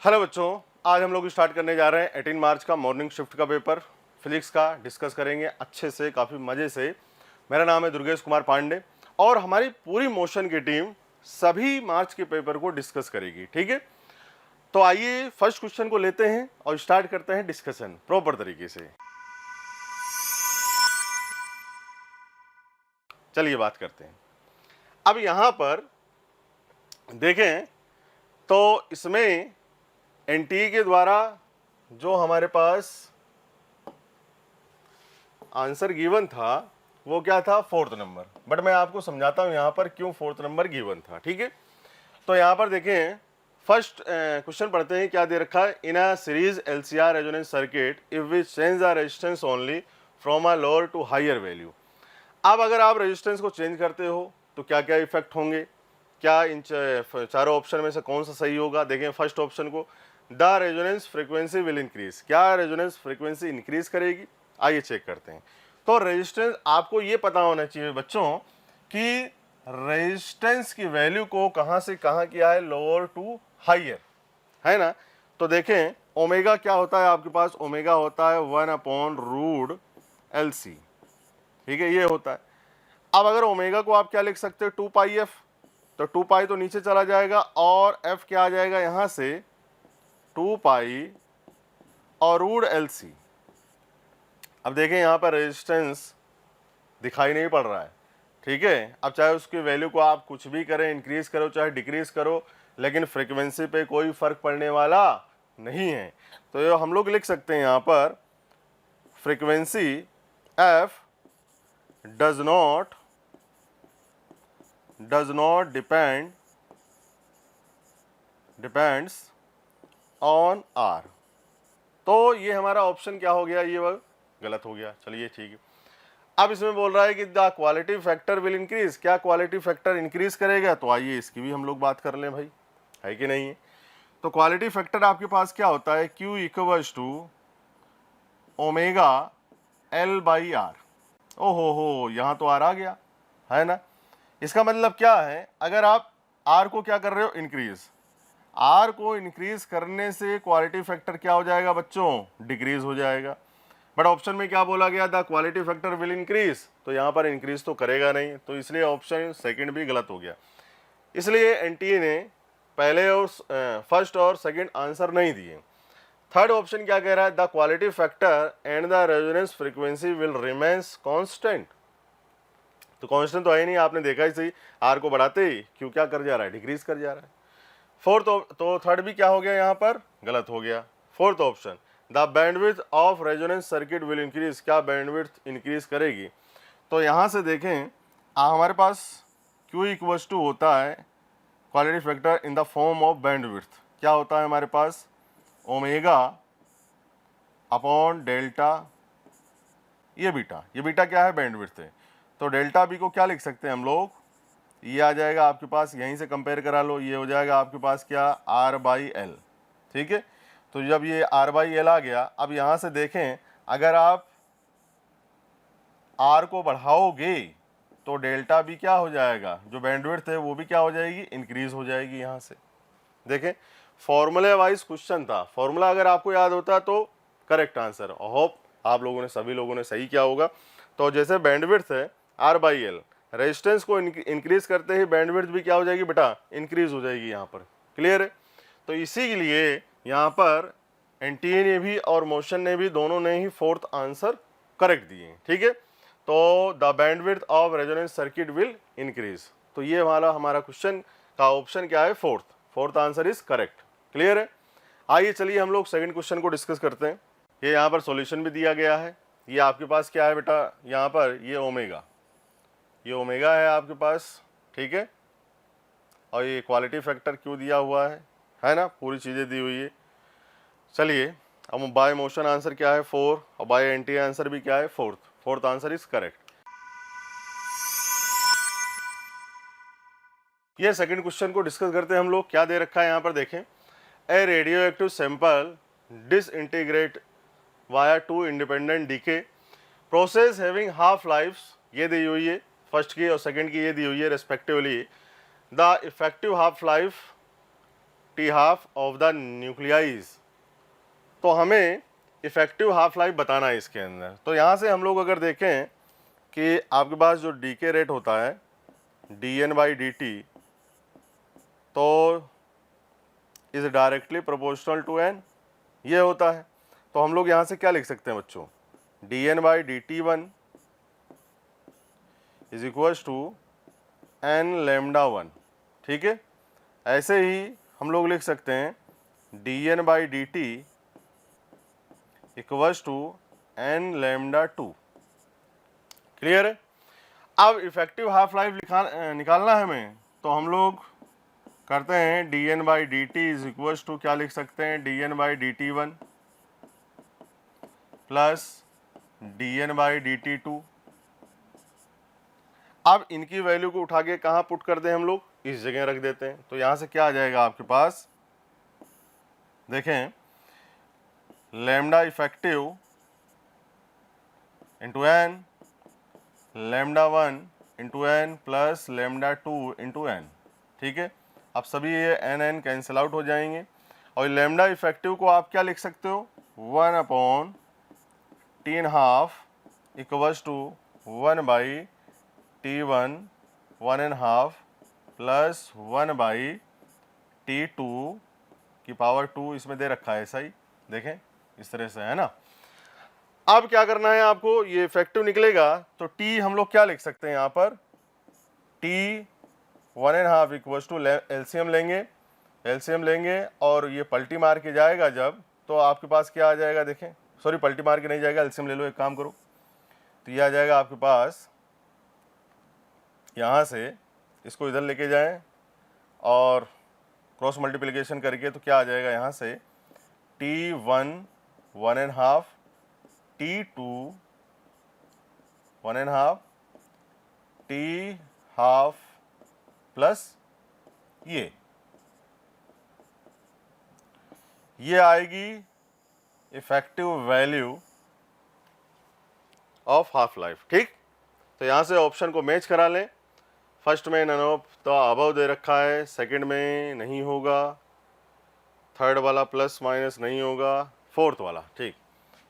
Hello बच्चों, आज हम लोग स्टार्ट करने जा रहे हैं 18 मार्च का मॉर्निंग शिफ्ट का पेपर फिजिक्स का डिस्कस करेंगे अच्छे से, काफ़ी मज़े से। मेरा नाम है दुर्गेश कुमार पांडे और हमारी पूरी मोशन की टीम सभी मार्च के पेपर को डिस्कस करेगी। ठीक है, तो आइए फर्स्ट क्वेश्चन को लेते हैं और स्टार्ट करते हैं डिस्कशन प्रॉपर तरीके से। चलिए बात करते हैं। अब यहाँ पर देखें तो इसमें एनटीए के द्वारा जो हमारे पास आंसर गिवन था वो क्या था, 4th नंबर। बट मैं आपको समझाता हूं यहाँ पर क्यों 4th नंबर गिवन था। ठीक है, तो यहाँ पर देखें फर्स्ट क्वेश्चन पढ़ते हैं, क्या दे रखा है। In a series LCR resonance circuit if we change the resistance only from a lower to higher value. अब अगर आप रेजिस्टेंस को चेंज करते हो तो क्या क्या इफेक्ट होंगे, क्या इन चारों ऑप्शन में से कौन सा सही होगा। देखें फर्स्ट ऑप्शन को, the resonance frequency will increase. क्या रेजोनेंस फ्रीक्वेंसी इंक्रीज करेगी, आइए चेक करते हैं। तो रेजिस्टेंस आपको ये पता होना चाहिए बच्चों कि रेजिस्टेंस की वैल्यू को कहाँ से कहाँ किया है, लोअर टू हायर, है ना। तो देखें ओमेगा क्या होता है आपके पास, ओमेगा होता है 1/√LC। ठीक है, ये होता है। अब अगर ओमेगा को आप क्या लिख सकते हो, 2πf, तो 2π तो नीचे चला जाएगा और f क्या आ जाएगा यहाँ से 2π और √LC। अब देखें यहाँ पर रेजिस्टेंस दिखाई नहीं पड़ रहा है। ठीक है, अब चाहे उसकी वैल्यू को आप कुछ भी करें, इंक्रीज करो चाहे डिक्रीज करो, लेकिन फ्रीक्वेंसी पे कोई फर्क पड़ने वाला नहीं है। तो ये हम लोग लिख सकते हैं यहाँ पर frequency f does not depends on r। तो ये हमारा ऑप्शन क्या हो गया, ये वह गलत हो गया। चलिए ठीक है, अब इसमें बोल रहा है कि the quality factor will increase. क्या क्वालिटी फैक्टर इंक्रीज करेगा, तो आइए इसकी भी हम लोग बात कर लें भाई, है कि नहीं है। तो क्वालिटी फैक्टर आपके पास क्या होता है, Q equals to omega L/R। ओहो, यहाँ तो R आ गया, है ना। इसका मतलब क्या है, अगर आप R को क्या कर रहे हो, इंक्रीज, R को इंक्रीज करने से क्वालिटी फैक्टर क्या हो जाएगा बच्चों, डिक्रीज हो जाएगा। बट ऑप्शन में क्या बोला गया, the quality factor will increase, तो यहाँ पर इंक्रीज तो करेगा नहीं, तो इसलिए ऑप्शन सेकंड भी गलत हो गया। इसलिए एनटीए ने पहले और फर्स्ट और सेकंड आंसर नहीं दिए। थर्ड ऑप्शन क्या कह रहा है, the quality factor and the resonance frequency will remains constant. तो कांस्टेंट तो है नहीं, आपने देखा ही सही, आर को बढ़ाते ही क्यों क्या कर जा रहा है, डिक्रीज कर जा रहा है। फोर्थ तो थर्ड भी क्या हो गया, यहाँ पर गलत हो गया। Fourth option, the bandwidth of resonance circuit will increase. क्या बैंडविड्थ इंक्रीज करेगी, तो यहाँ से देखें हमारे पास Q इक्वल्स टू होता है quality factor in the form of bandwidth. क्या होता है हमारे पास, ओमेगा अपॉन डेल्टा, ये बीटा क्या है, बैंडविड्थ है। तो डेल्टा बी को क्या लिख सकते हैं हम लोग, ये आ जाएगा आपके पास, यहीं से कंपेयर करा लो, ये हो जाएगा आपके पास क्या, R/L। ठीक है, तो जब ये R/L आ गया, अब यहाँ से देखें अगर आप R को बढ़ाओगे तो डेल्टा बी क्या हो जाएगा, जो बैंडविड्थ है वो भी क्या हो जाएगी, इंक्रीज हो जाएगी। यहाँ से देखें फॉर्मूले वाइज क्वेश्चन था, फॉर्मूला अगर आपको याद होता तो करेक्ट आंसर। होप आप लोगों ने, सभी लोगों ने सही किया होगा। तो जैसे बैंडविड्थ है R/L, रेजिस्टेंस को इंक्रीज करते ही बैंडविड्थ भी क्या हो जाएगी बेटा, इंक्रीज हो जाएगी। यहाँ पर क्लियर है। तो इसी के लिए यहाँ पर एनटीए ने भी और मोशन ने भी, दोनों ने ही फोर्थ आंसर करेक्ट दिए। ठीक है, तो the bandwidth of resonance circuit will increase. तो ये वाला हमारा क्वेश्चन का ऑप्शन क्या है, fourth answer is correct. Clear है। आइए चलिए हम लोग सेकंड क्वेश्चन को डिस्कस करते हैं। ये यहाँ पर सॉल्यूशन भी दिया गया है। ये आपके पास क्या है बेटा, यहाँ पर ये ओमेगा है आपके पास। ठीक है, और ये क्वालिटी फैक्टर क्यों दिया हुआ है ना, पूरी चीज़ें दी हुई है। चलिए अब बाय मोशन आंसर क्या है, 4, और बाय एनटीए आंसर भी क्या है, फोर्थ आंसर इज करेक्ट। ये सेकंड क्वेश्चन को डिस्कस करते हैं हम लोग। क्या दे रखा है यहाँ पर देखें, a radio active sample disintegrate via 2 independent decay process having half life, ये दी हुई है, फर्स्ट की और सेकंड की ये दी हुई है respectively. The effective half life t half of the nuclides, तो हमें इफेक्टिव हाफ लाइफ बताना है इसके अंदर। तो यहाँ से हम लोग अगर देखें कि आपके पास जो डीके रेट होता है dN/dt, तो is directly proportional to n, ये होता है। तो हम लोग यहाँ से क्या लिख सकते हैं बच्चों, dN/dt1 is equals to n λ1, ठीक है। ऐसे ही हम लोग लिख सकते हैं dN/dt equals to n λ2, clear है। अब इफेक्टिव हाफ लाइफ निकालना है हमें, तो हम लोग करते हैं dN/dt इज इक्वल्स टू, क्या लिख सकते हैं, dN/dt1 प्लस dN/dt2। अब इनकी वैल्यू को उठा के कहाँ पुट कर दें हम लोग, इस जगह रख देते हैं। तो यहाँ से क्या आ जाएगा आपके पास, देखें, lambda effective into n, λ1 into n plus λ2 into n, ठीक है। अब सभी ये n कैंसिल आउट हो जाएंगे, और लैम्डा इफेक्टिव को आप क्या लिख सकते हो, 1/t½ equals to 1/t1 1½ plus 1/t2 की पावर 2, इसमें दे रखा है ऐसा ही, देखें इस तरह से, है ना। अब क्या करना है आपको, ये इफेक्टिव निकलेगा तो t हम लोग क्या लिख सकते हैं यहाँ पर, t 1½ इक्वल्स टू एलसीएम लेंगे और ये पलटी मार के जाएगा जब, तो आपके पास क्या आ जाएगा, देखें, सॉरी पलटी मार के नहीं जाएगा, एलसीएम ले लो, एक काम करो, तो ये आ जाएगा आपके पास, यहाँ से इसको इधर लेके जाएं और क्रॉस मल्टीप्लिकेशन करके, तो क्या आ जाएगा यहाँ से, t1 1½ t2 1½ t½ प्लस ये आएगी effective value of half life, ठीक। तो यहाँ से ऑप्शन को मैच करा लें, फर्स्ट में नन ऑफ द अबव दे रखा है, सेकंड में नहीं होगा, थर्ड वाला प्लस माइनस नहीं होगा, फोर्थ वाला, ठीक।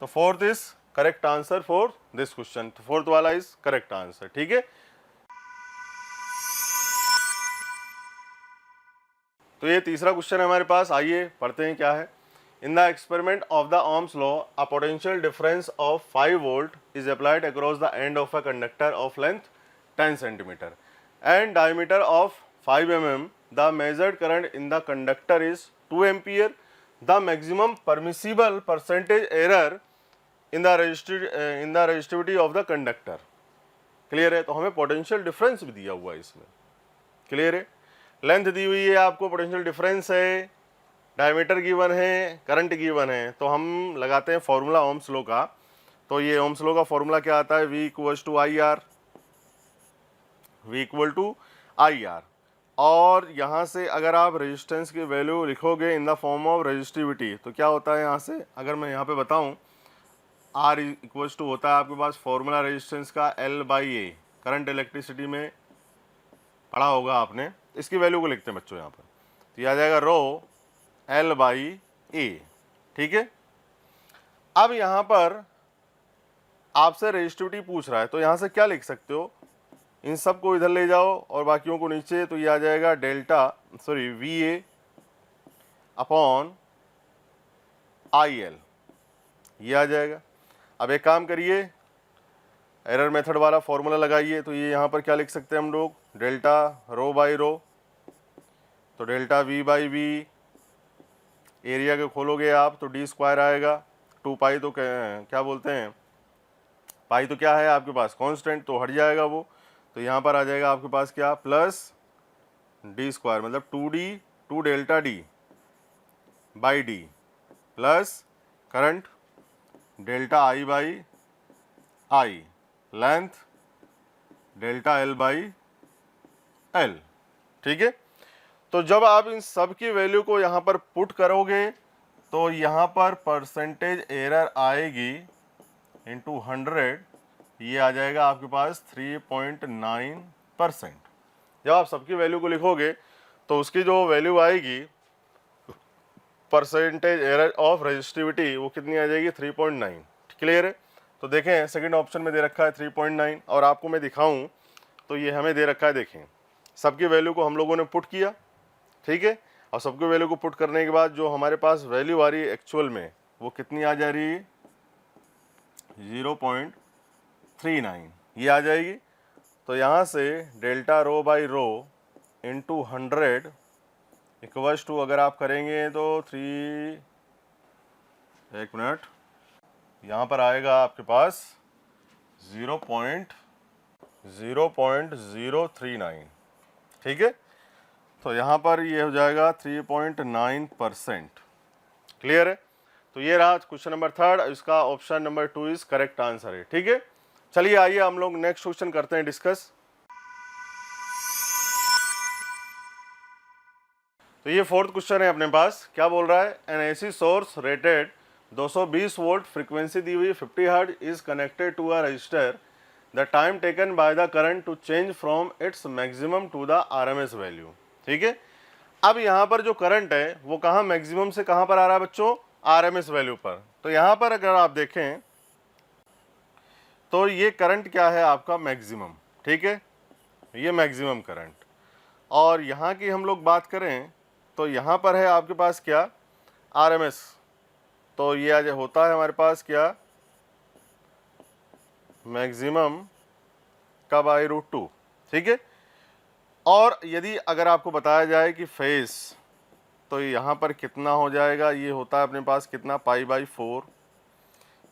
तो fourth is correct answer for this question, तो फोर्थ वाला इज करेक्ट आंसर, ठीक है। तो ये तीसरा क्वेश्चन है हमारे पास, आइए पढ़ते हैं क्या है। In the experiment of the Ohm's law, a potential difference of 5 volt is applied across the end of a conductor of length 10 centimetre and diameter of 5 mm. The measured current in the conductor is 2 ampere. The maximum permissible percentage error in the resistivity of the conductor, clear है। तो हमें potential difference भी दिया हुआ है इसमें, clear है। Length दी हुई है आपको, पोटेंशियल डिफरेंस है, डायमीटर गिवन है, करंट गिवन है। तो हम लगाते हैं फॉर्मूला ओम्स लॉ का। तो ये ओम्स लॉ का फॉर्मूला क्या आता है, V equal to I R. और यहाँ से अगर आप रेजिस्टेंस की वैल्यू लिखोगे in the form of resistivity, तो क्या होता है यहाँ से, अगर मैं यहाँ पे बताऊँ, R इक्वल्स टू होता है आपके पास फॉर्मूला रेजिस्टेंस का L/A, करंट इलेक्ट्रिसिटी में पढ़ा होगा आपने। इसकी वैल्यू को लिखते हैं बच्चों यहाँ पर, तो यह आ जाएगा रो L/A, ठीक है। अब यहाँ पर आपसे रेजिस्टिविटी पूछ रहा है, तो यहाँ से क्या लिख सकते हो, इन सब को इधर ले जाओ और बाकियों को नीचे, तो ये आ जाएगा VA अपॉन IL, ये आ जाएगा। अब एक काम करिए, एरर मेथड वाला फॉर्मूला लगाइए। तो ये यहाँ पर क्या लिख सकते हैं हम लोग, डेल्टा रो बाई रो, तो डेल्टा V/V, एरिया के खोलोगे आप तो d² आएगा, 2 पाई तो क्या बोलते हैं, पाई तो क्या है आपके पास कांस्टेंट, तो हट जाएगा वो। तो यहाँ पर आ जाएगा आपके पास क्या, प्लस d² मतलब 2d 2 delta d by d plus current delta I by I, length delta L by L, ठीक है। तो जब आप इन सब की वैल्यू को यहाँ पर पुट करोगे तो यहाँ पर परसेंटेज एरर आएगी इंटू 100, ये आ जाएगा आपके पास 3.9%। जब आप सबकी वैल्यू को लिखोगे तो उसकी जो वैल्यू आएगी परसेंटेज एरर ऑफ रजिस्टिविटी वो कितनी आ जाएगी 3.9। क्लियर है। तो देखें सेकंड ऑप्शन में दे रखा है 3.9 और आपको मैं दिखाऊं तो ये हमें दे रखा है, देखें सबकी वैल्यू को हम लोगों ने पुट किया, ठीक है, और सबकी वैल्यू को पुट करने के बाद जो हमारे पास वैल्यू आ रही है एक्चुअल में वो कितनी आ जा रही है 0.39 ये आ जाएगी। तो यहाँ से delta rho by rho into 100 equals to अगर आप करेंगे तो 1 मिनट, यहाँ पर आएगा आपके पास 0.039, ठीक है। तो यहाँ पर ये हो जाएगा 3.9%। क्लियर है। तो ये रहा क्वेश्चन नंबर 3, इसका option number 2 is correct answer है, ठीक है। चलिए आइए हम लोग नेक्स्ट क्वेश्चन करते हैं डिस्कस। तो ये 4th क्वेश्चन है अपने पास, क्या बोल रहा है, an AC source rated 220 volt frequency दी हुई 50 hertz is connected to a register, the time taken by the current to change from its maximum to the RMS value, ठीक है। अब यहाँ पर जो करंट है वो कहाँ मैक्सिमम से कहाँ पर आ रहा है बच्चों, आरएमएस वैल्यू पर। तो यहाँ पर अगर आप देखें तो ये करंट क्या है आपका मैक्सिमम, ठीक है, ये मैक्सिमम करंट। और यहाँ की हम लोग बात करें तो यहाँ पर है आपके पास क्या आरएमएस, तो ये आज होता है हमारे पास क्या मैक्सिमम का बाई √2, ठीक है। और यदि अगर आपको बताया जाए कि फेज, तो यहाँ पर कितना हो जाएगा, ये होता है अपने पास कितना π/4,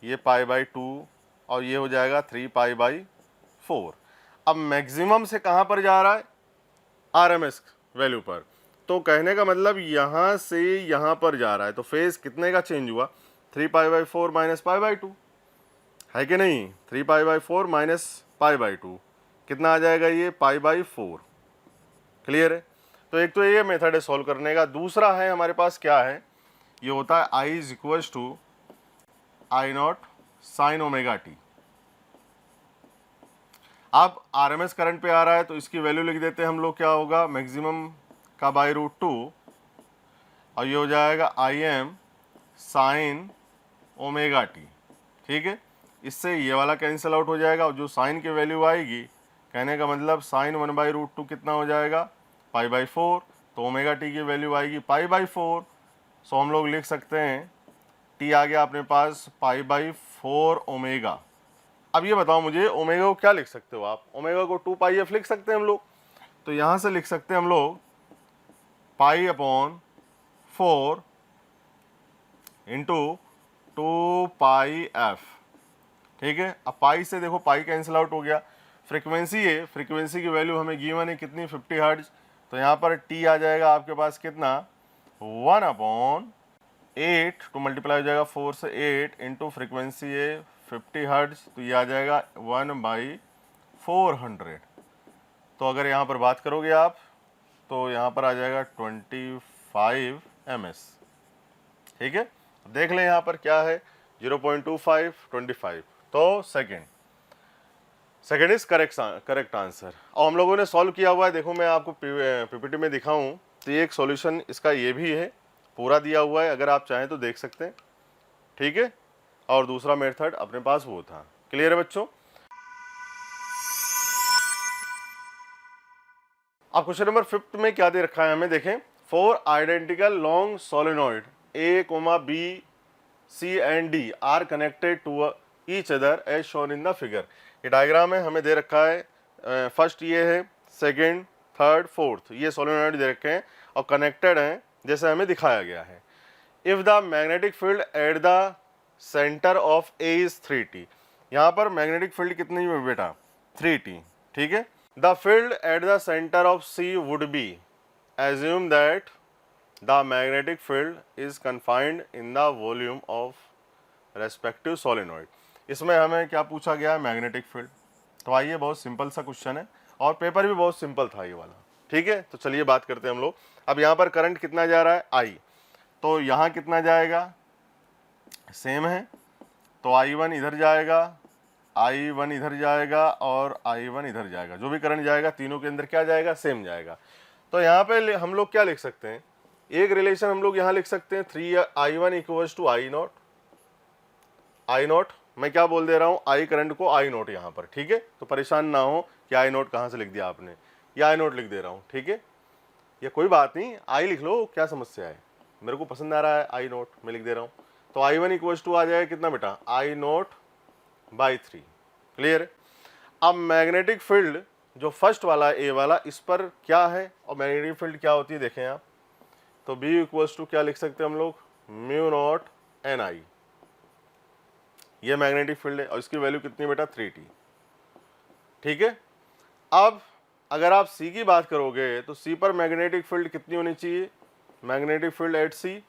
ये π/2 और ये हो जाएगा 3π/4। अब मैक्सिमम से कहाँ पर जा रहा है आरएमएस वैल्यू पर, तो कहने का मतलब यहाँ से यहाँ पर जा रहा है। तो फेज कितने का चेंज हुआ 3π/4 माइनस π/2 है कि नहीं, 3π/4 माइनस π/2 कितना आ जाएगा ये π/4। क्लियर है। तो एक तो ये मेथड है सॉल्व करने का। दूसरा है हमारे पास क्या है, ये होता है I is equals to I0 sine omega t. अब आरएमएस करंट पे आ रहा है तो इसकी वैल्यू लिख देते हैं हम लोग, क्या होगा मैक्सिमम का बाई √2 और ये हो जाएगा IM साइन ओमेगा टी, ठीक है। इससे ये वाला कैंसिल आउट हो जाएगा और जो साइन की वैल्यू आएगी, कहने का मतलब साइन 1/√2 कितना हो जाएगा π/4, तो ओमेगा टी की वैल्यू आएगी π/4। सो हम लोग लिख सकते हैं टी आ गया अपने पास π/4 ओमेगा। अब ये बताओ मुझे ओमेगा को क्या लिख सकते हो आप, ओमेगा को 2πf लिख सकते हैं हम लोग। तो यहाँ से लिख सकते हैं हम लोग π/4 इंटू 2πf, ठीक है। अब पाई से देखो पाई कैंसिल आउट हो गया, फ्रीक्वेंसी है, फ्रीक्वेंसी की वैल्यू हमें गिवन है कितनी 50 हर्ट्ज, तो यहाँ पर टी आ जाएगा आपके पास कितना 1/8 तो मल्टीप्लाई हो जाएगा 4 से 8 इंटू फ्रीक्वेंसी है 50 हर्ट्ज, तो ये आ जाएगा 1/400। तो अगर यहाँ पर बात करोगे आप तो यहाँ पर आ जाएगा 25 ms, ठीक है। देख लें यहाँ पर क्या है 0.25 25, तो सेकेंड इज करेक्ट आंसर। और हम लोगों ने सॉल्व किया हुआ है, देखो मैं आपको पीपीटी में दिखाऊं तो ये एक सॉल्यूशन इसका ये भी है, पूरा दिया हुआ है, अगर आप चाहें तो देख सकते हैं, ठीक है। और दूसरा मेथड अपने पास वो था। क्लियर है बच्चों। अब क्वेश्चन नंबर 5 में क्या दे रखा है हमें, देखें 4 identical long solenoid A, B, C and D are connected to each other as shown in the figure. ये डायग्राम है, हमें दे रखा है फर्स्ट ये है, सेकेंड, थर्ड, फोर्थ, ये सोलेनॉइड दे रखे हैं और कनेक्टेड हैं जैसे हमें दिखाया गया है। If the magnetic field at the centre of A is 3T, यहाँ पर मैग्नेटिक फील्ड कितनी है बेटा 3T, ठीक है। The field at the centre of C would be, assume that the magnetic field is confined in the volume of respective solenoid. इसमें हमें क्या पूछा गया है मैग्नेटिक फील्ड। तो आइए, बहुत सिंपल सा क्वेश्चन है और पेपर भी बहुत सिंपल था ये वाला, ठीक है। तो चलिए बात करते हैं हम लोग। अब यहाँ पर करंट कितना जा रहा है I, तो यहाँ कितना जाएगा सेम है, तो I1 इधर जाएगा, I1 इधर जाएगा और I1 इधर जाएगा, जो भी करंट जाएगा तीनों के अंदर क्या जाएगा सेम जाएगा। तो यहाँ पे हम लोग क्या लिख सकते हैं, एक रिलेशन हम लोग यहाँ लिख सकते हैं 3I1 equals to I naught. I naught मैं क्या बोल दे रहा हूँ, आई करंट को आई नॉट यहाँ पर, ठीक है। तो परेशान ना हो कि आई नॉट कहाँ से लिख दिया आपने, या आई नॉट लिख दे रहा हूँ, ठीक है। ये कोई बात नहीं, आई लिख लो, क्या समस्या है, मेरे को पसंद आ रहा है आई नॉट, मैं लिख दे रहा हूँ। तो I1 इक्वल्स टू आ जाएगा कितना बेटा, आई नॉट बाई 3। क्लियर है। अब मैग्नेटिक फील्ड जो फर्स्ट वाला ए वाला, इस पर क्या है और मैग्नेटिक फील्ड क्या होती है देखें आप। तो B इक्वल्स टू क्या लिख सकते हैं हम लोग, म्यू नॉट एन आई। ये मैग्नेटिक फील्ड है और इसकी वैल्यू कितनी बेटा 3T, ठीक है। अब अगर आप C की बात करोगे तो C पर मैग्नेटिक फील्ड कितनी होनी चाहिए, मैग्नेटिक फील्ड एट C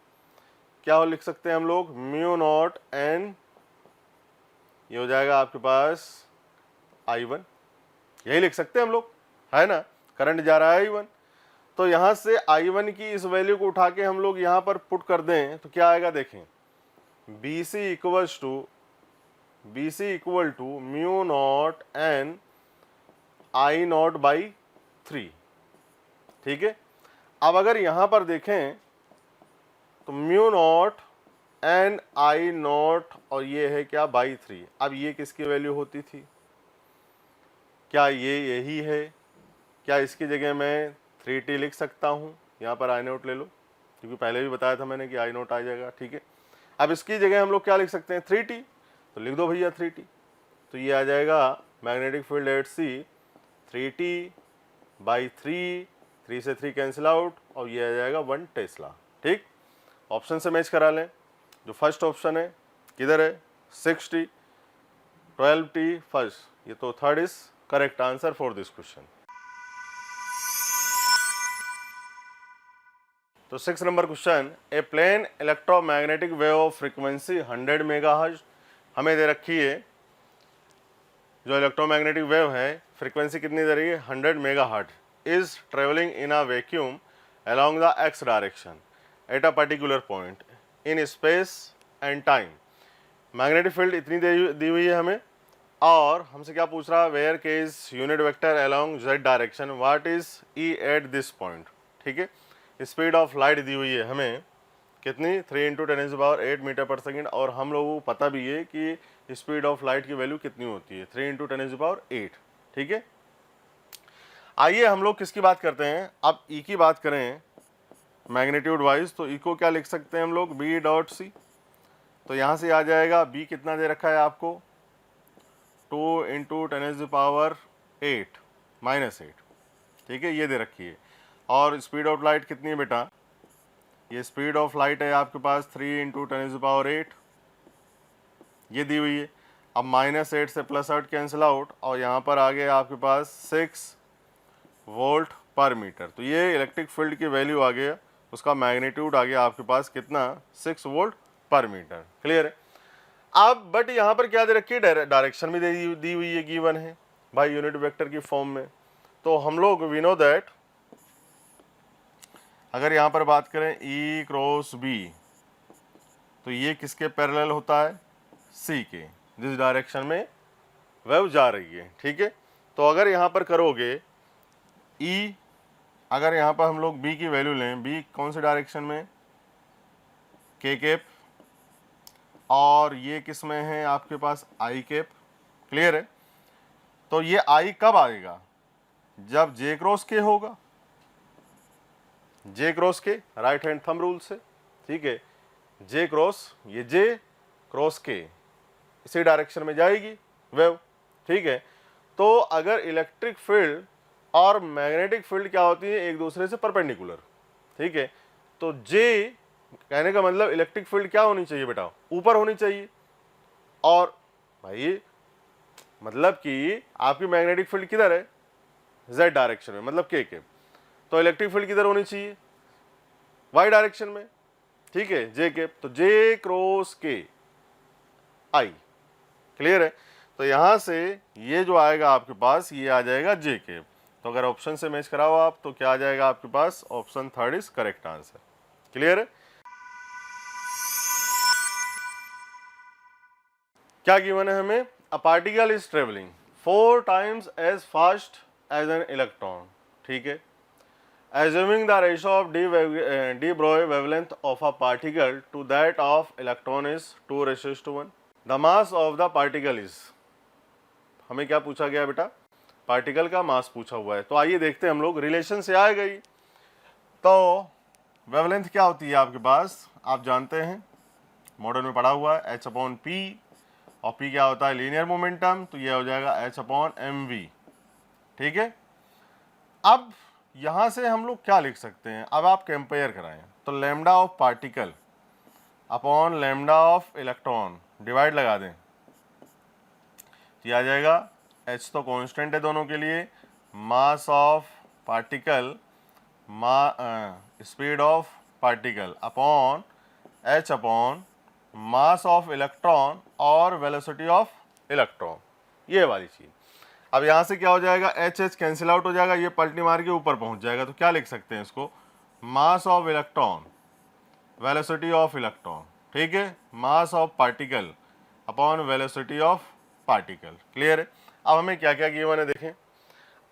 क्या हो लिख सकते हैं हम लोग, म्यू नॉट एन, ये हो जाएगा आपके पास I1, यही लिख सकते हैं हम लोग, है ना, करंट जा रहा है I1। तो यहाँ से I1 की इस वैल्यू को उठा के हम लोग यहाँ पर पुट कर दें तो क्या आएगा देखें, BC equal to mu naught N I naught by 3, ठीक है। अब अगर यहाँ पर देखें तो mu naught N I naught और ये है क्या बाई 3। अब ये किसकी वैल्यू होती थी, क्या ये यही है, क्या इसकी जगह मैं 3T लिख सकता हूँ, यहाँ पर आई नोट ले लो, क्योंकि पहले भी बताया था मैंने कि आई नोट आ जाएगा, ठीक है। अब इसकी जगह हम लोग क्या लिख सकते हैं 3T, तो लिख दो भैया 3T। तो ये आ जाएगा magnetic field at C 3T by 3 से 3 कैंसिल आउट और ये आ जाएगा 1 टेस्ला, ठीक। ऑप्शन से मैच करा लें, जो फर्स्ट ऑप्शन है किधर है 6T 12T फर्स्ट, ये तो third is correct answer for this question. तो 6 number question, a plane electromagnetic wave of frequency 100 megahertz हमें दे रखी है। जो इलेक्ट्रोमैग्नेटिक वेव है फ्रीक्वेंसी कितनी दे रही है 100 megahertz, is travelling in a vacuum along the x direction at a particular point in space and time। Magnetic field इतनी दी हुई है हमें और हमसे क्या पूछ रहा है, वेयर के is unit vector along z direction, what is E at this point, ठीक है। स्पीड ऑफ लाइट दी हुई है हमें कितनी 3 × 10⁸ मीटर पर सेकेंड, और हम लोगों को पता भी है कि स्पीड ऑफ लाइट की वैल्यू कितनी होती है 3 × 10⁸, ठीक है। आइए हम लोग किसकी बात करते हैं, अब E की बात करें मैग्नीट्यूड वाइज, तो E को क्या लिख सकते हैं हम लोग B डॉट C। तो यहाँ से आ जाएगा B कितना दे रखा है आपको 2 × 10⁸ -8, ठीक है, ये दे रखी है। और स्पीड ऑफ लाइट कितनी है बेटा, ये स्पीड ऑफ लाइट है आपके पास 3 × 10⁸, ये दी हुई है। अब -8 से +8 कैंसिल आउट और यहाँ पर आ गया आपके पास 6 वोल्ट पर मीटर। तो ये इलेक्ट्रिक फील्ड की वैल्यू आ गया, उसका मैग्नीट्यूड आ गया आपके पास कितना 6 वोल्ट पर मीटर। क्लियर है। अब बट यहाँ पर क्या दे रखी है, डायरेक्शन भी दी हुई है, गिवन है भाई यूनिट वेक्टर की फॉर्म में। तो हम लोग वी नो दैट अगर यहाँ पर बात करें E क्रॉस B, तो ये किसके पैरेलल होता है C के, जिस डायरेक्शन में वेव जा रही है, ठीक है। तो अगर यहाँ पर करोगे E, अगर यहाँ पर हम लोग B की वैल्यू लें, B कौन से डायरेक्शन में K कैप, और ये किस में है आपके पास I कैप। क्लियर है। तो ये I कब आएगा, जब J क्रॉस K होगा, J cross K right hand thumb rule से, ठीक है। J क्रॉस, ये J क्रॉस K इसी डायरेक्शन में जाएगी वेव, ठीक है। तो अगर इलेक्ट्रिक फील्ड और मैग्नेटिक फील्ड क्या होती है एक दूसरे से परपेंडिकुलर, ठीक है। तो J कहने का मतलब इलेक्ट्रिक फील्ड क्या होनी चाहिए बेटा, ऊपर होनी चाहिए, और भाई मतलब कि आपकी मैग्नेटिक फील्ड किधर है Z डायरेक्शन में, मतलब K के, तो इलेक्ट्रिक फील्ड किधर होनी चाहिए Y डायरेक्शन में, ठीक है, J के। तो J cross K I। Clear है। तो यहाँ से ये जो आएगा आपके पास ये आ जाएगा J के। तो अगर ऑप्शन से मैच कराओ आप तो क्या आ जाएगा आपके पास, option third is correct answer. Clear है। क्या गिवन है हमें, a particle is travelling 4 times as fast as an electron, ठीक है, assuming the ratio of de Broglie wavelength of a particle to that of electron is 2:1, the mass of the particle is, हमें क्या पूछा गया बेटा, particle का मास पूछा हुआ है। तो आइए देखते हैं हम लोग, रिलेशन से आ गई। तो वेवलेंथ क्या होती है आपके पास, आप जानते हैं, मॉडल में पढ़ा हुआ है, h/p, और p क्या होता है, लीनियर मोमेंटम, तो ये हो जाएगा h/mv। ठीक है, अब यहाँ से हम लोग क्या लिख सकते हैं, अब आप कंपेयर कराएं, तो lambda of particle upon lambda of electron divide लगा दें, तो ये आ जाएगा, h तो कांस्टेंट है दोनों के लिए, मास of particle, speed of particle upon h upon mass of electron और वेलोसिटी ऑफ इलेक्ट्रॉन, ये वाली चीज़। अब यहाँ से क्या हो जाएगा, एच कैंसिल आउट हो जाएगा, ये पलटी मार के ऊपर पहुँच जाएगा, तो क्या लिख सकते हैं इसको, मास of electron velocity of electron, ठीक है, मास of particle upon velocity of particle. Clear है। अब हमें क्या क्या गिवन है देखें।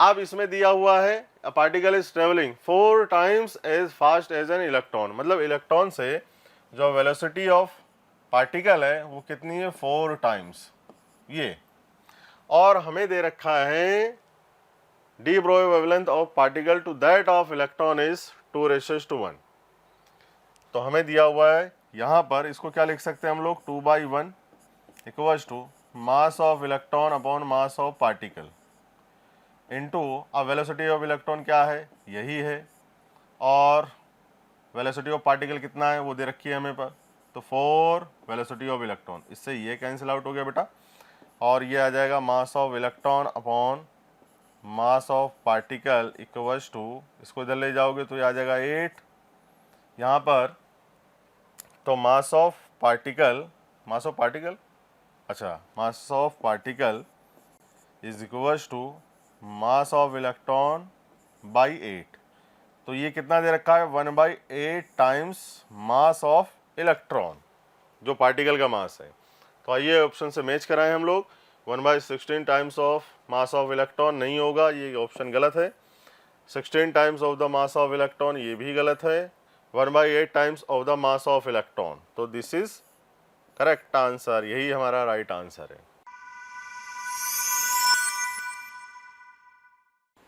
अब इसमें दिया हुआ है a particle is travelling 4 times as fast as an electron, मतलब इलेक्ट्रॉन से जो वेलोसिटी ऑफ पार्टिकल है वो कितनी है, 4 टाइम्स ये, और हमें दे रखा है de Broglie wavelength of particle to that of electron is 2:1। तो हमें दिया हुआ है यहाँ पर, इसको क्या लिख सकते हैं हम लोग, 2/1 equals to mass of electron upon mass of particle into, अब वेलोसिटी ऑफ इलेक्ट्रॉन क्या है, यही है, और वेलोसिटी ऑफ पार्टिकल कितना है वो दे रखी है हमें पर, तो 4 वेलोसिटी ऑफ इलेक्ट्रॉन, इससे ये कैंसिल आउट हो गया बेटा, और ये आ जाएगा mass of electron upon mass of particle equals to, इसको इधर ले जाओगे तो ये आ जाएगा 8 यहाँ पर, तो मास ऑफ पार्टिकल अच्छा, mass of particle is equals to mass of electron by 8, तो ये कितना दे रखा है, 1/8 टाइम्स मास ऑफ इलेक्ट्रॉन, जो पार्टिकल का मास है। तो आइए ऑप्शन से मैच कराएं हम लोग, 1/16 times of mass of electron नहीं होगा, ये ऑप्शन गलत है, 16 times of the mass of electron ये भी गलत है, 1/8 times of the mass of electron, तो दिस इज करेक्ट आंसर, यही हमारा राइट आंसर है।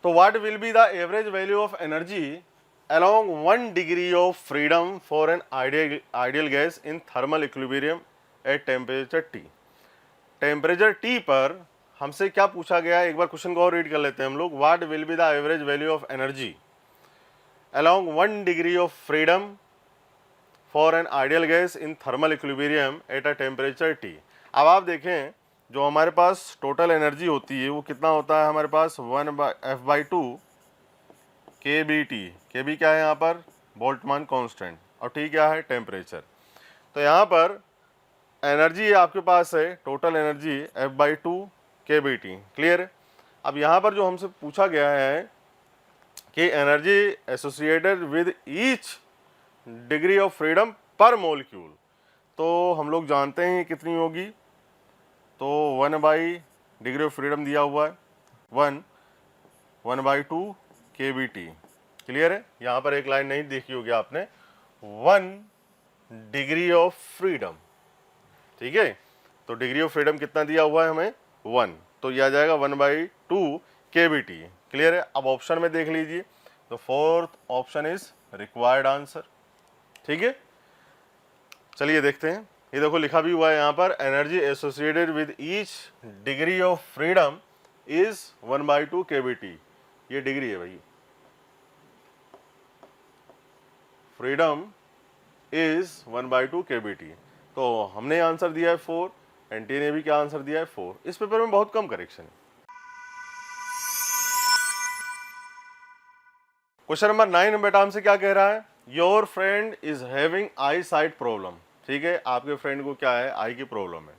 तो what will be the average value of energy along 1 degree of freedom for an ideal gas in thermal equilibrium at temperature T। Temperature T पर हमसे क्या पूछा गया है, एक बार क्वेश्चन को और रीड कर लेते हैं हम लोग। What will be the average value of energy along 1 degree of freedom for an ideal gas in thermal equilibrium at a temperature T। अब आप देखें, जो हमारे पास टोटल एनर्जी होती है वो कितना होता है हमारे पास, 1/F/2 kBT। kB क्या है यहाँ पर, बोल्ट्जमान कांस्टेंट, और T क्या है, टेम्परेचर। तो यहाँ पर एनर्जी आपके पास है, total energy F/2 kBT। Clear है। अब यहाँ पर जो हमसे पूछा गया है कि energy associated with each degree of freedom पर मोलिक्यूल, तो हम लोग जानते हैं कितनी होगी, तो 1/डिग्री ऑफ फ्रीडम दिया हुआ है 1/2 kBT। क्लियर है। यहाँ पर एक लाइन नहीं देखी होगी आपने, 1 डिग्री ऑफ फ्रीडम, ठीक है, तो डिग्री ऑफ फ्रीडम कितना दिया हुआ है हमें, 1, तो यह आ जाएगा 1/2 kBT। क्लियर है। अब ऑप्शन में देख लीजिए, तो 4th option is required answer. ठीक है, चलिए देखते हैं। ये देखो लिखा भी हुआ है यहाँ पर, energy associated with each degree of freedom is 1/2 kBT। ये डिग्री है भाई, फ्रीडम इज 1/2 kBT। तो हमने आंसर दिया है 4, एनटी ने भी क्या आंसर दिया है 4। इस पेपर में बहुत कम करेक्शन है। क्वेश्चन नंबर 9 बेटा हमसे क्या कह रहा है, your friend is having I site problem. ठीक है, आपके फ्रेंड को क्या है, आई की प्रॉब्लम है।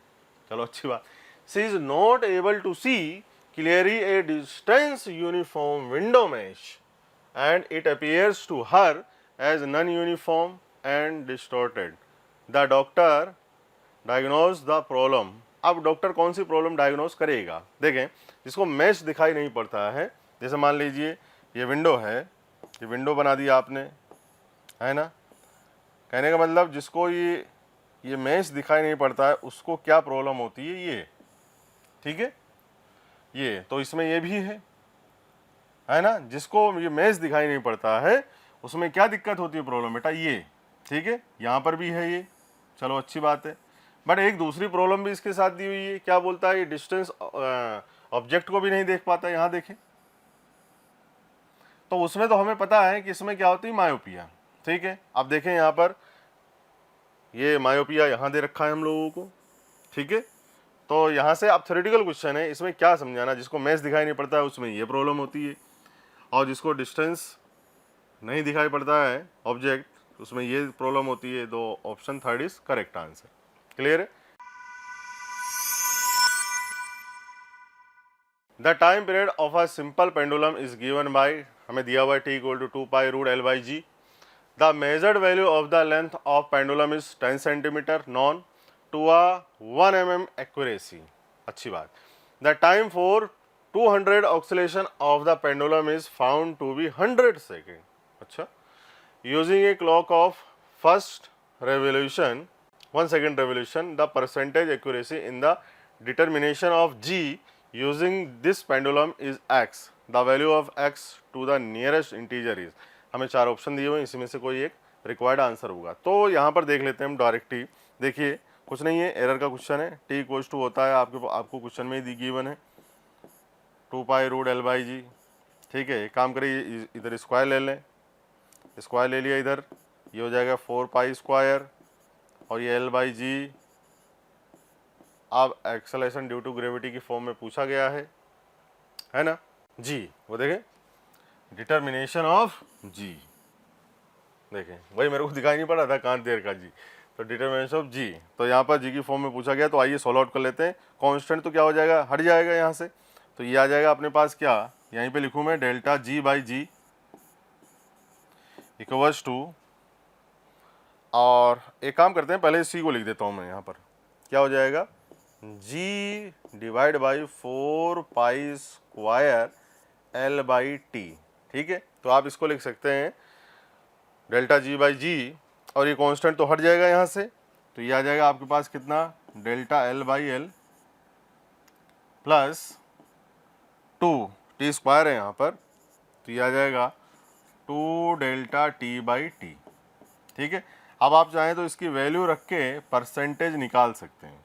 चलो अच्छी बात। C is not able to see clearly a distance uniform window mesh and it appears to her as non uniform and distorted. The doctor diagnose the problem. अब डॉक्टर कौन सी प्रॉब्लम डायग्नोज करेगा, देखें, जिसको मैश दिखाई नहीं पड़ता है, जैसे मान लीजिए ये विंडो है, ये विंडो बना दिया आपने, है ना। कहने का मतलब जिसको ये मैच दिखाई नहीं पड़ता है उसको क्या प्रॉब्लम होती है, ये ठीक है। ये तो इसमें ये भी है ना, जिसको ये मैच दिखाई नहीं पड़ता है उसमें क्या दिक्कत होती है प्रॉब्लम बेटा, ये ठीक है। यहाँ पर भी है ये, चलो अच्छी बात है। बट एक दूसरी प्रॉब्लम भी इसके साथ दी हुई है, क्या बोलता है, ये डिस्टेंस ऑब्जेक्ट को भी नहीं देख पाता। यहाँ देखें तो उसमें तो हमें पता है कि इसमें क्या होती है, मायोपिया, ठीक है। अब देखें यहाँ पर ये मायोपिया यहाँ दे रखा है हम लोगों को, ठीक है। तो यहाँ से अब थ्योरेटिकल क्वेश्चन है, इसमें क्या समझाना, जिसको मैच दिखाई नहीं पड़ता है उसमें ये प्रॉब्लम होती है, और जिसको डिस्टेंस नहीं दिखाई पड़ता है ऑब्जेक्ट उसमें ये प्रॉब्लम होती है। तो option third is correct answer. Clear है। The time period of a simple pendulum is given by, हमें दिया हुआ है t equal to 2 pi root L by g. The measured value of the length of pendulum is 10 centimetre known to a 1 mm accuracy. अच्छी बात। The time for 200 oscillation of the pendulum is found to be 100 second. अच्छा, using a clock of first revolution 1 second revolution, the percentage accuracy in the determination of g using this pendulum is x. The value of x to the nearest integer is, हमें 4 option दिए हुए हैं, इसी में से कोई एक required answer होगा। तो यहाँ पर देख लेते हैं हम डायरेक्ट ही। देखिए कुछ नहीं है, एरर का क्वेश्चन है। t इक्वल्स टू होता है आपको क्वेश्चन में ही गिवन है 2 पाई रूट L बाई जी, ठीक है। एक काम करिए, इधर स्क्वायर ले लें, स्क्वायर ले लिया इधर, ये हो जाएगा 4 पाई स्क्वायर और ये L बाई जी। अब एक्सेलरेशन ड्यू टू ग्रेविटी की फॉर्म में पूछा गया है ना जी। वो देखें डिटर्मिनेशन ऑफ जी, देखें वही मेरे को दिखाई नहीं पड़ा था कहाँ देर का जी। तो डिटर्मिनेशन ऑफ जी, तो यहाँ पर जी की फॉर्म में पूछा गया। तो आइए सॉल्व आउट कर लेते हैं। कांस्टेंट तो क्या हो जाएगा, हट जाएगा यहाँ से, तो ये आ जाएगा अपने पास क्या, यहीं पे लिखूँ मैं delta g by g equals to, और एक काम करते हैं पहले सी को लिख देता हूँ मैं यहाँ पर, क्या हो जाएगा g divide by 4 pi square L by T, ठीक है। तो आप इसको लिख सकते हैं डेल्टा जी बाई जी, और ये कांस्टेंट तो हट जाएगा यहाँ से, तो ये आ जाएगा आपके पास कितना, delta L by L plus 2 T square है यहाँ पर, तो ये आ जाएगा 2 डेल्टा टी बाई टी, ठीक है। अब आप चाहें तो इसकी वैल्यू रख के परसेंटेज निकाल सकते हैं,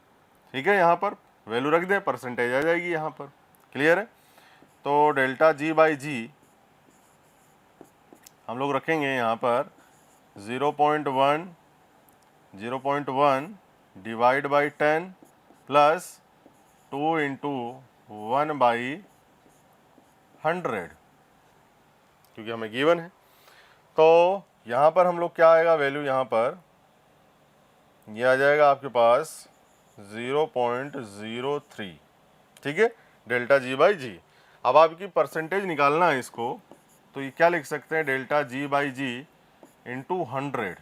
ठीक है। यहाँ पर वैल्यू रख दें, परसेंटेज आ जाएगी यहाँ पर। क्लियर है। तो डेल्टा जी बाई जी हम लोग रखेंगे यहाँ पर 0.1 divide by 10 plus 2 into 1 by 100, क्योंकि हमें गिवन है। तो यहाँ पर हम लोग क्या आएगा वैल्यू, यहाँ पर ये आ जाएगा आपके पास 0.03, ठीक है, डेल्टा जी बाई जी। अब आपकी परसेंटेज निकालना है इसको, तो ये क्या लिख सकते हैं, delta g by g into 100,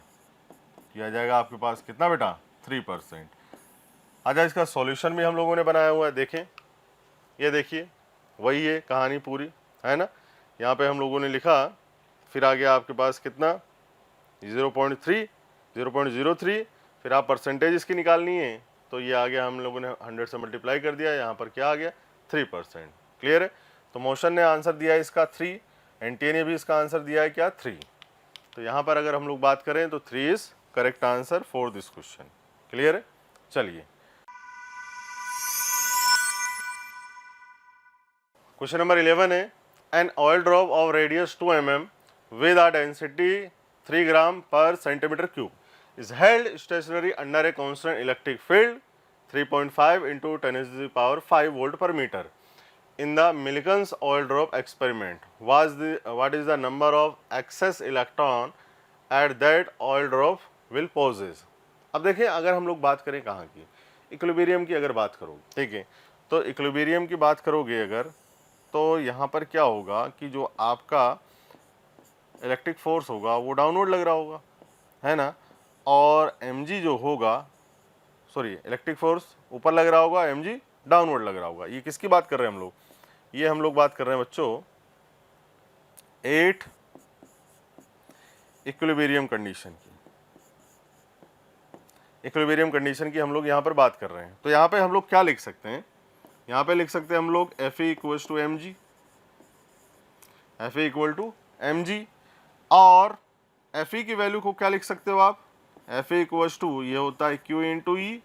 ये आ जाएगा आपके पास कितना बेटा, 3%। अच्छा, इसका सॉल्यूशन भी हम लोगों ने बनाया हुआ है, देखें ये देखिए वही है कहानी पूरी, है ना। यहाँ पे हम लोगों ने लिखा, फिर आ गया आपके पास कितना 0.03, फिर आप परसेंटेज इसकी निकालनी है, तो ये आ गया, हम लोगों ने 100 से मल्टीप्लाई कर दिया, यहाँ पर क्या आ गया 3%। क्लियर है। तो मोशन ने आंसर दिया है इसका 3, एनटीए ने भी इसका आंसर दिया है क्या 3। तो यहाँ पर अगर हम लोग बात करें तो 3 is correct answer for this question. Clear है। चलिए क्वेश्चन नंबर 11 है, an oil drop of radius 2 mm with a density 3 gram per centimeter cube is held stationary under a constant electric field 3.5 into 10 to the power 5 volt per meter. In the Millikan's oil drop experiment, what is the number of excess electron at that oil drop will possess? अब देखें, अगर हम लोग बात करें कहाँ की, equilibrium की अगर बात करोगे, ठीक है, तो इक्विलिब्रियम की बात करोगे अगर, तो यहाँ पर क्या होगा कि जो आपका इलेक्ट्रिक फोर्स होगा वो डाउनवर्ड लग रहा होगा, है ना, और mg जो होगा, सॉरी इलेक्ट्रिक फोर्स ऊपर लग रहा होगा, mg डाउनवर्ड लग रहा होगा। ये किसकी बात कर रहे हैं हम लोग, ये हम लोग बात कर रहे हैं बच्चों 8 इक्विलिब्रियम कंडीशन की, इक्विलिब्रियम कंडीशन की हम लोग यहाँ पर बात कर रहे हैं। तो यहाँ पे हम लोग क्या लिख सकते हैं, यहाँ पे लिख सकते हैं हम लोग F E equals to M G, F E equal to M G, और एफ ई की वैल्यू को क्या लिख सकते हो आप, एफ ई इक्वल्स टू ये होता है क्यू इंटू ई,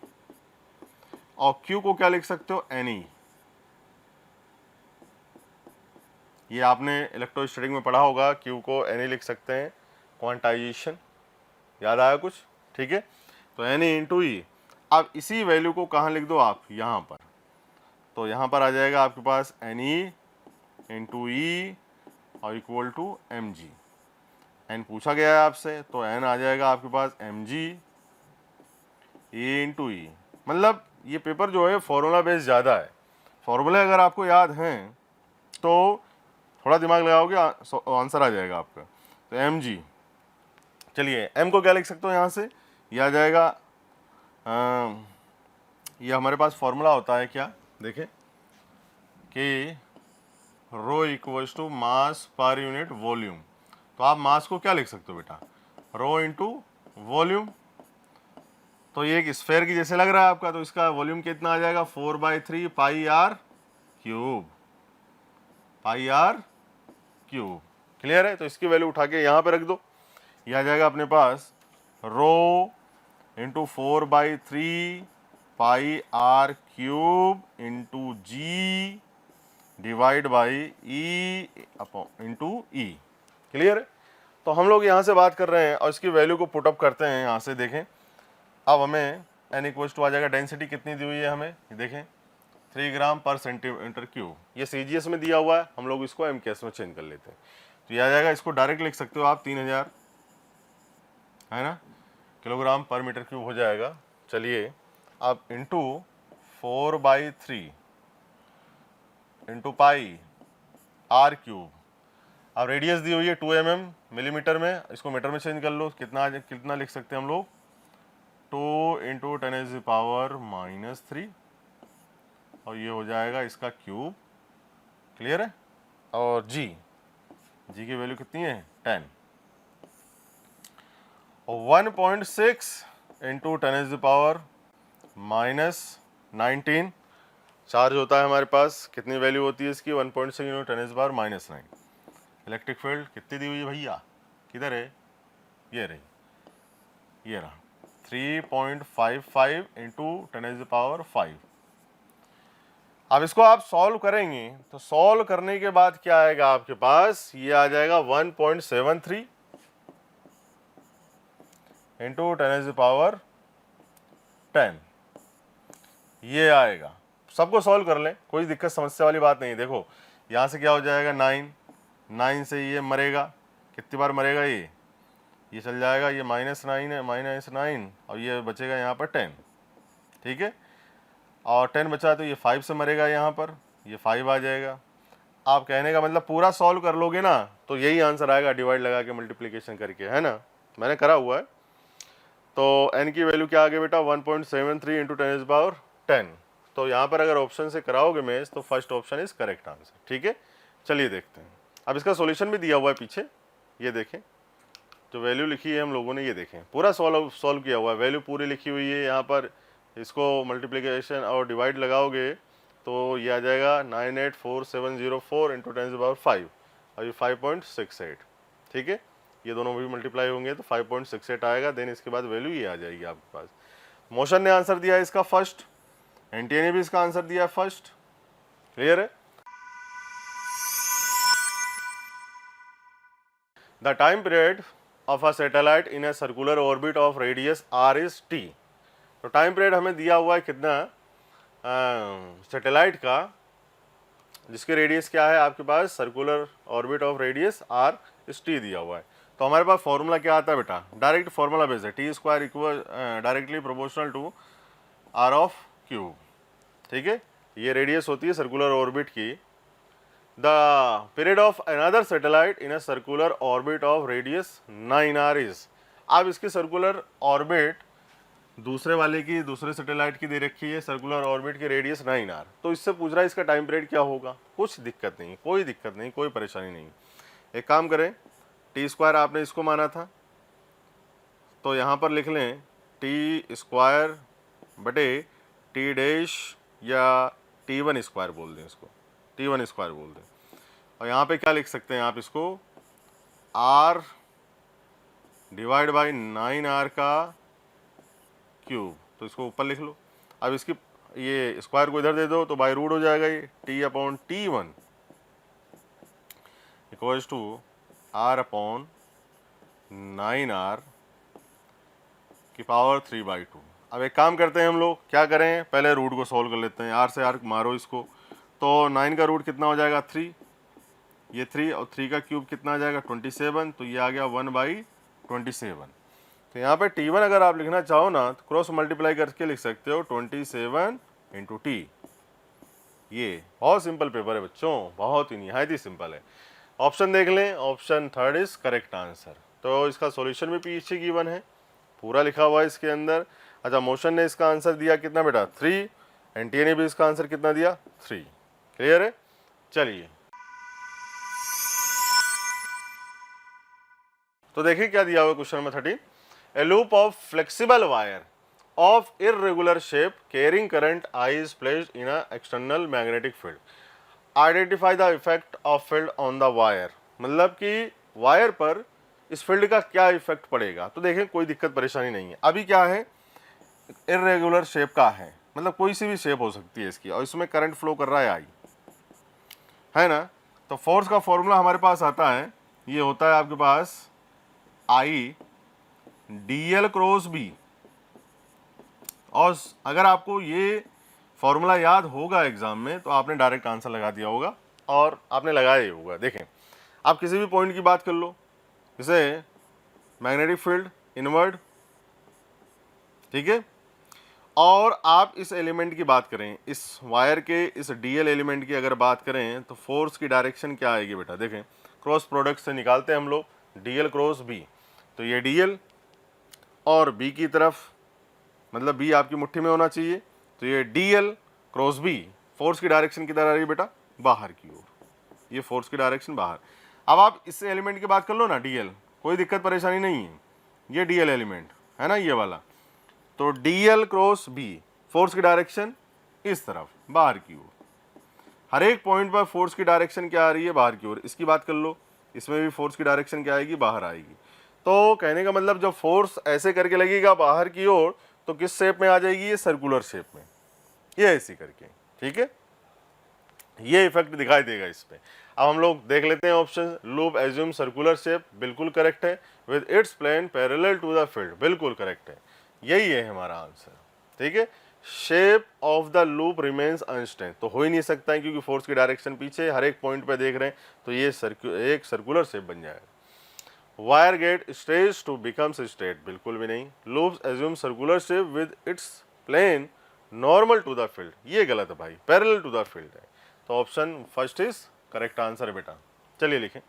और क्यू को क्या लिख सकते हो, एन ई। ये आपने इलेक्ट्रोस्टैटिक में पढ़ा होगा, क्यू को एन ई लिख सकते हैं, क्वांटाइजेशन, याद आया कुछ, ठीक है। तो एन ई इंटू ई, अब इसी वैल्यू को कहाँ लिख दो आप, यहाँ पर, तो यहाँ पर आ जाएगा आपके पास एन ई इंटू ई और equal to M G. N पूछा गया है आपसे, तो एन आ जाएगा आपके पास एम जी ए इंटू ई। मतलब ये पेपर जो है फॉर्मूला बेस ज़्यादा है, फॉर्मूले अगर आपको याद हैं तो थोड़ा दिमाग लगाओगे आंसर आ जाएगा आपका। तो एम जी, चलिए एम को क्या लिख सकते हो यहाँ से, ये आ जाएगा, ये हमारे पास फॉर्मूला होता है क्या, देखें कि रो equals to mass per unit volume. तो आप मास को क्या लिख सकते हो बेटा, रो इंटू वॉल्यूम। तो ये एक स्फेयर की जैसे लग रहा है आपका, तो इसका वॉल्यूम कितना आ जाएगा, 4/3 pi r cube, pi r cube. Clear है। तो इसकी वैल्यू उठा के यहाँ पे रख दो, ये आ जाएगा अपने पास rho into 4/3 pi r cube into g divide by e into e. Clear है। तो हम लोग यहाँ से बात कर रहे हैं और इसकी वैल्यू को पुटअप करते हैं यहाँ से। देखें अब हमें n इक्वल्स टू आ जाएगा, डेंसिटी कितनी दी हुई है हमें, देखें 3 ग्राम पर सेंटीमीटर क्यूब। ये CGS में दिया हुआ है, हम लोग इसको MKS में चेंज कर लेते हैं। तो ये आ जाएगा, इसको डायरेक्ट लिख सकते हो आप 3000 है ना किलोग्राम पर मीटर क्यूब हो जाएगा। चलिए अब into 4/3 into pi r cube. अब रेडियस दी हुई है 2 mm मिलीमीटर में, इसको मीटर में चेंज कर लो, कितना लिख सकते हैं हम लोग, 2 इंटू 10⁻⁻³ और ये हो जाएगा इसका क्यूब। क्लियर है। और जी की वैल्यू कितनी है 10, और 1.6 इंटू 10⁻⁻19 चार्ज होता है हमारे पास। कितनी वैल्यू होती है इसकी, 1.6 इंटू 10⁻⁹। इलेक्ट्रिक फील्ड कितनी दी हुई है भैया, किधर है, ये रही, ये रहा 3.55 इंटू 10⁻⁵। अब इसको आप सॉल्व करेंगे तो सॉल्व करने के बाद क्या आएगा आपके पास, ये आ जाएगा 1.73 इंटू 10⁻10, ये आएगा। सबको सॉल्व कर लें, कोई दिक्कत समस्या वाली बात नहीं। देखो यहाँ से क्या हो जाएगा 9 से ये मरेगा, कितनी बार मरेगा, ये चल जाएगा, ये -9 है, -9 और ये बचेगा यहाँ पर 10, ठीक है। और 10 बचा तो ये 5 से मरेगा, यहाँ पर ये 5 आ जाएगा। आप कहने का मतलब पूरा सॉल्व कर लोगे ना तो यही आंसर आएगा, डिवाइड लगा के मल्टीप्लिकेशन करके, है ना, मैंने करा हुआ है। तो n की वैल्यू क्या आ गई बेटा, 1.73 इंटू 10⁻10। तो यहाँ पर अगर ऑप्शन से कराओगे मैच तो first option is correct answer, ठीक है। चलिए देखते हैं, अब इसका सॉल्यूशन भी दिया हुआ है पीछे, ये देखें जो वैल्यू लिखी है हम लोगों ने, ये देखें पूरा सॉल्व किया हुआ है, वैल्यू पूरी लिखी हुई है यहाँ पर। इसको मल्टीप्लिकेशन और डिवाइड लगाओगे तो ये आ जाएगा 984,704 इंटू 10⁻5 और ये 5.68, ठीक है। ये दोनों भी मल्टीप्लाई होंगे तो 5.68 आएगा। देन इसके बाद वैल्यू ये आ जाएगी आपके पास। मोशन ने आंसर दिया है इसका फर्स्ट, एनटीए ने भी इसका आंसर दिया है फर्स्ट। क्लियर है। The time period of a satellite in a circular orbit of radius r is t। तो टाइम पीरियड हमें दिया हुआ है कितना, सैटेलाइट का जिसके रेडियस क्या है आपके पास, circular orbit of radius r is t दिया हुआ है। तो हमारे पास फॉर्मूला क्या आता है बेटा, डायरेक्ट फॉर्मूला बेस है, t² equal directly proportional to r of cube, ठीक है। ये रेडियस होती है सर्कुलर ऑर्बिट की। The period of another satellite in a circular orbit of radius 9r is. अब इसकी सर्कुलर ऑर्बिट दूसरे वाले की, दूसरे सैटेलाइट की दे रखी है, सर्कुलर ऑर्बिट की रेडियस 9r। तो इससे पूछ रहा है इसका टाइम पीरियड क्या होगा। कुछ दिक्कत नहीं, कोई दिक्कत नहीं, कोई परेशानी नहीं। एक काम करें, t² आपने इसको माना था, तो यहाँ पर लिख लें टी स्क्वायर बटे टी डैश या T1 स्क्वायर बोल दें, इसको T1 स्क्वायर बोल दें। और यहाँ पे क्या लिख सकते हैं आप इसको, R डिवाइड बाई 9R का क्यूब, तो इसको ऊपर लिख लो। अब इसकी ये स्क्वायर को इधर दे दो तो बाई रूट हो जाएगा, ये T/T1 इक्वल्स टू R/9R की पावर 3/2। अब एक काम करते हैं हम लोग, क्या करें, पहले रूट को सॉल्व कर लेते हैं। R से R मारो इसको, तो 9 का रूट कितना हो जाएगा 3, ये 3 और 3 का क्यूब कितना आ जाएगा 27, तो ये आ गया 1/27। तो यहाँ पे T1 अगर आप लिखना चाहो ना तो क्रॉस मल्टीप्लाई करके लिख सकते हो 27 इंटू T। ये बहुत सिंपल पेपर है बच्चों, बहुत ही निहायत ही सिंपल है। ऑप्शन देख लें, ऑप्शन 3 इज करेक्ट आंसर। तो इसका सॉल्यूशन भी पीछे गिवन है, पूरा लिखा हुआ है इसके अंदर। अच्छा, मोशन ने इसका आंसर दिया कितना बेटा 3, एनटीए ने भी इसका आंसर कितना दिया 3। क्लियर है? चलिए तो देखिए क्या दिया हुआ question number 13। A loop of flexible wire of irregular shape carrying current I is placed in a external magnetic field. Identify the effect of field on the wire. मतलब कि वायर पर इस फील्ड का क्या इफेक्ट पड़ेगा। तो देखें कोई दिक्कत परेशानी नहीं है। अभी क्या है, इरेगुलर शेप का है, मतलब कोई सी भी शेप हो सकती है इसकी, और इसमें करंट फ्लो कर रहा है आई, है ना। तो फोर्स का फॉर्मूला हमारे पास आता है, ये होता है आपके पास आई DL क्रॉस बी। और अगर आपको ये फॉर्मूला याद होगा एग्जाम में तो आपने डायरेक्ट आंसर लगा दिया होगा, और आपने लगाया ही होगा। देखें आप किसी भी पॉइंट की बात कर लो, जैसे मैग्नेटिक फील्ड इनवर्ड, ठीक है, और आप इस एलिमेंट की बात करें, इस वायर के इस DL एलिमेंट की अगर बात करें तो फोर्स की डायरेक्शन क्या आएगी बेटा। देखें क्रॉस प्रोडक्ट से निकालते हैं हम लोग DL क्रॉस B, तो ये DL और B की तरफ, मतलब B आपकी मुट्ठी में होना चाहिए, तो ये DL क्रॉस B फोर्स की डायरेक्शन किधर आ रही है बेटा, बाहर की ओर, ये फोर्स की डायरेक्शन बाहर। अब आप इस एलिमेंट की बात कर लो ना DL, कोई दिक्कत परेशानी नहीं है, ये DL एलिमेंट है ना, ये वाला, तो DL क्रॉस B फोर्स की डायरेक्शन इस तरफ बाहर की ओर। हर एक पॉइंट पर फोर्स की डायरेक्शन क्या आ रही है, बाहर की ओर। इसकी बात कर लो, इसमें भी फोर्स की डायरेक्शन क्या आएगी, बाहर आएगी। तो कहने का मतलब जब फोर्स ऐसे करके लगेगा बाहर की ओर तो किस शेप में आ जाएगी, ये सर्कुलर शेप में, ये ऐसी करके, ठीक है, ये इफेक्ट दिखाई देगा इस पे। अब हम लोग देख लेते हैं option. Loop assume circular shape, बिल्कुल करेक्ट है। With its plane parallel to the field, बिल्कुल करेक्ट है, यही है हमारा आंसर, ठीक है। Shape of the loop remains unstable, तो हो ही नहीं सकता है क्योंकि फोर्स की डायरेक्शन पीछे, हर एक पॉइंट पे देख रहे हैं, तो ये एक सर्कुलर शेप बन जाएगा। Wire get stretch to becomes straight, बिल्कुल भी नहीं। Loops assume circular shape with its plane normal to the field, ये गलत है भाई, पैरेलल टू द फील्ड है। तो option first is correct answer है बेटा। चलिए लिखें,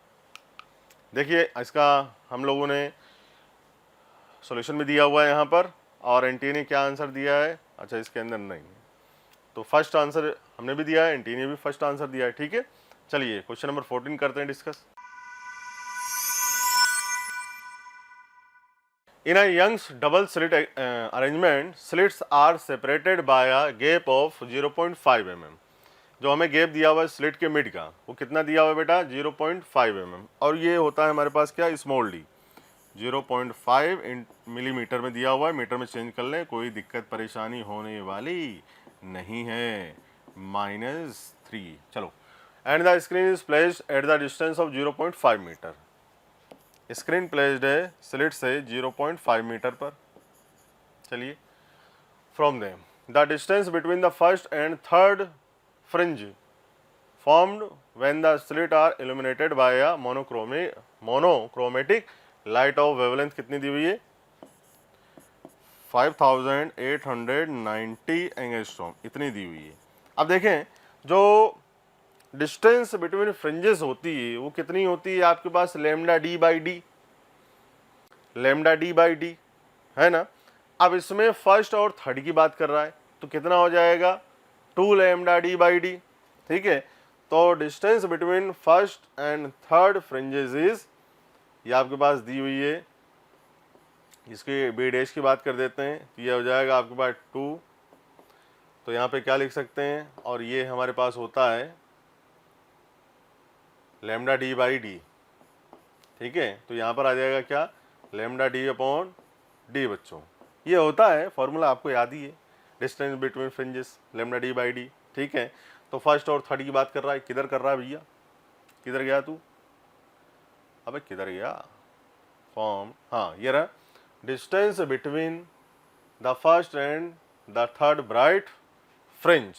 देखिए इसका हम लोगों ने सॉल्यूशन भी दिया हुआ है यहाँ पर, और एनटीए ने क्या आंसर दिया है, अच्छा इसके अंदर नहीं, तो फर्स्ट आंसर हमने भी दिया है, एनटीए ने भी फर्स्ट आंसर दिया है, ठीक है। चलिए क्वेश्चन नंबर 14 करते हैं discuss. In a Young's double slit arrangement, slits are separated by a gap of 0.5 mm. जो हमें गैप दिया हुआ है स्लिट के मिड का, वो कितना दिया हुआ है बेटा 0.5 mm, और ये होता है हमारे पास क्या, स्मॉल d 0.5 मिलीमीटर में दिया हुआ है, मीटर में चेंज कर लें, कोई दिक्कत परेशानी होने वाली नहीं है। -3, चलो। And the screen is placed at the distance of 0.5 metre, screen placed है स्लिट से 0.5 मीटर पर। चलिए, from them the distance between the first and third fringe formed when the slit are illuminated by a monochromatic light of wavelength कितनी दी हुई है, 5890 angstrom, इतनी दी हुई है। अब देखें जो डिस्टेंस बिटवीन फ्रिंजेस होती है वो कितनी होती है आपके पास, लैम्डा डी बाई डी, है ना। अब इसमें फर्स्ट और थर्ड की बात कर रहा है तो कितना हो जाएगा 2 लैम्डा डी बाई डी, ठीक है। तो distance between first and third fringes is, ये आपके पास दी हुई है इसकी बी डैश की बात कर देते हैं तो ये हो जाएगा आपके पास 2, तो यहाँ पे क्या लिख सकते हैं, और ये हमारे पास होता है लैम्डा डी बाई डी, ठीक है। तो यहाँ पर आ जाएगा क्या, लैम्डा डी अपॉन डी बच्चों, ये होता है फॉर्मूला, आपको याद ही है, distance between fringes lambda D by D, ठीक है। तो फर्स्ट और थर्ड की बात कर रहा है, किधर कर रहा है भैया, किधर गया तू, अबे किधर गया फॉर्म, हाँ ये रहा, distance between the first and the third bright fringe,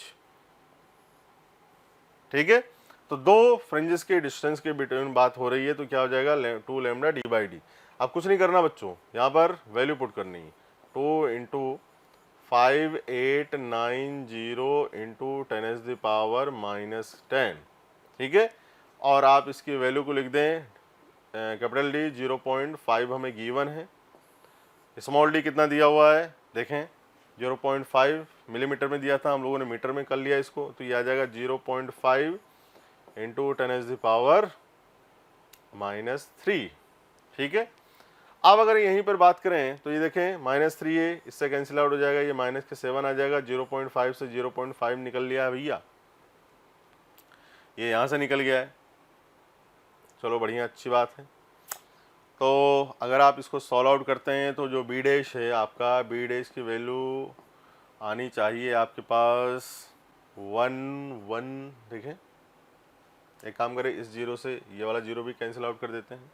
ठीक है। तो दो फ्रिंजेस के डिस्टेंस के बिटवीन बात हो रही है, तो क्या हो जाएगा 2 लैम्डा डी बाई डी। अब कुछ नहीं करना बच्चों, यहाँ पर वैल्यू पुट करनी है, 2 इंटू 5890 इंटू 10⁻⁻10, ठीक है। और आप इसकी वैल्यू को लिख दें, कैपिटल डी 0.5 हमें गिवन है, स्मॉल डी कितना दिया हुआ है देखें, 0.5 मिलीमीटर में दिया था, हम लोगों ने मीटर में कर लिया इसको, तो ये आ जाएगा 0.5 इंटू 10⁻⁻3, ठीक है। अब अगर यहीं पर बात करें तो ये देखें -3 है, इससे कैंसिल आउट हो जाएगा, ये माइनस के 7 आ जाएगा, 0.5 से 0.5 निकल लिया है भैया, ये यहाँ से निकल गया है, चलो बढ़िया अच्छी बात है। तो अगर आप इसको सॉल्व आउट करते हैं तो जो बी डैश है आपका, बी डैश की वैल्यू आनी चाहिए आपके पास 1 देखें, एक काम करें, इस जीरो से ये वाला जीरो भी कैंसिल आउट कर देते हैं,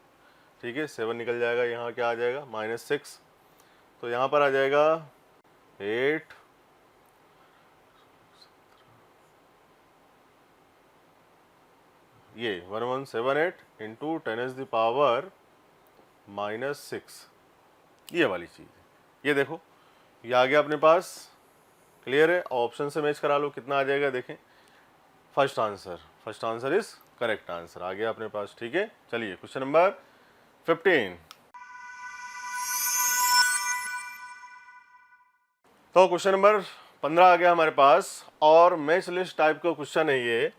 ठीक है, 7 निकल जाएगा, यहाँ क्या आ जाएगा -6, तो यहाँ पर आ जाएगा 8, ये 1178 इंटू 10⁻⁻6, ये वाली चीज़, ये देखो ये आ गया अपने पास, क्लियर है। ऑप्शन से मैच करा लो, कितना आ जाएगा देखें, first answer is correct answer आ गया अपने पास, ठीक है। चलिए क्वेश्चन नंबर 15, तो क्वेश्चन नंबर 15 आ गया हमारे पास, और मैच लिस्ट टाइप का क्वेश्चन है ये,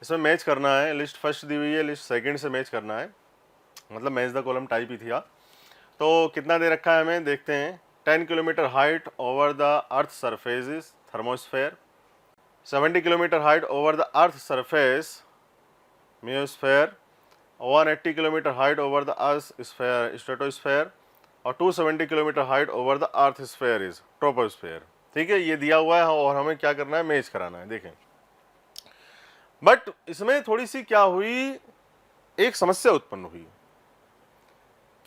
इसमें मैच करना है, लिस्ट फर्स्ट दी हुई है, लिस्ट सेकंड से मैच करना है, मतलब मैच द कॉलम टाइप ही था। तो कितना दे रखा है हमें देखते हैं, 10 kilometre height over the earth surface is thermosphere, 70 kilometre height over the earth surface mesosphere, 180 kilometre height over the earth stratosphere, और 270 kilometre height over the earth sphere is troposphere, ठीक है। ये दिया हुआ है और हमें क्या करना है, मैच कराना है, देखें। बट इसमें थोड़ी सी क्या हुई, एक समस्या उत्पन्न हुई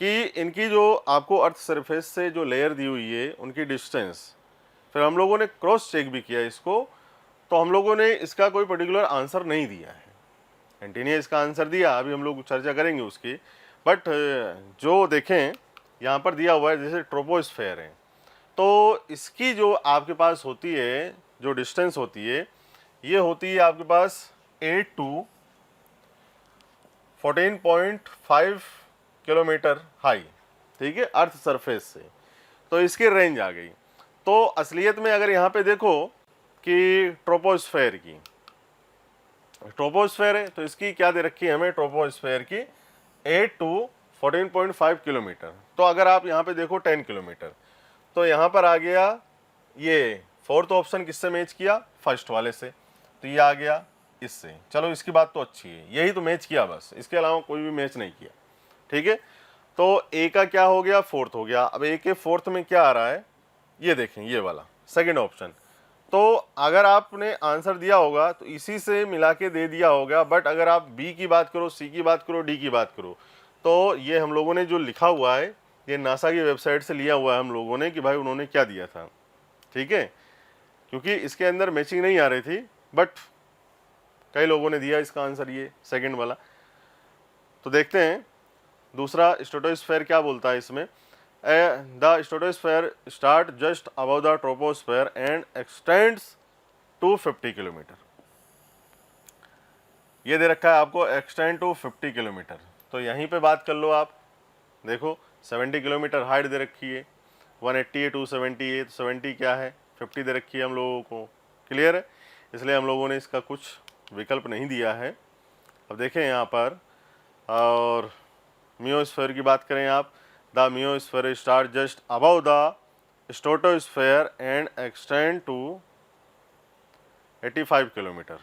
कि इनकी जो आपको अर्थ सरफेस से जो लेयर दी हुई है उनकी डिस्टेंस, फिर हम लोगों ने क्रॉस चेक भी किया इसको, तो हम लोगों ने इसका कोई पर्टिकुलर आंसर नहीं दिया है, एंटी ने इसका आंसर दिया, अभी हम लोग चर्चा करेंगे उसकी। बट जो देखें यहाँ पर दिया हुआ है जैसे ट्रोपोस्फेयर है, तो इसकी जो आपके पास होती है, जो डिस्टेंस होती है, ये होती है आपके पास 8 to 14.5 किलोमीटर हाई, ठीक है, अर्थ सरफेस से, तो इसकी रेंज आ गई। तो असलियत में अगर यहाँ पे देखो कि ट्रोपोस्फेयर है, तो इसकी क्या दे रखी है हमें, ट्रोपोस्फेयर की 8 to 14.5 किलोमीटर, तो अगर आप यहाँ पे देखो 10 किलोमीटर, तो यहाँ पर आ गया ये फोर्थ ऑप्शन, किससे मैच किया, फर्स्ट वाले से, तो ये आ गया इससे, चलो इसकी बात तो अच्छी है, यही तो मैच किया बस, इसके अलावा कोई भी मैच नहीं किया, ठीक है। तो ए का क्या हो गया, फोर्थ हो गया। अब ए के फोर्थ में क्या आ रहा है, ये देखें, ये वाला सेकंड ऑप्शन, तो अगर आपने आंसर दिया होगा तो इसी से मिला के दे दिया होगा, बट अगर आप बी की बात करो, सी की बात करो, डी की बात करो, तो ये हम लोगों ने जो लिखा हुआ है, ये नासा की वेबसाइट से लिया हुआ है हम लोगों ने कि भाई उन्होंने क्या दिया था, ठीक है, क्योंकि इसके अंदर मैचिंग नहीं आ रही थी, बट कई लोगों ने दिया इसका आंसर ये सेकंड वाला। तो देखते हैं दूसरा, स्ट्रेटोस्फेयर क्या बोलता है इसमें, the stratosphere start just above the troposphere and extends to 50 kilometre, ये दे रखा है आपको, एक्सटेंड टू 50 किलोमीटर, तो यहीं पे बात कर लो आप, देखो 70 किलोमीटर हाइट दे रखी है, 180 है, 270 है, तो 70 क्या है, 50 दे रखी है हम लोगों को, क्लियर है, इसलिए हम लोगों ने इसका कुछ विकल्प नहीं दिया है। अब देखें यहाँ पर, और म्योस्फेयर की बात करें आप, the mesosphere start just above the stratosphere and extend to 85 kilometre.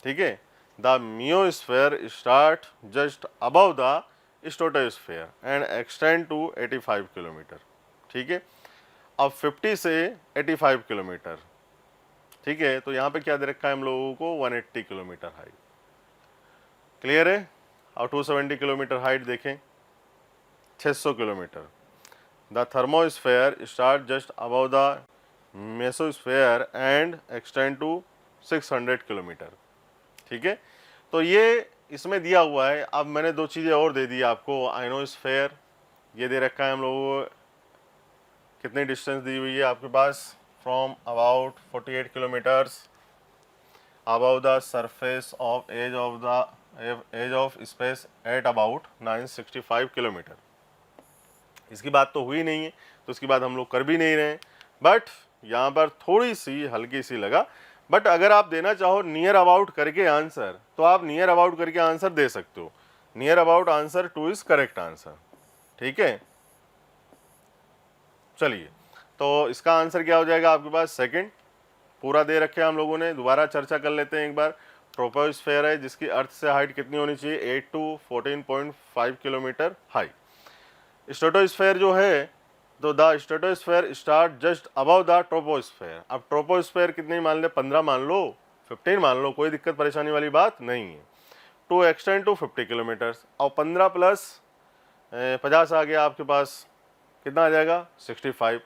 ठीक है, the mesosphere start just above the stratosphere and extend to 85 kilometre. ठीक है, अब 50 से 85 किलोमीटर। ठीक है, तो यहाँ पे क्या दे रखा है हम लोगों को 180 किलोमीटर हाइट। क्लियर है। और 270 किलोमीटर हाइट देखें, 600 kilometre. The thermosphere start just above the mesosphere and extend to 600 kilometre. ठीक है, तो ये इसमें दिया हुआ है। अब मैंने दो चीज़ें और दे दी आपको। आयनोस्फेयर ये दे रखा है हम लोगों को, कितनी डिस्टेंस दी हुई है आपके पास, from about 48 kilometres above the surface of edge of space at about 965 kilometre. इसकी बात तो हुई नहीं है, तो इसकी बात हम लोग कर भी नहीं रहे हैं, बट यहाँ पर थोड़ी सी हल्की सी लगा। बट अगर आप देना चाहो नियर अबाउट करके आंसर, तो आप नियर अबाउट करके आंसर दे सकते हो। Near about answer 2 is correct answer. ठीक है, चलिए, तो इसका आंसर क्या हो जाएगा आपके पास, सेकंड। पूरा दे रखे हम लोगों ने, दोबारा चर्चा कर लेते हैं एक बार। ट्रोपोस्फेयर है जिसकी अर्थ से हाइट कितनी होनी चाहिए, 8 to 14.5 किलोमीटर हाई। स्ट्रेटोस्फेयर जो है, तो the stratosphere start just above the troposphere. अब ट्रोपोस्फेयर कितनी मान ले, 15 मान लो, 15 मान लो, कोई दिक्कत परेशानी वाली बात नहीं है। टू एक्सटेंड टू 50 किलोमीटर्स, और 15 प्लस 50 आ गया आपके पास, कितना आ जाएगा, 65।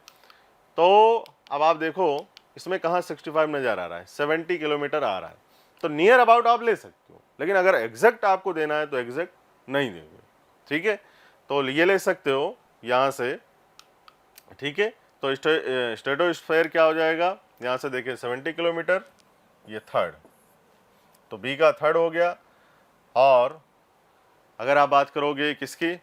तो अब आप देखो इसमें कहाँ 65 नज़र आ रहा है, 70 किलोमीटर आ रहा है। तो नियर अबाउट आप ले सकते हो, लेकिन अगर एग्जैक्ट आपको देना है तो एग्जैक्ट नहीं देंगे। ठीक है, तो ये ले सकते हो यहाँ से। ठीक है, तो स्ट्रेटोस्फेयर क्या हो जाएगा, यहाँ से देखिए 70 किलोमीटर, ये थर्ड, तो बी का थर्ड हो गया। और अगर आप बात करोगे किसकी,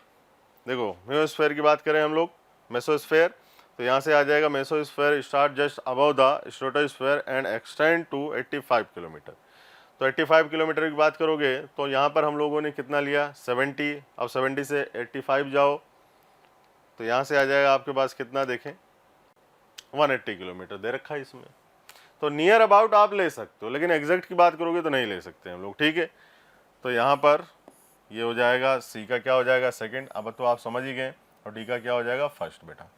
देखो मियोस्फेयर की बात करें हम लोग, मेसोस्फेयर, तो यहाँ से आ जाएगा mesosphere start just above the stratosphere and extend to 85 kilometre. तो 85 किलोमीटर की बात करोगे तो यहाँ पर हम लोगों ने कितना लिया, 70। अब 70 से 85 जाओ तो यहाँ से आ जाएगा आपके पास कितना, देखें 180 किलोमीटर दे रखा है इसमें। तो नियर अबाउट आप ले सकते हो, लेकिन एग्जैक्ट की बात करोगे तो नहीं ले सकते हम लोग। ठीक है, तो यहाँ पर ये हो जाएगा, सी का क्या हो जाएगा, सेकंड। अब तो आप समझ ही गए। और डी का क्या हो जाएगा, फर्स्ट। बेटा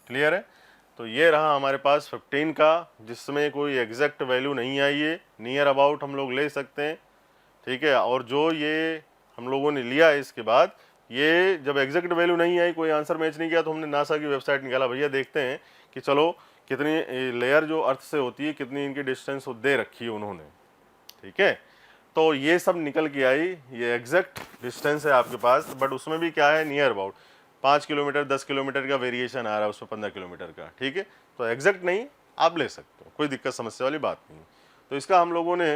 क्लियर है। तो ये रहा हमारे पास 15 का, जिसमें कोई एग्जैक्ट वैल्यू नहीं आई है, नियर अबाउट हम लोग ले सकते हैं। ठीक है, और जो ये हम लोगों ने लिया है इसके बाद, ये जब एग्जैक्ट वैल्यू नहीं आई, कोई आंसर मैच नहीं किया, तो हमने नासा की वेबसाइट निकाला, भैया देखते हैं कि चलो कितनी लेयर जो अर्थ से होती है, कितनी इनकी डिस्टेंस दे रखी है उन्होंने। ठीक है, तो ये सब निकल के आई, ये एग्जैक्ट डिस्टेंस है आपके पास, बट उसमें भी क्या है, नियर अबाउट 5 किलोमीटर 10 किलोमीटर का वेरिएशन आ रहा है उसमें, 15 किलोमीटर का। ठीक है, तो एग्जैक्ट नहीं आप ले सकते हो, कोई दिक्कत समस्या वाली बात नहीं। तो इसका हम लोगों ने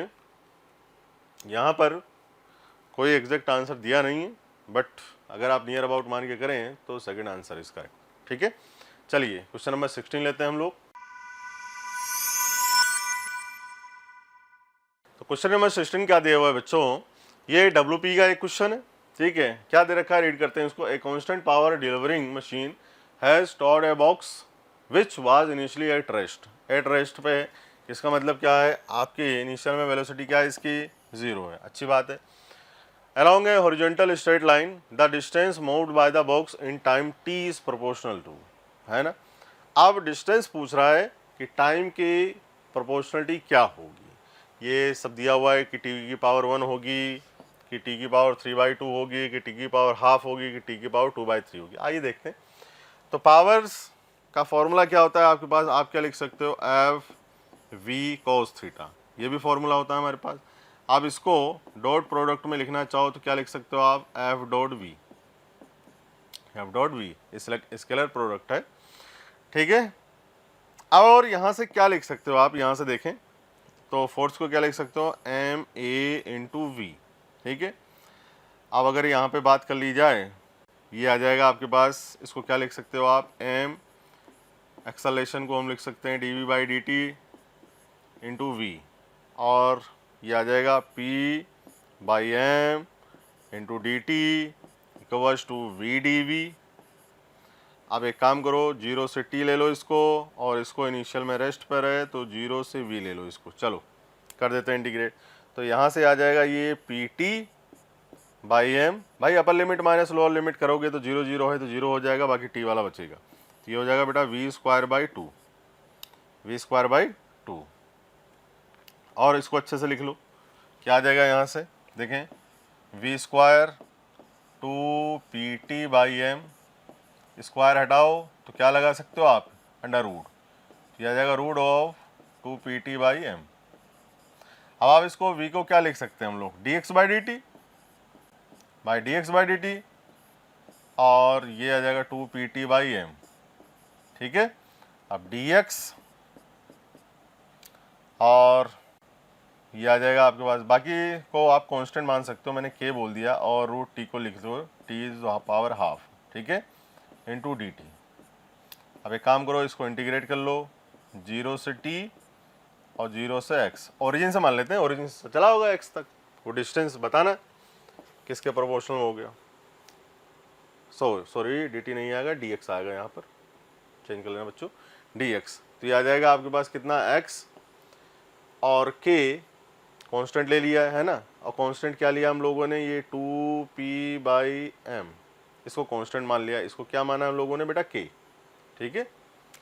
यहाँ पर कोई एग्जैक्ट आंसर दिया नहीं है, बट अगर आप नियर अबाउट मान के करें तो सेकंड आंसर इसका है। ठीक है, चलिए क्वेश्चन नंबर 16 लेते हैं हम लोग। तो क्वेश्चन नंबर 16 क्या दिया हुआ है बच्चों, ये WP का एक क्वेश्चन है। ठीक है, क्या दे रखा है, रीड करते हैं इसको। A constant power delivering machine has stored a box which was initially at rest. At rest पे इसका मतलब क्या है, आपकी इनिशियल में वेलोसिटी क्या है इसकी, 0 है। अच्छी बात है। Along a horizontal straight line, the distance moved by the box in time t is proportional to, है ना। अब डिस्टेंस पूछ रहा है कि टाइम की प्रोपोर्शनलिटी क्या होगी। ये सब दिया हुआ है कि t की पावर 1 होगी, कि t की पावर 3/2 होगी, कि t की पावर हाफ होगी, कि t की पावर 2/3 होगी। आइए देखते हैं। तो पावर्स का फॉर्मूला क्या होता है आपके पास, आप क्या लिख सकते हो, एफ वी कॉस थीटा, ये भी फॉर्मूला होता है हमारे पास। आप इसको डॉट प्रोडक्ट में लिखना चाहो तो क्या लिख सकते हो आप, F dot V. F dot V scalar product है। ठीक है, और यहाँ से क्या लिख सकते हो आप, यहाँ से देखें तो फोर्स को क्या लिख सकते हो, एम ए इंटू वी। ठीक है, अब अगर यहाँ पे बात कर ली जाए, ये आ जाएगा आपके पास, इसको क्या लिख सकते हो आप, एम एक्सेलरेशन को हम लिख सकते हैं dv/dt इंटू वी, और ये आ जाएगा P/m into dt equals to v dv। अब एक काम करो, 0 से t ले लो इसको, और इसको इनिशियल में रेस्ट पर है तो 0 से v ले लो इसको। चलो कर देते हैं इंटीग्रेट। तो यहाँ से आ जाएगा ये pt बाई एम। भाई upper limit minus lower limit करोगे तो 0 0 है तो 0 हो जाएगा, बाकी t वाला बचेगा। तो ये हो जाएगा बेटा v square by 2, v square by 2। और इसको अच्छे से लिख लो, क्या आ जाएगा यहाँ से, देखें, v square 2pt by M, square हटाओ तो क्या लगा सकते हो आप, अंडर रूट। यह आ जाएगा root of 2pt by M. अब आप इसको v को क्या लिख सकते हैं हम लोग, dx by D T, by dx by D T, और ये आ जाएगा 2pt बाई एम। ठीक है, अब dx और ये आ जाएगा आपके पास, बाकी को आप कांस्टेंट मान सकते हो, मैंने k बोल दिया, और रूट t को लिख दो, t इज पावर हाफ, ठीक है, इंटू डी टी। अब एक काम करो, इसको इंटीग्रेट कर लो, 0 से t और 0 से x, ओरिजिन से मान लेते हैं, ओरिजिन से चला होगा x तक, वो डिस्टेंस बताना किसके प्रोपोर्शनल हो गया। सॉरी dt नहीं आएगा, dx आएगा, यहाँ पर चेंज कर लेना बच्चों, dx। तो ये आ जाएगा आपके पास कितना, x और k कांस्टेंट ले लिया है ना, और कांस्टेंट क्या लिया हम लोगों ने, ये 2p बाई एम, इसको कांस्टेंट मान लिया। इसको क्या माना हम लोगों ने बेटा, k, ठीक है,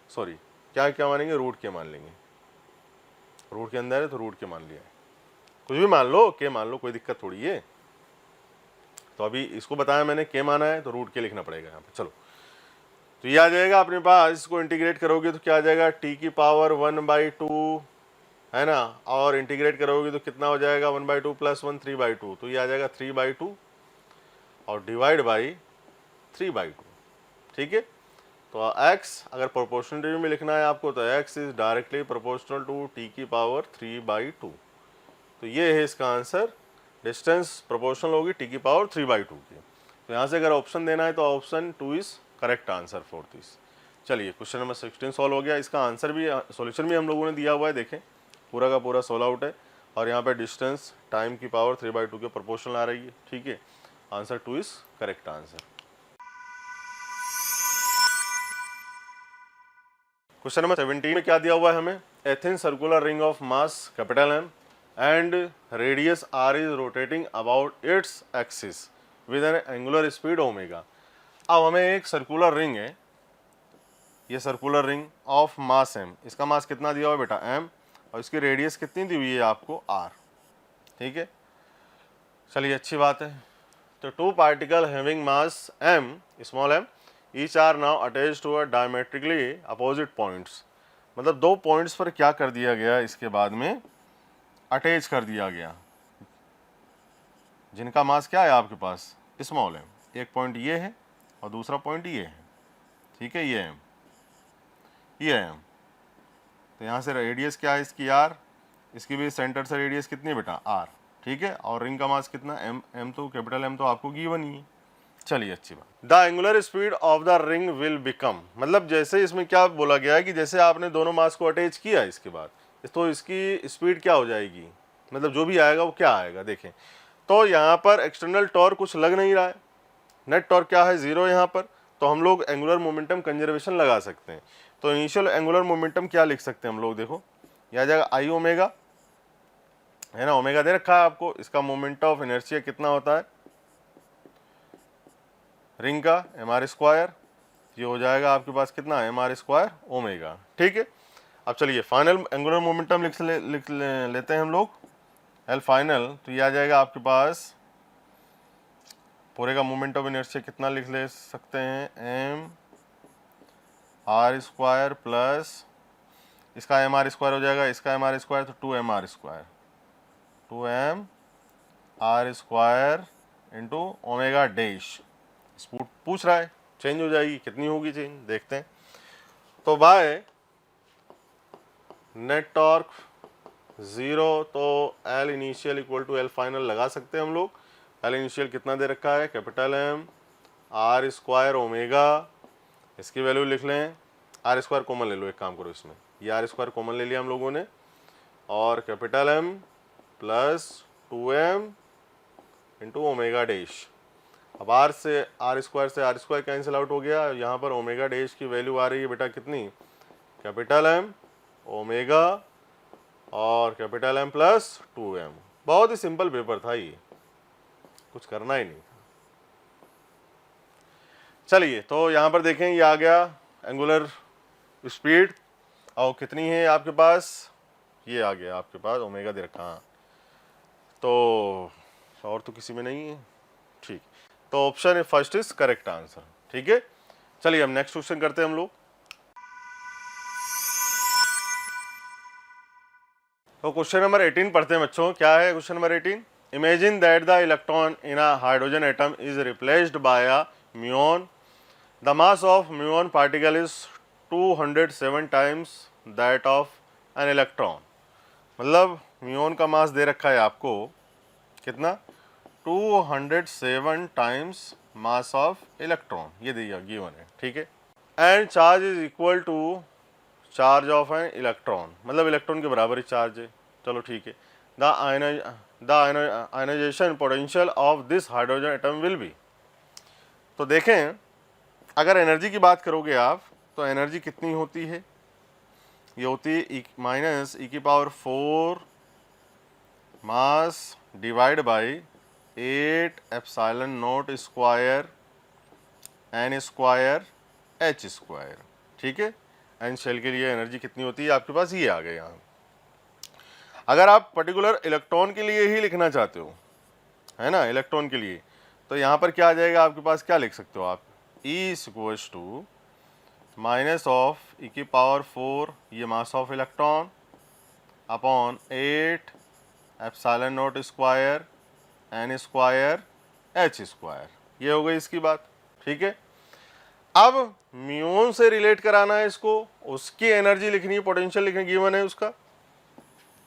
सॉरी क्या क्या मानेंगे, रूट के मान लेंगे, रूट के अंदर है तो रूट के मान लिया है, कुछ भी मान लो, के मान लो, कोई दिक्कत थोड़ी है। तो अभी इसको बताया मैंने, के माना है तो रूट के लिखना पड़ेगा यहाँ पे। चलो तो ये आ जाएगा अपने पास, इसको इंटीग्रेट करोगे तो क्या आ जाएगा, t की पावर 1/2 है ना, और इंटीग्रेट करोगे तो कितना हो जाएगा, 1/2 प्लस 1 3/2, तो ये आ जाएगा 3/2 और डिवाइड बाई 3/2। ठीक है, तो x अगर प्रोपोर्शनल में लिखना है आपको तो x is directly proportional to t की पावर 3/2। तो ये है इसका आंसर, डिस्टेंस प्रोपोर्शनल होगी t की पावर 3/2 की। तो यहाँ से अगर ऑप्शन देना है तो option 2 is correct answer for this. चलिए क्वेश्चन नंबर 16 सॉल्व हो गया, इसका आंसर भी, सॉल्यूशन भी हम लोगों ने दिया हुआ है, देखें पूरा का पूरा सोल्व आउट है, और यहाँ पे डिस्टेंस टाइम की पावर 3/2 के प्रोपोर्शनल आ रही है। ठीक है, answer 2 is correct answer. Question number 17 में क्या दिया हुआ है हमें, a thin circular ring of mass capital M and radius R is rotating about its axis with an angular speed omega. अब हमें एक सर्कुलर रिंग है, ये circular ring of mass M, इसका मास कितना दिया हुआ है बेटा एम, और इसकी रेडियस कितनी दी हुई है आपको आर। ठीक है, चलिए अच्छी बात है। तो two particle having mass M, small M, each are now attached to a diametrically opposite points. मतलब दो पॉइंट्स पर क्या कर दिया गया, इसके बाद में अटैच कर दिया गया, जिनका मास क्या है आपके पास, स्मॉल एम। एक पॉइंट ये है और दूसरा पॉइंट ये है, ठीक है, ये एम, ये एम। तो यहाँ से रेडियस क्या है इसकी आर, इसकी भी सेंटर से रेडियस कितनी है बेटा आर। ठीक है, और रिंग का मास कितना एम, एम तो कैपिटल एम तो आपको गिवन ही है। चलिए अच्छी बात। The angular speed of the ring will become, मतलब जैसे इसमें क्या बोला गया है कि जैसे आपने दोनों मास को अटैच किया इसके बाद, तो इसकी स्पीड क्या हो जाएगी, मतलब जो भी आएगा वो क्या आएगा, देखें। तो यहाँ पर एक्सटर्नल टॉर्क कुछ लग नहीं रहा है, नेट टॉर्क क्या है, 0 यहाँ पर, तो हम लोग एंगुलर मोमेंटम कंजर्वेशन लगा सकते हैं। तो इनिशियल एंगुलर मोमेंटम क्या लिख सकते हैं हम लोग, देखो यह आ जाएगा आई ओमेगा, है ना, ओमेगा दे रखा है आपको। इसका मोमेंट ऑफ इनर्शिया कितना होता है रिंग का, एम आर स्क्वायर, ये हो जाएगा आपके पास कितना, एम आर स्क्वायर ओमेगा। ठीक है, अब चलिए फाइनल एंगुलर मोमेंटम लिख लेते हैं हम लोग, एल फाइनल। तो ये आ जाएगा आपके पास पूरे का मोमेंट ऑफ इनर्शिया कितना लिख ले सकते हैं, एम आर स्क्वायर प्लस इसका एम आर स्क्वायर हो जाएगा, इसका एम आर स्क्वायर, तो 2m R square, 2m R square into omega dash. पूछ रहा है चेंज हो जाएगी, कितनी होगी चेंज, देखते हैं। तो बाय नेट टॉर्क 0, तो L initial equal to L final लगा सकते हैं हम लोग। एल इनिशियल कितना दे रखा है, capital M R square omega, इसकी वैल्यू लिख लें, आर स्क्वायर कॉमन ले लो, एक काम करो इसमें, ये आर स्क्वायर कॉमन ले लिया हम लोगों ने, और capital M plus 2m into omega dash. अब आर स्क्वायर से आर स्क्वायर कैंसिल आउट हो गया। यहाँ पर ओमेगा डैश की वैल्यू आ रही है बेटा कितनी, कैपिटल एम ओमेगा और कैपिटल एम प्लस 2m। बहुत ही सिंपल पेपर था ये, कुछ करना ही नहीं था। चलिए तो यहाँ पर देखें ये आ गया एंगुलर स्पीड और कितनी है आपके पास, ये आ गया आपके पास ओमेगा दे रखा। हाँ तो और तो किसी में नहीं है, ठीक। तो option first is correct answer, ठीक है। चलिए हम नेक्स्ट क्वेश्चन करते हैं हम लोग। तो क्वेश्चन नंबर 18 पढ़ते हैं बच्चों। क्या है question number 18? Imagine that the electron in a hydrogen atom is replaced by a muon. The mass of muon particle is 207 times that of an electron. मतलब म्यून का मास दे रखा है आपको कितना, 207 टाइम्स मास ऑफ इलेक्ट्रॉन, ये दिया given है, ठीक है। And charge is equal to charge of an electron, मतलब इलेक्ट्रॉन के बराबर ही चार्ज है, चलो ठीक है। The ionization potential of this hydrogen atom will be. तो देखें अगर एनर्जी की बात करोगे आप तो एनर्जी कितनी होती है, ये होती है माइनस ई की power 4 mass divide by 8 epsilon not square N square H square, ठीक है। एन शेल के लिए एनर्जी कितनी होती है आपके पास, ये आ गया यहाँ। अगर आप पर्टिकुलर इलेक्ट्रॉन के लिए ही लिखना चाहते हो, है ना, इलेक्ट्रॉन के लिए, तो यहाँ पर क्या आ जाएगा आपके पास, क्या लिख सकते हो आप, e equals to minus of e की पावर 4 ये mass of electron upon 8 epsilon not square N square H square, ये हो गई इसकी बात, ठीक है। अब म्यून से रिलेट कराना है इसको, उसकी एनर्जी लिखनी है, पोटेंशियल लिखना गिवन है, उसका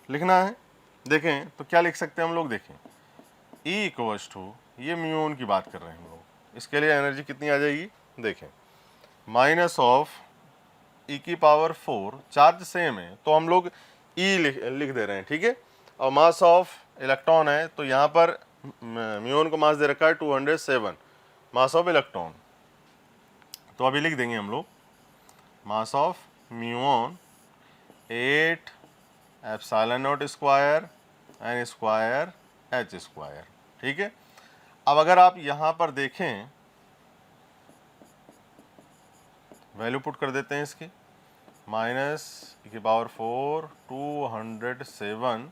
लिखना है। देखें तो क्या लिख सकते हैं हम लोग, देखें ई इक्वल्स टू, ये म्यून की बात कर रहे हैं हम लोग, इसके लिए एनर्जी कितनी आ जाएगी, देखें माइनस ऑफ ई की पावर 4, चार्ज सेम है तो हम लोग ई लिख दे रहे हैं, ठीक है। और मास ऑफ इलेक्ट्रॉन है तो यहाँ पर म्यून को मास दे रखा है 207 मास ऑफ इलेक्ट्रॉन, तो अभी लिख देंगे हम लोग mass of muon 8 epsilon not square N square H square, ठीक है। अब अगर आप यहाँ पर देखें वैल्यू पुट कर देते हैं इसकी, माइनस ई की power 4 207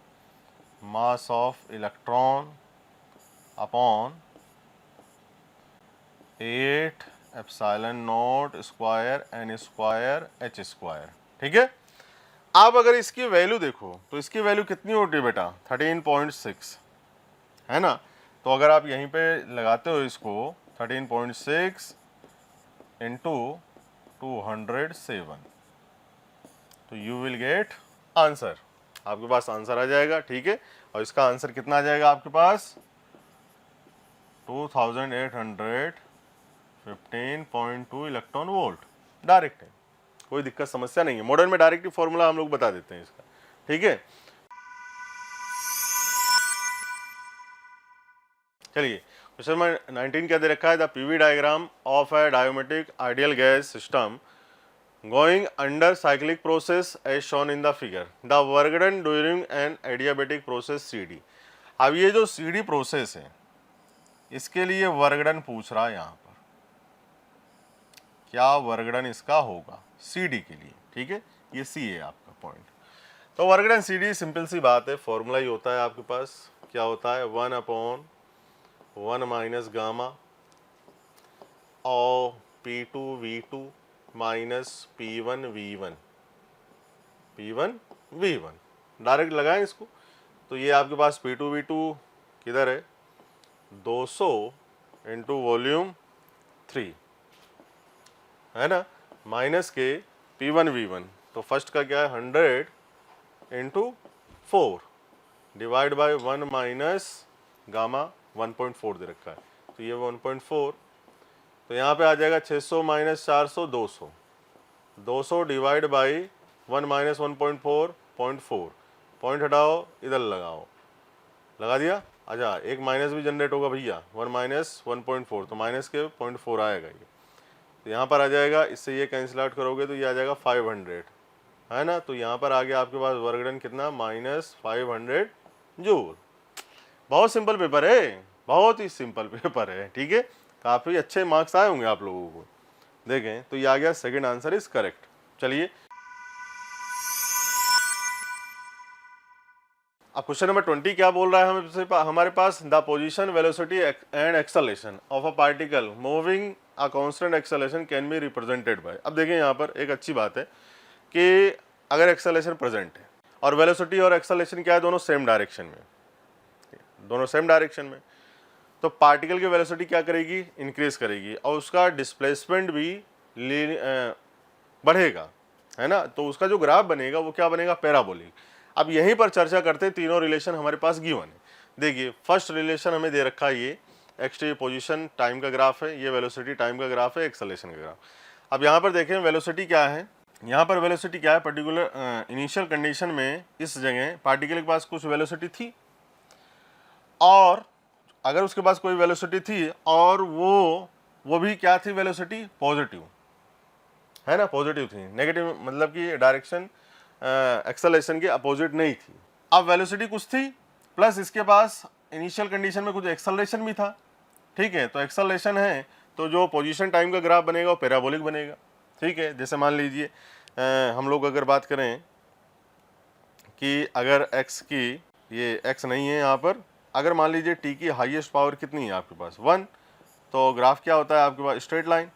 mass of electron upon 8 epsilon not square N square H square, ठीक है। आप अगर इसकी वैल्यू देखो तो इसकी वैल्यू कितनी होती है बेटा, 13.6, है ना। तो अगर आप यहीं पे लगाते हो इसको 13.6 इंटू 207 तो यू विल गेट आंसर, आपके पास आंसर आ जाएगा, ठीक है। और इसका आंसर कितना आ जाएगा आपके पास, 2815.2 इलेक्ट्रॉन वोल्ट, डायरेक्ट है, कोई दिक्कत समस्या नहीं है। मॉडर्न में डायरेक्ट फॉर्मूला हम लोग बता देते हैं इसका, ठीक है। चलिए क्वेश्चन नंबर 19 क्या दे रखा है, the PV diagram of a diatomic ideal gas system going under cyclic process as shown in the figure, the work done during an adiabatic process CD। अब ये जो CD प्रोसेस है इसके लिए वर्क डन पूछ रहा है यहाँ पर, क्या वर्क डन इसका होगा CD के लिए, ठीक है, ये C है आपका पॉइंट। तो वर्क डन CD सिंपल सी बात है, फॉर्मूला ही होता है आपके पास, क्या होता है 1/1 माइनस गामा और P2V2 minus P1 V1 direct लगाएं इसको, तो ये आपके पास P2 V2 किधर है, 200 इंटू वॉल्यूम 3, है ना, माइनस के P1 V1, तो फर्स्ट का क्या है 100 into 4 divide by 1 minus gamma 1.4 दे रखा है, तो ये 1.4, तो यहाँ पे आ जाएगा 600 minus 400 200, 200 divide by 1 minus 1.4 0.4, point हटाओ इधर लगाओ, लगा दिया, अच्छा एक माइनस भी जनरेट होगा भैया, 1 माइनस 1.4, तो माइनस के 0.4 आएगा ये, तो यहाँ पर आ जाएगा, इससे ये कैंसिल आउट करोगे तो ये आ जाएगा 500, है ना। तो यहाँ पर आ गया आपके पास वर्क डन कितना, -500 जूल। बहुत सिंपल पेपर है, बहुत ही सिंपल पेपर है, ठीक है। काफ़ी अच्छे मार्क्स आए होंगे आप लोगों को। देखें तो ये आ गया, सेकंड आंसर इज करेक्ट। चलिए अब क्वेश्चन नंबर 20 क्या बोल रहा है हमारे पास, the position velocity and acceleration of a particle moving a constant acceleration can be represented by. अब देखें यहाँ पर एक अच्छी बात है कि अगर एक्सेलरेशन प्रेजेंट है और वेलोसिटी और एक्सेलरेशन क्या है, दोनों सेम डायरेक्शन में, दोनों सेम डायरेक्शन में, तो पार्टिकल की वेलोसिटी क्या करेगी, इंक्रीज करेगी और उसका डिस्प्लेसमेंट भी बढ़ेगा, है ना। तो उसका जो ग्राफ बनेगा वो क्या बनेगा, पैराबोलिक। अब यहीं पर चर्चा करते हैं, तीनों रिलेशन हमारे पास गिवन है। देखिए फर्स्ट रिलेशन हमें दे रखा है, ये एक्स टी पोजिशन टाइम का ग्राफ है, ये वेलोसिटी टाइम का ग्राफ है, एक्सेलरेशन का ग्राफ। अब यहाँ पर देखें वेलोसिटी क्या है, यहाँ पर वेलोसिटी क्या है, पर्टिकुलर इनिशियल कंडीशन में इस जगह पार्टिकल के पास कुछ वेलोसिटी थी, और अगर उसके पास कोई वेलोसिटी थी और वो भी क्या थी, वेलोसिटी पॉजिटिव, है ना, पॉजिटिव थी, नेगेटिव मतलब कि डायरेक्शन एक्सेलरेशन के अपोजिट नहीं थी। अब वेलोसिटी कुछ थी प्लस इसके पास इनिशियल कंडीशन में कुछ एक्सेलरेशन भी था, ठीक है। तो एक्सेलरेशन है तो जो पोजीशन टाइम का ग्राफ बनेगा वो पैराबोलिक बनेगा, ठीक है। जैसे मान लीजिए हम लोग अगर बात करें कि अगर x की, ये x नहीं है यहाँ पर, अगर मान लीजिए t की हाईएस्ट पावर कितनी है आपके पास 1, तो ग्राफ क्या होता है आपके पास, स्ट्रेट लाइन,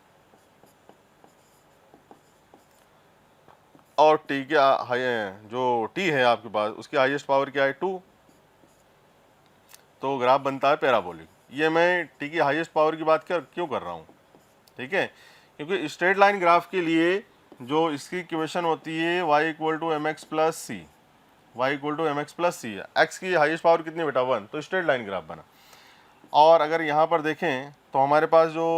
और t के जो t है आपके पास उसकी हाईएस्ट पावर क्या है 2, तो ग्राफ बनता है पैराबोलिक। ये मैं t की हाईएस्ट पावर की बात क्यों कर रहा हूँ, ठीक है, क्योंकि स्ट्रेट लाइन ग्राफ के लिए जो इसकी इक्वेशन होती है y = mx + c, y = mx + c, x की हाईएस्ट पावर कितनी बेटा 1, तो स्ट्रेट लाइन ग्राफ बना। और अगर यहाँ पर देखें तो हमारे पास जो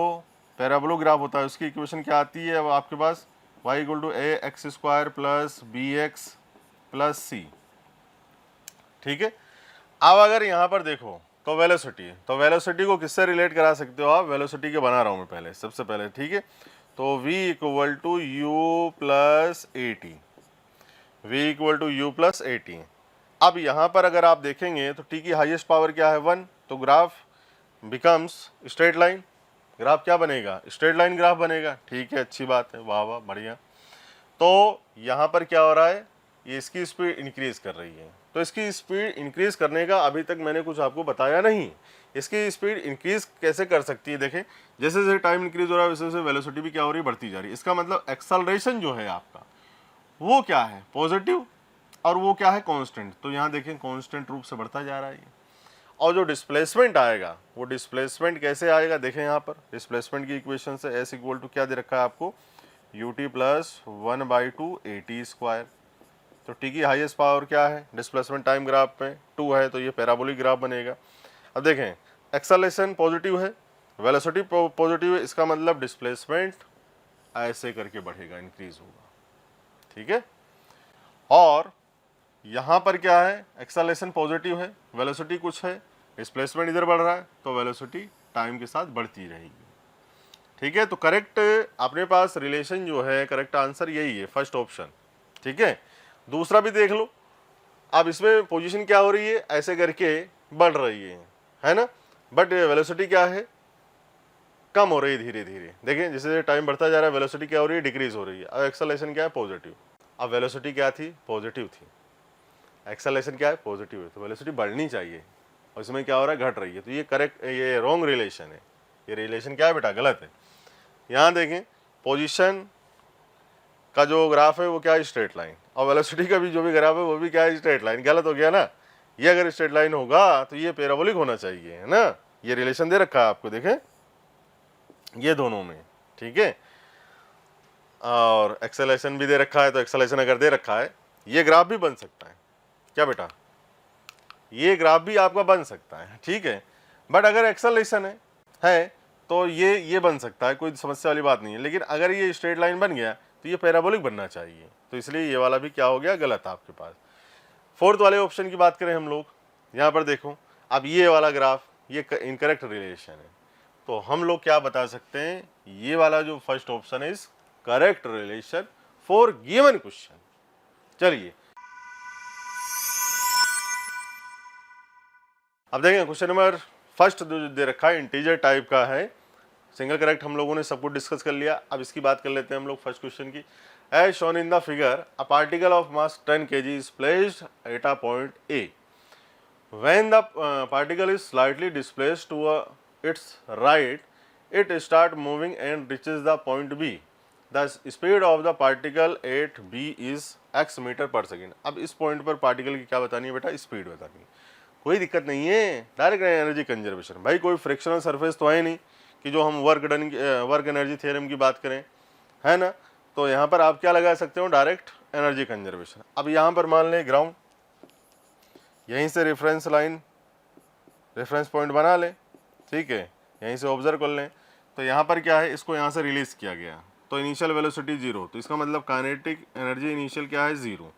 पैराबोलिक ग्राफ होता है उसकी इक्वेशन क्या आती है, अब आपके पास y = ax² + bx + c, ठीक है। अब अगर यहाँ पर देखो तो वेलोसिटी, तो वेलोसिटी को किससे रिलेट करा सकते हो आप, वेलोसिटी के बना रहा हूँ मैं पहले, सबसे पहले, ठीक है। तो v = u + at, v = u + at। अब यहाँ पर अगर आप देखेंगे तो t की हाईएस्ट पावर क्या है 1, तो graph becomes straight line, graph क्या बनेगा, स्ट्रेट लाइन ग्राफ बनेगा, ठीक है, अच्छी बात है, वाह वाह बढ़िया। तो यहाँ पर क्या हो रहा है, ये इसकी स्पीड इंक्रीज कर रही है, तो इसकी स्पीड इंक्रीज करने का अभी तक मैंने कुछ आपको बताया नहीं। इसकी स्पीड इंक्रीज कैसे कर सकती है, देखें जैसे जैसे टाइम इंक्रीज हो रहा है वैसे वैसे वेलोसिटी भी क्या हो रही है, बढ़ती जा रही है। इसका मतलब एक्सेलरेशन जो है आपका वो क्या है, पॉजिटिव, और वो क्या है, कांस्टेंट। तो यहाँ देखें कांस्टेंट रूप से बढ़ता जा रहा है। और जो डिस्प्लेसमेंट आएगा वो डिस्प्लेसमेंट कैसे आएगा, देखें यहाँ पर डिस्प्लेसमेंट की इक्वेशन से s = क्या दे रखा है आपको, ut + 1/2 at²। तो t की हाईएस्ट पावर क्या है, डिस्प्लेसमेंट टाइम ग्राफ में 2 है, तो ये पैराबोलिक ग्राफ बनेगा। अब देखें एक्सेलरेशन पॉजिटिव है, वेलोसिटी पॉजिटिव है, इसका मतलब डिस्प्लेसमेंट ऐसे करके बढ़ेगा, इंक्रीज होगा, ठीक है। और यहाँ पर क्या है, एक्सेलरेशन पॉजिटिव है, वेलोसिटी कुछ है, डिस्प्लेसमेंट इधर बढ़ रहा है, तो वेलोसिटी टाइम के साथ बढ़ती रहेगी, ठीक है। तो करेक्ट अपने पास रिलेशन जो है, करेक्ट आंसर यही है, फर्स्ट ऑप्शन, ठीक है। दूसरा भी देख लो, अब इसमें पोजीशन क्या हो रही है, ऐसे करके बढ़ रही है ना, बट वेलोसिटी क्या है, कम हो रही है धीरे धीरे। देखें जैसे टाइम बढ़ता जा रहा है वेलोसिटी क्या हो रही है, डिक्रीज हो रही है। अब एक्सेलरेशन क्या है, पॉजिटिव। अब वेलोसिटी क्या थी, पॉजिटिव थी, एक्सेलरेशन क्या है, पॉजिटिव है, तो वेलोसिटी बढ़नी चाहिए और इसमें क्या हो रहा है, घट रही है। तो ये करेक्ट, ये रॉन्ग रिलेशन है, ये रिलेशन क्या है बेटा, गलत है। यहाँ देखें पोजीशन का जो ग्राफ है वो क्या है, स्ट्रेट लाइन, और वेलोसिटी का भी जो भी ग्राफ है वो भी क्या है, स्ट्रेट लाइन। गलत हो गया ना, ये अगर स्ट्रेट लाइन होगा तो ये पैराबोलिक होना चाहिए, है ना। ये रिलेशन दे रखा है आपको, देखें ये दोनों में, ठीक है। और एक्सेलरेशन भी दे रखा है, तो एक्सेलरेशन अगर दे रखा है, ये ग्राफ भी बन सकता है क्या बेटा, ये ग्राफ भी आपका बन सकता है, ठीक है। बट अगर एक्सेलरेशन है तो ये बन सकता है, कोई समस्या वाली बात नहीं है। लेकिन अगर ये स्ट्रेट लाइन बन गया तो ये पैराबोलिक बनना चाहिए, तो इसलिए ये वाला भी क्या हो गया, गलत आपके पास। फोर्थ वाले ऑप्शन की बात करें हम लोग, यहाँ पर देखो अब ये वाला ग्राफ ये इनकरेक्ट रिलेशन है, तो हम लोग क्या बता सकते हैं, ये वाला जो फर्स्ट ऑप्शन है is correct relation for given question. चलिए अब देखें क्वेश्चन नंबर फर्स्ट जो दे रखा है इंटीजर टाइप का है, सिंगल करेक्ट हम लोगों ने सब कुछ डिस्कस कर लिया। अब इसकी बात कर लेते हैं हम लोग फर्स्ट क्वेश्चन की। As shown in the figure a particle of mass 10 kg is placed at a point A, when the particle is slightly displaced to its right, it start moving and reaches the point B. The speed of the particle at B is x metre per second. अब इस point पर particle की क्या बतानी है बेटा, speed बतानी है। कोई दिक्कत नहीं है, डायरेक्ट एनर्जी कंजर्वेशन। भाई कोई फ्रिक्शनल सरफेस तो है नहीं कि जो हम वर्क एनर्जी थ्योरम की बात करें, है ना। तो यहाँ पर आप क्या लगा सकते हो, डायरेक्ट एनर्जी कंजर्वेशन। अब यहाँ पर मान लें ग्राउंड, यहीं से रेफरेंस लाइन रेफरेंस पॉइंट बना लें, ठीक है, यहीं से ऑब्जर्व कर लें। तो यहाँ पर क्या है, इसको यहाँ से रिलीज किया गया, तो इनिशियल वेलोसिटी 0, तो इसका मतलब काइनेटिक एनर्जी इनिशियल क्या है 0,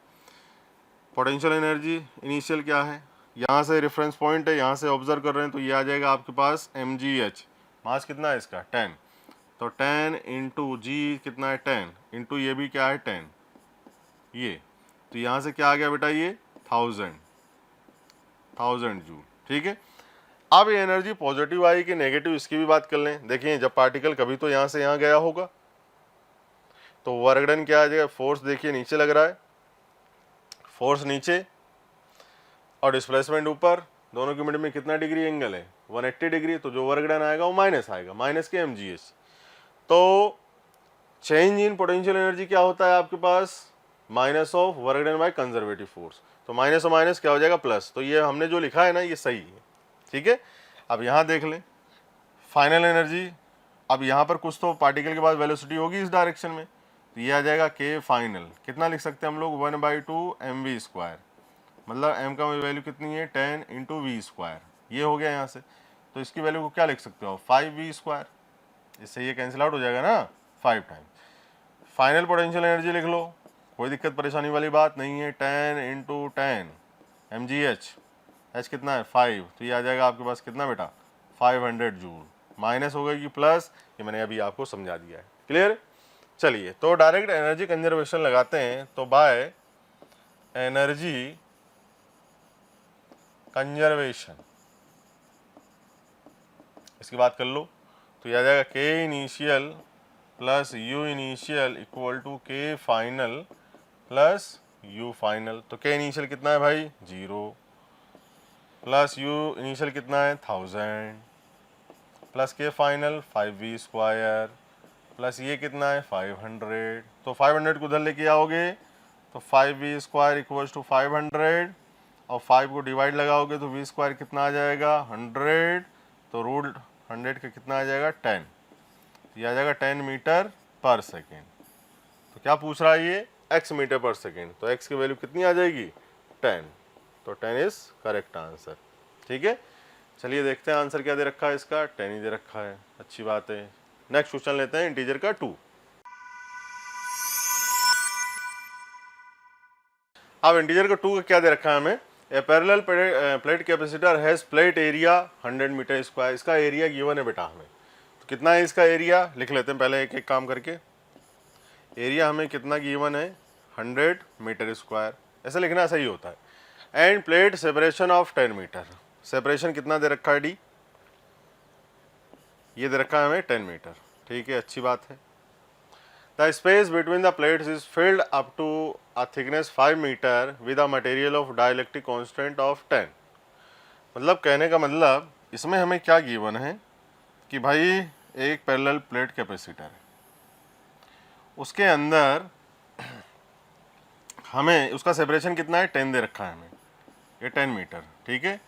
पोटेंशियल एनर्जी इनिशियल क्या है, यहाँ से रेफरेंस पॉइंट है, यहाँ से ऑब्जर्व कर रहे हैं, तो ये आ जाएगा आपके पास mgh। मास कितना है इसका 10, तो 10 इंटू जी कितना है 10 इंटू ये भी क्या है 10, ये तो यहाँ से क्या आ गया बेटा, ये 1000 जूल, ठीक है। अब ये एनर्जी पॉजिटिव आई कि नेगेटिव, इसकी भी बात कर लें। देखिए जब पार्टिकल कभी तो यहाँ से यहाँ गया होगा, तो वर्क डन क्या आ जाएगा, फोर्स देखिए नीचे लग रहा है, फोर्स नीचे और डिस्प्लेसमेंट ऊपर, दोनों के मिड में कितना डिग्री एंगल है 180 डिग्री, तो जो वर्क डन आएगा वो माइनस आएगा, माइनस के mgh। तो चेंज इन पोटेंशियल एनर्जी क्या होता है आपके पास, minus of work done by conservative force, तो माइनस और माइनस क्या हो जाएगा प्लस। तो ये हमने जो लिखा है ना ये सही है, ठीक है। अब यहाँ देख लें फाइनल एनर्जी, अब यहाँ पर कुछ तो पार्टिकल के पास वेलोसिटी होगी इस डायरेक्शन में, तो ये आ जाएगा के फाइनल, कितना लिख सकते हैं हम लोग 1/2 mv², मतलब m का वैल्यू कितनी है 10 इंटू v², ये हो गया यहाँ से। तो इसकी वैल्यू को क्या लिख सकते हो 5v², इससे ये कैंसिल आउट हो जाएगा ना 5 टाइम। फाइनल पोटेंशियल एनर्जी लिख लो, कोई दिक्कत परेशानी वाली बात नहीं है, 10 इंटू 10 mgh, h कितना है 5, तो ये आ जाएगा आपके पास कितना बेटा 500 जूल, माइनस हो गई कि प्लस, ये मैंने अभी आपको समझा दिया है, क्लियर। चलिए तो डायरेक्ट एनर्जी कंजर्वेशन लगाते हैं, तो बाय एनर्जी कंजर्वेशन इसकी बात कर लो, तो ये आ जाएगा K initial plus U initial equal to K final plus U final. तो के इनिशियल कितना है भाई 0, प्लस यू इनिशियल कितना है 1000, प्लस के फाइनल 5v², प्लस ये कितना है 500, तो 500 को उधर लेके आओगे तो 5v² इक्वल्स टू 500, और 5 को डिवाइड लगाओगे तो v² कितना आ जाएगा 100, तो रूट 100 का कितना आ जाएगा 10, ये आ जाएगा 10 मीटर पर सेकेंड। तो क्या पूछ रहा है ये x मीटर पर सेकेंड, तो x की वैल्यू कितनी आ जाएगी 10, तो 10 इज करेक्ट आंसर, ठीक है। चलिए देखते हैं आंसर क्या दे रखा है इसका, 10 ही दे रखा है, अच्छी बात है। नेक्स्ट क्वेश्चन लेते हैं इंटीजर का 2। अब इंटीजर का 2 का क्या दे रखा है हमें, a parallel plate capacitor has plate area 100 metre square, इसका एरिया गिवन है बेटा हमें, तो कितना है इसका एरिया लिख लेते हैं पहले एक एक काम करके। एरिया हमें कितना गिवन है 100 मीटर स्क्वायर, ऐसा लिखना सही होता है। And plate separation of 10 metre, separation कितना दे रखा है डी, ये दे रखा है हमें 10 मीटर, ठीक है, अच्छी बात है। The space between the plates is filled up to a thickness 5 metre with a material of dielectric constant of 10। मतलब कहने का मतलब इसमें हमें क्या गिवन है कि भाई एक पैरेलल प्लेट कैपेसिटर है, उसके अंदर हमें उसका सेपरेशन कितना है 10 दे रखा है हमें, ये 10 मीटर, ठीक है।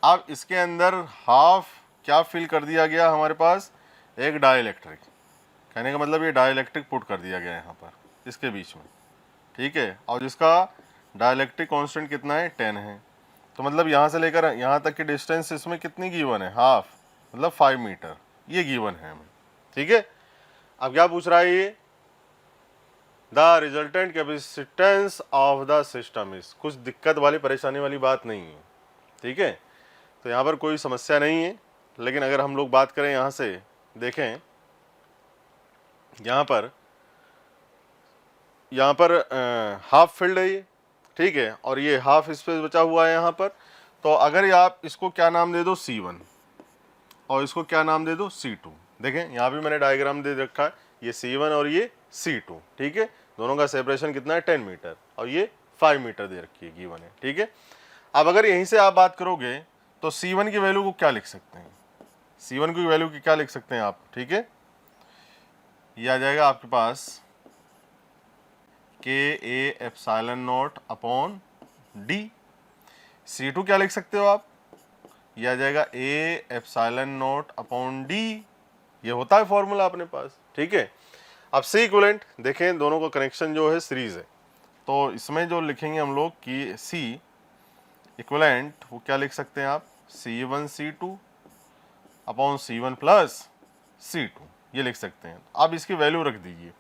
अब इसके अंदर हाफ क्या फिल कर दिया गया हमारे पास, एक डाइलेक्ट्रिक, कहने का मतलब ये डाइलेक्ट्रिक पुट कर दिया गया है यहाँ पर इसके बीच में, ठीक है, और जिसका डाइलेक्ट्रिक कांस्टेंट कितना है 10 है, तो मतलब यहाँ से लेकर यहाँ तक की डिस्टेंस इसमें कितनी गिवन है हाफ, मतलब 5 मीटर ये गिवन है हमें, ठीक है। अब क्या पूछ रहा है ये, the resultant capacitance of the system is, कुछ दिक्कत वाली परेशानी वाली बात नहीं है, ठीक है। तो यहाँ पर कोई समस्या नहीं है। लेकिन अगर हम लोग बात करें यहाँ से देखें, यहाँ पर हाफ फील्ड है ये, ठीक है, और ये हाफ स्पेस बचा हुआ है यहाँ पर। तो अगर आप इसको क्या नाम दे दो C1 और इसको क्या नाम दे दो C2, देखें यहाँ भी मैंने डायग्राम दे रखा है, ये C1 और ये C2, ठीक है, दोनों का सेपरेशन कितना है 10 मीटर और ये 5 मीटर दे रखी है, गिवन है, ठीक है। अब अगर यहीं से आप बात करोगे तो C1 की वैल्यू को क्या लिख सकते हैं, C1 की वैल्यू की क्या लिख सकते हैं आप, ठीक है, ये आ जाएगा आपके पास KA अपॉन D। C2 क्या लिख सकते हो आप, ये आ जाएगा A अपॉन D, ये होता है फॉर्मूला अपने पास, ठीक है। अब C इक्विवेलेंट देखें, दोनों का कनेक्शन जो है सीरीज है, तो इसमें जो लिखेंगे हम लोग कि C इक्विवेलेंट वो क्या लिख सकते हैं आप, C1 C2 upon C1 plus C2, ये लिख सकते हैं। अब इसकी वैल्यू रख दीजिए,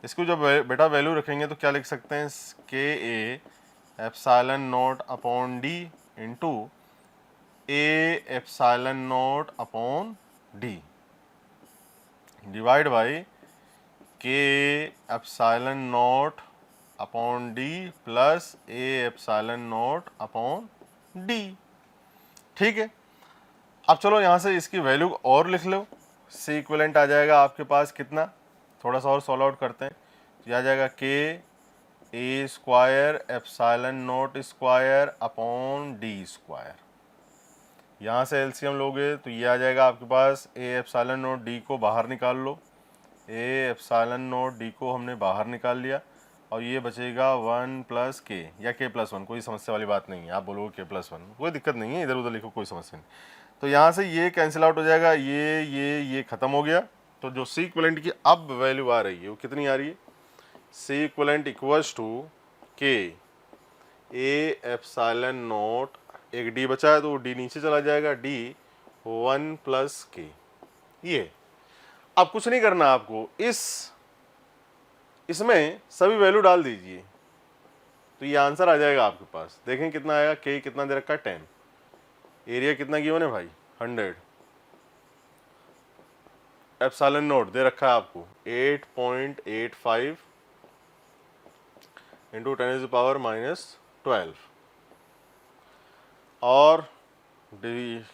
इसको जब बेटा वैल्यू रखेंगे तो क्या लिख सकते हैं, KA upon D into A upon D divide by K upon D plus A upon D, ठीक है। अब चलो यहाँ से इसकी वैल्यू और लिख लो, C इक्विवेलेंट आ जाएगा आपके पास कितना, थोड़ा सा और सॉल्व आउट करते हैं, तो यह आ जाएगा KA square upon D square. यहाँ से एलसीएम लोगे तो ये आ जाएगा आपके पास A D को बाहर निकाल लो, D को हमने बाहर निकाल लिया और ये बचेगा 1 प्लस K या K+1, कोई समस्या वाली बात नहीं है, आप बोलोगे K+1 कोई दिक्कत नहीं है, इधर उधर लिखो कोई समस्या नहीं। तो यहाँ से ये कैंसिल आउट हो जाएगा, ये ख़त्म हो गया। तो जो C इक्विवेलेंट की अब वैल्यू आ रही है वो कितनी आ रही है, C equivalent equals to KA एक D बचा है तो D नीचे चला जाएगा, D 1 प्लस K। ये अब कुछ नहीं करना आपको, इसमें सभी वैल्यू डाल दीजिए तो ये आंसर आ जाएगा आपके पास। देखें कितना आएगा, K कितना दे रखा है 10, एरिया कितना गिवन है भाई 100, एप्सिलॉन नोट दे रखा है आपको 8.85 इंटू 10⁻⁻12 और D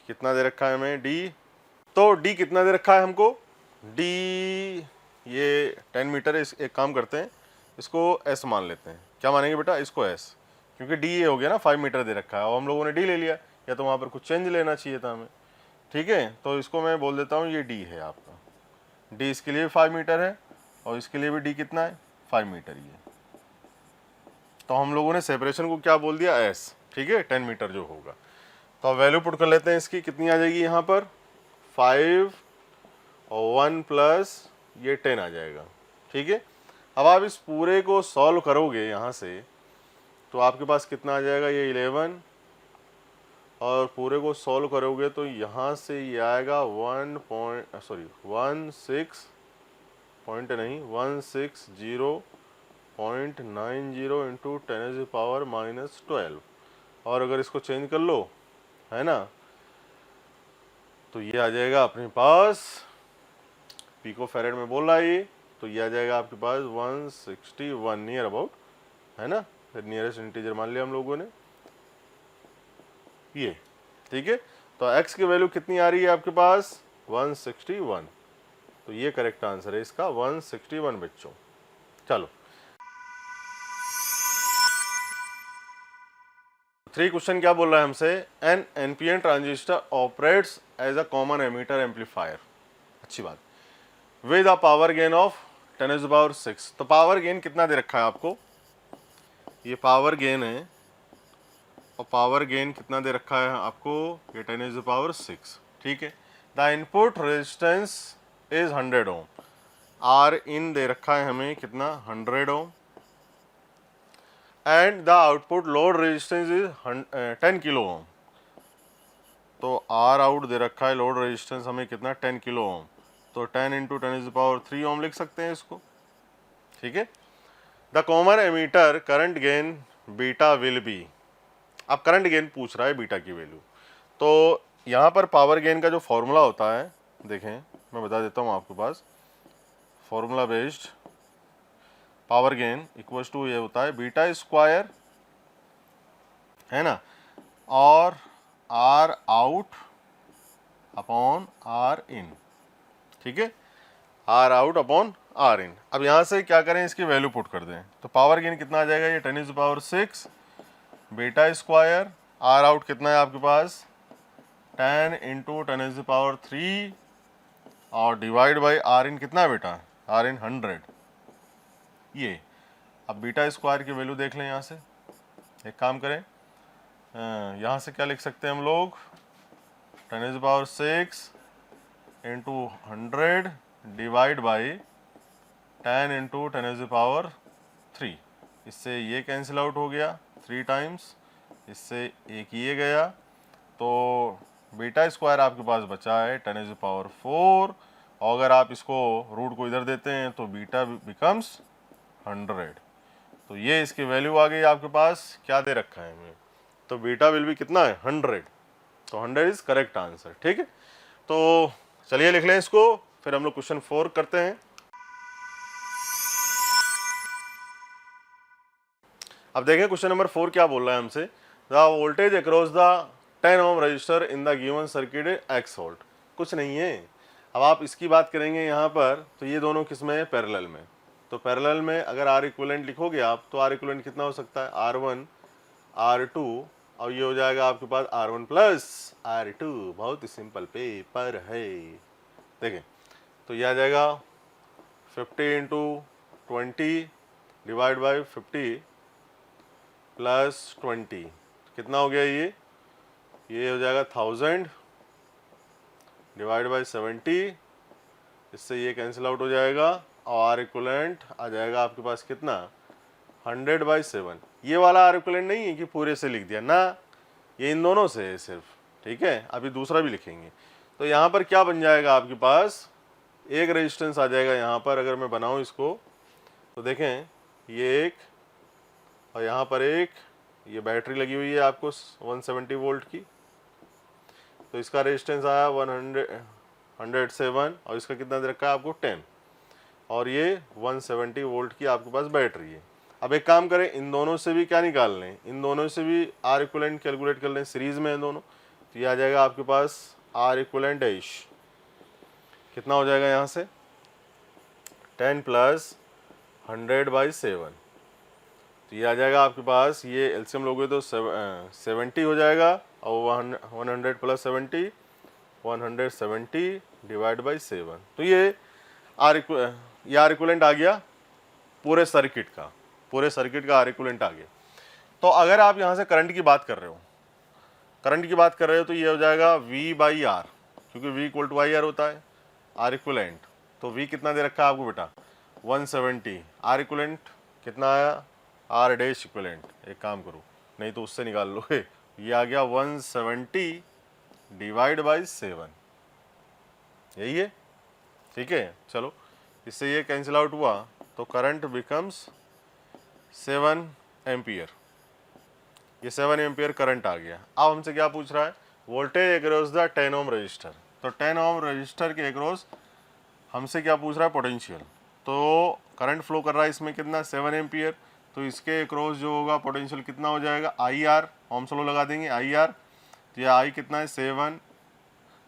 कितना दे रखा है हमें, D तो D कितना दे रखा है हमको, D ये 10 मीटर है। एक काम करते हैं, इसको S मान लेते हैं, क्या मानेंगे बेटा, इसको S, क्योंकि D ये हो गया ना 5 मीटर दे रखा है और हम लोगों ने D ले लिया, या तो वहाँ पर कुछ चेंज लेना चाहिए था हमें, ठीक है। तो इसको मैं बोल देता हूँ ये D है आपका, D इसके लिए 5 मीटर है और इसके लिए भी D कितना है 5 मीटर ये। तो हम लोगों ने सेपरेशन को क्या बोल दिया S, ठीक है, 10 मीटर जो होगा। तो अब वैल्यू पुट कर लेते हैं इसकी, कितनी आ जाएगी यहाँ पर 5 और 1 प्लस ये 10 आ जाएगा, ठीक है। अब आप इस पूरे को सॉल्व करोगे यहाँ से तो आपके पास कितना आ जाएगा, ये 11 और पूरे को सॉल्व करोगे तो यहाँ से ये आएगा 160.90 इंटू 10⁻⁻12 और अगर इसको चेंज कर लो है ना तो ये आ जाएगा अपने पास, पिको फेरेड में बोल रहा है ये, तो ये आ जाएगा आपके पास 161 नियर अबाउट, है ना, नियरेस्ट इंटीजर मान लिया हम लोगों ने ये, ठीक है। तो x की वैल्यू कितनी आ रही है आपके पास 161, तो ये करेक्ट आंसर है इसका 161 बच्चों। चलो 3 क्वेश्चन क्या बोल रहा है हमसे, an NPN transistor operates as a common emitter amplifier, अच्छी बात, with a power gain of 10⁻⁶। तो पावर गेन कितना दे रखा है आपको, ये पावर गेन है और पावर गेन कितना दे रखा है आपको, ये 10⁻⁶, ठीक है। The input resistance is 100 ohm, r in दे रखा है हमें कितना 100 ohm and the output load resistance is 10 kilo ohm. तो आर आउट दे रखा है, लोड रेजिस्टेंस हमें कितना 10 किलो ओम, तो 10 इंटू 10⁻³ ओम लिख सकते हैं इसको, ठीक है। The common ammeter current gain beta will be, अब करंट गेन पूछ रहा है बीटा की वैल्यू, तो यहाँ पर पावर गेन का जो फॉर्मूला होता है, देखें मैं बता देता हूँ आपके पास, formula based power gain equals to ये होता है बीटा स्क्वायर, है ना, और r out upon r in, ठीक है, r out upon r in. अब यहाँ से क्या करें, इसकी वैल्यू पुट कर दें, तो पावर गेन कितना आ जाएगा, ये 10⁻⁶ बीटा स्क्वायर, आर आउट कितना है आपके पास 10 × 10⁻³ और डिवाइड बाई आर इन कितना है बेटा, आर इन 100। ये अब बीटा स्क्वायर की वैल्यू देख लें, यहाँ से एक काम करें, यहाँ से क्या लिख सकते हैं हम लोग, 10⁻⁶ × 100 डिवाइड बाई 10 × 10⁻3। इससे ये कैंसिल आउट हो गया 3 टाइम्स, इससे एक ये गया, तो बीटा स्क्वायर आपके पास बचा है 10⁻⁴, और अगर आप इसको रूट को इधर देते हैं तो बीटा बिकम्स 100। तो ये इसकी वैल्यू आ गई आपके पास, क्या दे रखा है हमें, तो बीटा विल भी कितना है 100, तो 100 इज करेक्ट आंसर, ठीक है। तो चलिए लिख लें इसको, फिर हम लोग क्वेश्चन 4 करते हैं। अब देखें क्वेश्चन नंबर 4 क्या बोल रहा है हमसे, the voltage across the 10 ohm resistor in the given circuit X volt. कुछ नहीं है, अब आप इसकी बात करेंगे यहाँ पर, तो ये दोनों किस में है, पैरेलल में, तो पैरेलल में अगर आर इक्विवेलेंट लिखोगे आप, तो आर इक्विवेलेंट कितना हो सकता है, R1 R2, और ये हो जाएगा आपके पास R1 प्लस R2। बहुत ही सिंपल पेपर है, देखें तो ये आ जाएगा 50 × 20 डिवाइड बाई 50 प्लस 20, कितना हो गया ये हो जाएगा 1000 डिवाइड बाई 70, इससे ये कैंसिल आउट हो जाएगा, और आर इक्विवेलेंट आ जाएगा आपके पास कितना 100/7। ये वाला आर इक्विवेलेंट नहीं है कि पूरे से लिख दिया ना, ये इन दोनों से है सिर्फ, ठीक है। अभी दूसरा भी लिखेंगे, तो यहाँ पर क्या बन जाएगा आपके पास, एक रेजिस्टेंस आ जाएगा यहाँ पर, अगर मैं बनाऊँ इसको तो देखें ये एक, और यहाँ पर एक, ये बैटरी लगी हुई है आपको 170 वोल्ट की, तो इसका रेजिस्टेंस आया 107, और इसका कितना दे रखा है आपको 10, और ये 170 वोल्ट की आपके पास बैटरी है। अब एक काम करें, इन दोनों से भी क्या निकाल लें, इन दोनों से भी आर इक्विवेलेंट कैलकुलेट कर लें, सीरीज में है दोनों, तो ये आ जाएगा आपके पास आर इक्विवेलेंट डैश, कितना हो जाएगा यहाँ से 10 + 100/7, तो ये आ जाएगा आपके पास, ये एलसीएम लोगे तो 70 हो जाएगा, और 100 + 70 170 डिवाइड बाई 7, तो ये आर इक्विवेलेंट आ गया पूरे सर्किट का, पूरे सर्किट का आर इक्विवेलेंट आ गया। तो अगर आप यहाँ से करंट की बात कर रहे हो, तो ये हो जाएगा V/R, क्योंकि V = IR होता है, आर इक्विवेलेंट, तो V कितना दे रखा है आपको बेटा 170, आर इक्विवेलेंट कितना आया R डैश इक्विवेलेंट, एक काम करो नहीं तो उससे निकाल लो, ये आ गया 170 डिवाइड बाई 7, यही है, ठीक है। चलो इससे ये कैंसिल आउट हुआ, तो करंट बिकम्स 7 एम्पियर, ये 7 एम्पियर करंट आ गया। अब हमसे क्या पूछ रहा है, voltage across the 10 ohm resistor, तो 10 ओम रजिस्टर के अक्रॉस हमसे क्या पूछ रहा है, पोटेंशियल, तो करंट फ्लो कर रहा है इसमें कितना 7 एम्पियर, तो इसके अक्रॉस जो होगा पोटेंशियल कितना हो जाएगा IR, ओम्स लॉ लगा देंगे IR, तो ये I कितना है 7,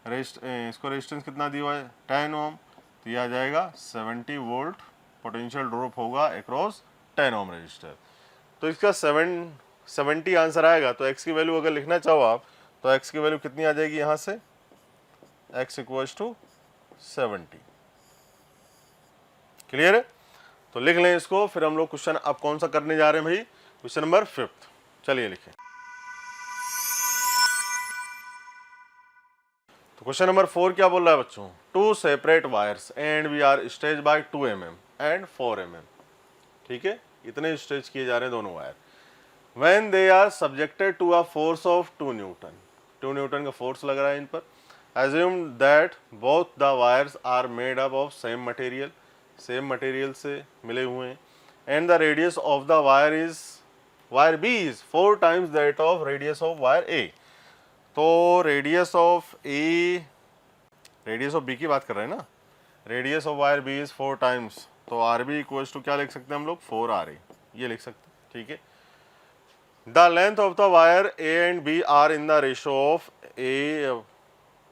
इसको रेजिस्टेंस कितना दिया हुआ है 10 ओम, तो ये आ जाएगा 70 वोल्ट पोटेंशियल ड्रॉप होगा अक्रॉस 10 ओम रजिस्टर। तो इसका 70 आंसर आएगा। तो x की वैल्यू अगर लिखना चाहो आप, तो x की वैल्यू कितनी आ जाएगी यहाँ से, x = 70। क्लियर है, तो लिख लें इसको, फिर हम लोग क्वेश्चन अब कौन सा करने जा रहे हैं भाई, क्वेश्चन नंबर 5, चलिए लिखें। तो क्वेश्चन नंबर 4 क्या बोल रहा है बच्चों, 2 separate wires and we are stretch by 2 mm and 4 mm, ठीक है, इतने स्ट्रेच किए जा रहे हैं दोनों wire, when they are subjected to a force of 2 newton, 2 newton का फोर्स लग रहा है इन पर, assume that both the wires are made up of same material, same material से मिले हुए हैं, and the radius of the wire B is 4 times that of radius of wire A। तो रेडियस ऑफ बी की बात कर रहे हैं ना, radius of wire B is 4 times, तो आर बी इक्वल्स टू क्या लिख सकते हैं हम लोग, 4 आर ए, ये लिख सकते हैं, ठीक है। The length of the wire A and B are in the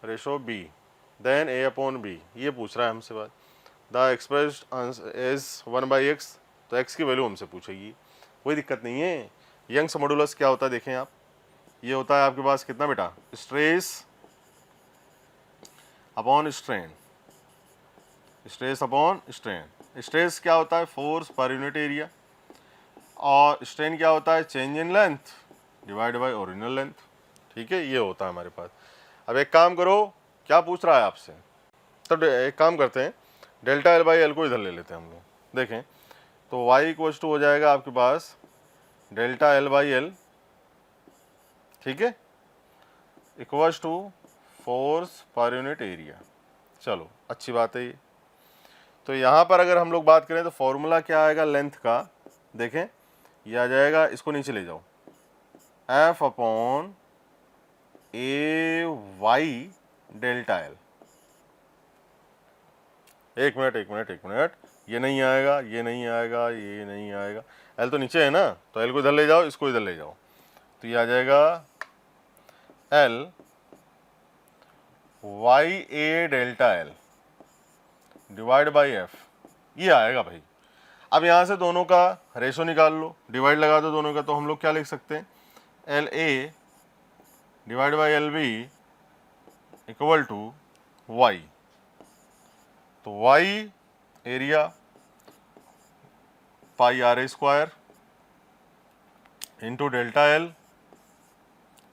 ratio B, then A upon B, ये पूछ रहा है हमसे बात। द एक्सप्रेस्ड इज 1/x, तो x की वैल्यू हमसे पूछेगी, कोई दिक्कत नहीं है। यंग्स मॉडुलस क्या होता है देखें आप, ये होता है आपके पास कितना बेटा, stress upon strain, stress upon strain. Stress क्या होता है, फोर्स पर यूनिट एरिया, और स्ट्रेन क्या होता है, change in length divide by original length, ठीक है, ये होता है हमारे पास। अब एक काम करो, क्या पूछ रहा है आपसे, तो एक काम करते हैं, डेल्टा एल बाई एल को इधर ले लेते हैं हम लोग, देखें तो y इक्वल्स टू हो जाएगा आपके पास डेल्टा एल बाई एल, ठीक है, equals to force per unit area. चलो अच्छी बात है ये। तो यहाँ पर अगर हम लोग बात करें तो फॉर्मूला क्या आएगा लेंथ का, देखें ये आ जाएगा, इसको नीचे ले जाओ, एफ अपॉन ए वाई डेल्टा एल। एक मिनट, ये नहीं आएगा, ये नहीं आएगा, ये नहीं आएगा, एल तो नीचे है ना, तो एल को इधर ले जाओ, इसको इधर ले जाओ, तो ये आ जाएगा L Y A delta L divide by F, ये आएगा भाई। अब यहाँ से दोनों का रेशो निकाल लो, डिवाइड लगा दो दोनों का, तो हम लोग क्या लिख सकते हैं, l A divide by L b equal to y, तो y area pi r A square into delta L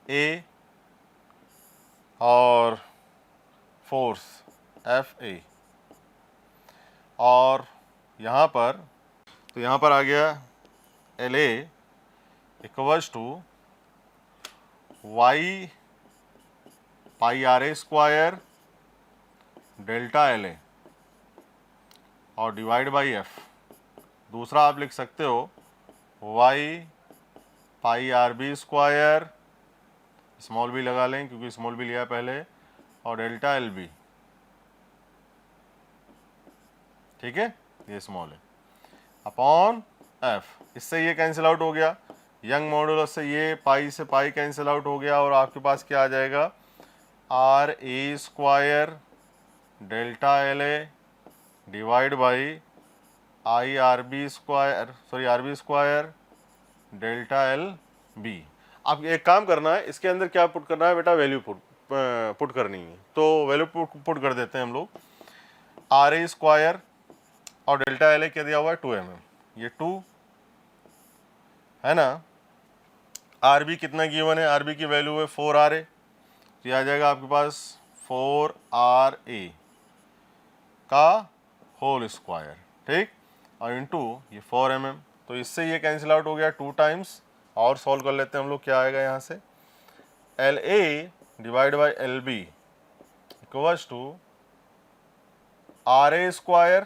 a और फोर्स एफ ए, और यहाँ पर तो यहाँ पर आ गया l a equals to y pi r A square delta L a और डिवाइड बाई एफ। दूसरा आप लिख सकते हो y pi r B square, small b लगा लें क्योंकि स्मॉल बी लिया पहले, और डेल्टा एल बी, ठीक है, ये स्मॉल है, अपॉन एफ। इससे ये कैंसिल आउट हो गया, यंग मॉडुलस से ये पाई से पाई कैंसिल आउट हो गया, और आपके पास क्या आ जाएगा, R A square delta L A divide by आई R B square, sorry R B square delta L B. अब एक काम करना है, इसके अंदर क्या पुट करना है बेटा, वैल्यू पुट करनी है, तो वैल्यू पुट कर देते हैं हम लोग। आर ए स्क्वायर और डेल्टा एल ए क्या दिया हुआ है 2 mm, ये 2 है ना, आर बी कितना गिवन है, आर बी की वैल्यू है 4 आर ए, तो आ जाएगा आपके पास 4 आर ए का होल स्क्वायर, ठीक, और इंटू ये 4 mm, तो इससे ये कैंसिल आउट हो गया 2 टाइम्स, और सॉल्व कर लेते हैं हम लोग, क्या आएगा यहाँ से, L A divide by L B equals to R A square,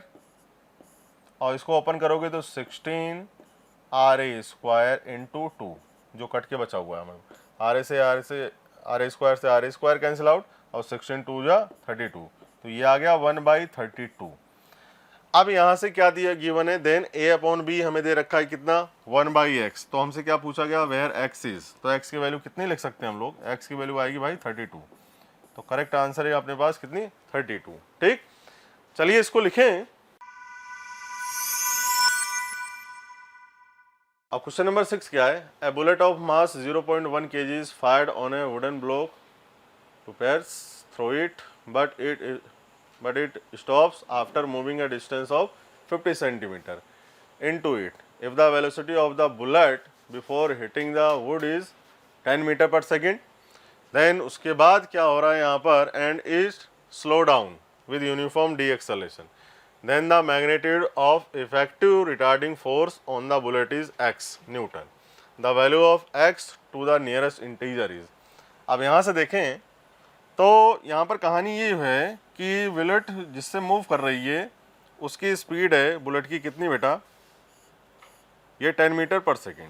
और इसको ओपन करोगे तो 16 आर ए स्क्वायर इंटू 2, जो कट के बचा हुआ है हमें, आर ए स्क्वायर से आर ए स्क्वायर कैंसिल आउट, और 16 2 जा 32, तो ये आ गया 1/32। अब यहाँ से क्या दिया गिवन है, देन ए अपॉन बी हमें दे रखा है कितना, 1/x, तो हमसे क्या पूछा गया, वेयर x इज, तो x की वैल्यू कितनी लिख सकते हैं हम लोग, x की वैल्यू आएगी भाई 32, तो करेक्ट आंसर है अपने पास कितनी, 32, ठीक। चलिए इसको लिखें। अब क्वेश्चन नंबर 6 क्या है, a bullet of mass 0.1 kg is fired on a wooden block to pierce through it, but it stops after moving a distance of 50 centimeter into it. If the velocity of the bullet before hitting the wood is 10 meter per second, then उसके बाद क्या हो रहा है यहाँ पर, and is slow down with uniform deceleration, then the magnitude of effective retarding force on the bullet is x Newton. The value of x to the nearest integer is. अब यहाँ से देखें तो यहाँ पर कहानी ये है कि बुलेट जिससे मूव कर रही है उसकी स्पीड है बुलेट की कितनी बेटा, ये 10 मीटर पर सेकेंड,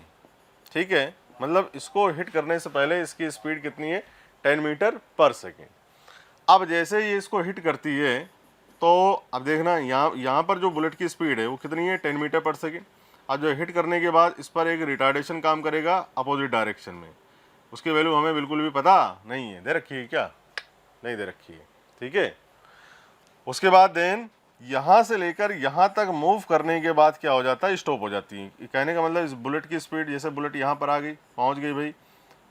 ठीक है, मतलब इसको हिट करने से पहले इसकी स्पीड कितनी है, 10 मीटर पर सेकेंड। अब जैसे ये इसको हिट करती है तो अब देखना यहाँ पर जो बुलेट की स्पीड है वो कितनी है, 10 मीटर पर सेकेंड। अब जो हिट करने के बाद इस पर एक रिटार्डेशन काम करेगा अपोजिट डायरेक्शन में, उसकी वैल्यू हमें बिल्कुल भी पता नहीं है, दे रखी है क्या, नहीं दे रखी है, ठीक है। उसके बाद देन यहाँ से लेकर यहाँ तक मूव करने के बाद क्या हो जाता है, स्टॉप हो जाती है। कहने का मतलब इस बुलेट की स्पीड, जैसे बुलेट यहाँ पर आ गई, पहुँच गई भाई,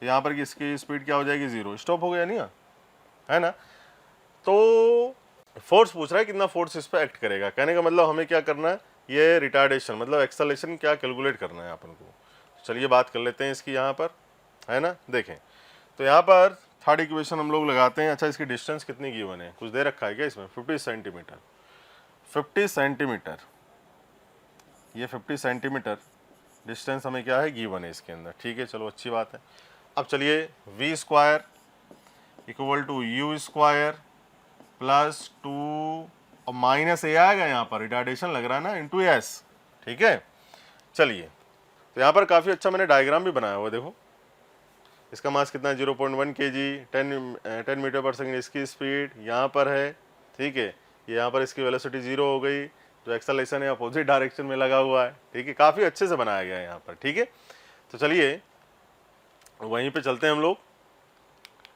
यहाँ पर इसकी स्पीड क्या हो जाएगी, 0, स्टॉप हो गया नहीं, है ना। तो फोर्स पूछ रहा है कितना फोर्स इस पर एक्ट करेगा, कहने का मतलब हमें क्या करना है, ये रिटार्डेशन मतलब एक्सेलरेशन क्या कैलकुलेट करना है अपन को। चलिए बात कर लेते हैं इसकी यहाँ पर, है ना। देखें तो यहाँ पर थर्ड इक्वेशन हम लोग लगाते हैं। अच्छा, इसकी डिस्टेंस कितनी गिवन है, कुछ दे रखा है क्या इसमें, 50 सेंटीमीटर, 50 सेंटीमीटर, ये 50 सेंटीमीटर डिस्टेंस हमें क्या है, गिवन है इसके अंदर, ठीक है, चलो अच्छी बात है। अब चलिए V square equal to U square plus 2 और माइनस ए आएगा, यहाँ पर रिटार्डेशन लग रहा है ना, इंटू एस, ठीक है। चलिए तो यहाँ पर काफ़ी अच्छा मैंने डायग्राम भी बनाया हुआ, देखो इसका मास कितना है, 0.1 kg, 10 मीटर पर सेकेंड इसकी स्पीड यहाँ पर है, ठीक है। ये यहाँ पर इसकी वेलोसिटी 0 हो गई, जो एक्सेलरेशन है अपोजिट डायरेक्शन में लगा हुआ है, ठीक है, काफ़ी अच्छे से बनाया गया है यहाँ पर, ठीक है। तो चलिए वहीं पे चलते हैं हम लोग।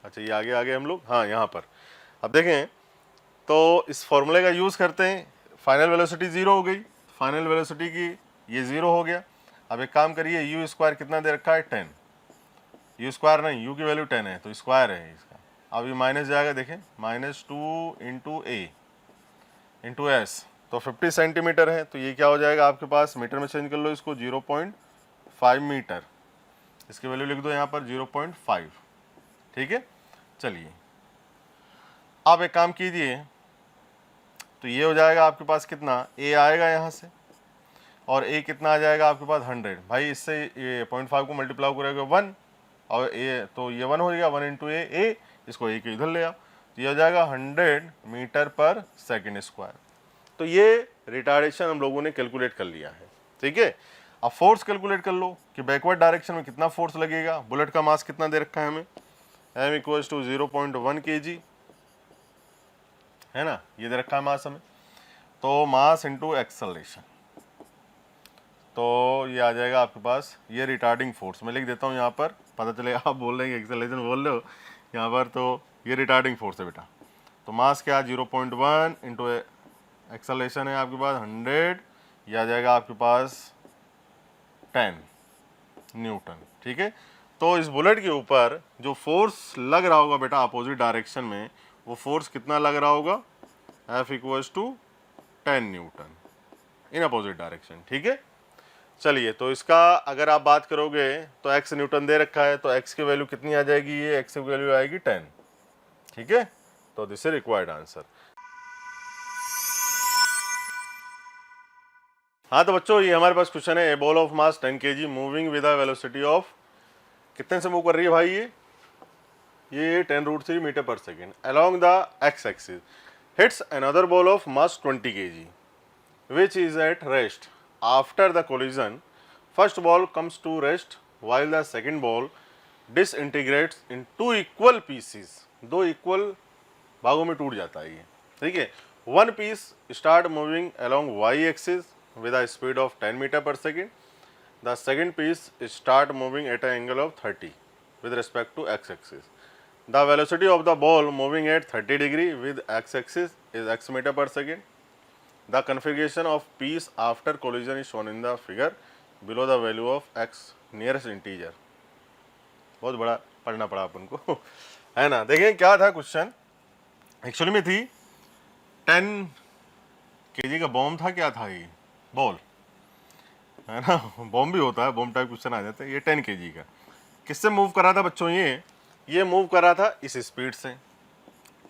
अच्छा ये आगे हम लोग, हाँ यहाँ पर अब देखें तो इस फॉर्मूले का यूज़ करते हैं। फाइनल वेलोसिटी 0 हो गई, फाइनल वेलोसिटी की ये 0 हो गया। अब एक काम करिए, यू स्क्वायर कितना दे रखा है, 10, यू स्क्वायर नहीं, यू की वैल्यू 10 है तो स्क्वायर है इसका। अब ये माइनस जाएगा, देखें -2 इंटू ए इंटू एस, तो 50 सेंटीमीटर है, तो ये क्या हो जाएगा आपके पास, मीटर में चेंज कर लो इसको, 0.5 मीटर, इसकी वैल्यू लिख दो यहाँ पर 0.5, ठीक है। चलिए अब एक काम कीजिए, तो ये हो जाएगा आपके पास कितना, ए आएगा यहाँ से, और ए कितना आ जाएगा आपके पास 100, भाई इससे ये 0.5 को मल्टीप्लाई करेगा 1, और ए तो ये 1 हो जाएगा, 1 इंटू ए, इसको ए के इधर ले आओ, तो ये हो जाएगा 100 मीटर पर सेकेंड स्क्वायर। तो ये रिटार्डेशन हम लोगों ने कैलकुलेट कर लिया है, ठीक है। अब फोर्स कैलकुलेट कर लो कि बैकवर्ड डायरेक्शन में कितना फोर्स लगेगा। बुलेट का मास कितना दे रखा है हमें, m इक्वल्स टू 0.1 kg, है ना, ये दे रखा है मास हमें, तो मास इंटू एक्सेलरेशन, तो ये आ जाएगा आपके पास, ये रिटार्डिंग फोर्स मैं लिख देता हूँ यहाँ पर, पता चलेगा आप बोल रहे हैं एक्सेलरेशन बोल रहे हो यहाँ पर, तो ये रिटार्डिंग फोर्स है बेटा। तो मास क्या है 0.1 इंटू एक्सेलरेशन है आपके पास 100, ये आ जाएगा आपके पास 10 न्यूटन, ठीक है। तो इस बुलेट के ऊपर जो फोर्स लग रहा होगा बेटा अपोजिट डायरेक्शन में, वो फोर्स कितना लग रहा होगा, F equals to 10 newton in opposite direction, ठीक है। चलिए तो इसका अगर आप बात करोगे तो x न्यूटन दे रखा है, तो x की वैल्यू कितनी आ जाएगी, ये x की वैल्यू आएगी 10, ठीक है। तो दिस इज रिक्वायर्ड आंसर। हाँ तो बच्चों ये हमारे पास क्वेश्चन है, a ball of mass 10 kg moving with a velocity of, कितने से मूव कर रही है भाई, ये 10√3 metre per second along the x axis, hits another ball of mass 20 kg which is at rest. After the collision, first ball comes to rest while the second ball disintegrates in two equal pieces. दो equal भागों में टूट जाता है ये, ठीक है। One piece start moving along y axis with a speed of 10 meter per second. The second piece start moving at an angle of 30 with respect to x axis. The velocity of the ball moving at 30 degree with x axis is x meter per second. The configuration of piece after collision is shown in the figure below the value of x nearest integer. बहुत बड़ा पढ़ना पड़ा अपन को, है ना। देखें क्या था क्वेश्चन, एक्चुअली में थी 10 kg का बॉम्ब था, क्या था ये बॉल, है ना, बॉम्ब भी होता है, बॉम्ब टाइप क्वेश्चन आ जाता है। ये 10 kg का किससे मूव कर रहा था बच्चों, ये मूव कर रहा था इस स्पीड से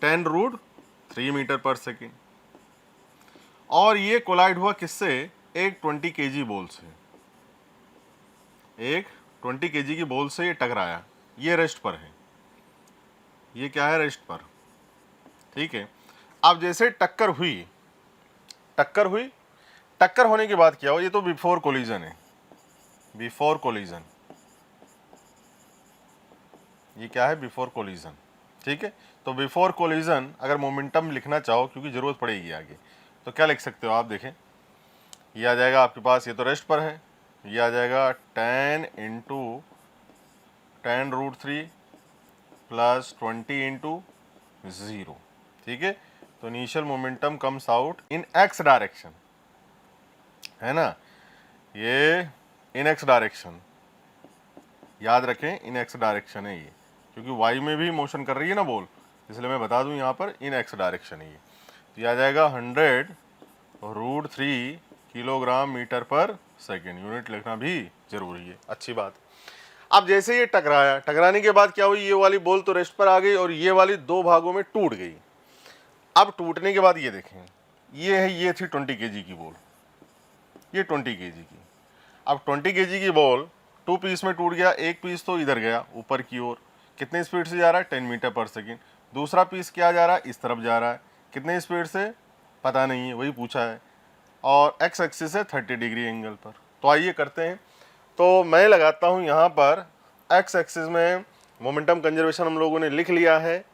10√3 मीटर पर सेकेंड, और ये कोलाइड हुआ किससे, एक 20 kg बॉल से, एक 20 kg की बॉल से ये टकराया, ये रेस्ट पर है, ये क्या है, रेस्ट पर, ठीक है। अब जैसे टक्कर हुई, टक्कर होने के बाद क्या हो, ये तो बिफोर कोलिजन है, बिफोर कोलिजन, ये क्या है, बिफोर कोलिजन, ठीक है। तो बिफोर कोलिजन अगर मोमेंटम लिखना चाहो, क्योंकि ज़रूरत पड़ेगी आगे, तो क्या लिख सकते हो आप, देखें ये आ जाएगा आपके पास, ये तो रेस्ट पर है, ये आ जाएगा 10 इंटू 10√3 प्लस 20 इंटू 0, ठीक है। तो initial momentum comes out in x direction, है ना, ये इन एक्स डायरेक्शन, याद रखें इन एक्स डायरेक्शन है ये, क्योंकि वाई में भी मोशन कर रही है ना बॉल, इसलिए मैं बता दूं यहाँ पर इन एक्स डायरेक्शन है ये। तो ये आ जाएगा 100√3 kilogram metre per second, unit लिखना भी जरूरी है, अच्छी बात। अब जैसे ये टकराया, टकराने के बाद क्या हुई, ये वाली बॉल तो रेस्ट पर आ गई और ये वाली दो भागों में टूट गई। अब टूटने के बाद ये देखें, ये थी 20 kg की बॉल, ये 20 kg की। अब 20 kg की बॉल 2 पीस में टूट गया, एक पीस तो इधर गया ऊपर की ओर, कितने स्पीड से जा रहा है, 10 मीटर पर सेकेंड। दूसरा पीस क्या जा रहा है, इस तरफ जा रहा है, कितने स्पीड से पता नहीं है, वही पूछा है, और एक्स एक्सिस है 30 डिग्री एंगल पर। तो आइए करते हैं। तो मैं लगाता हूँ यहाँ पर एक्स एक्सिस में मोमेंटम कंजर्वेशन हम लोगों ने लिख लिया है,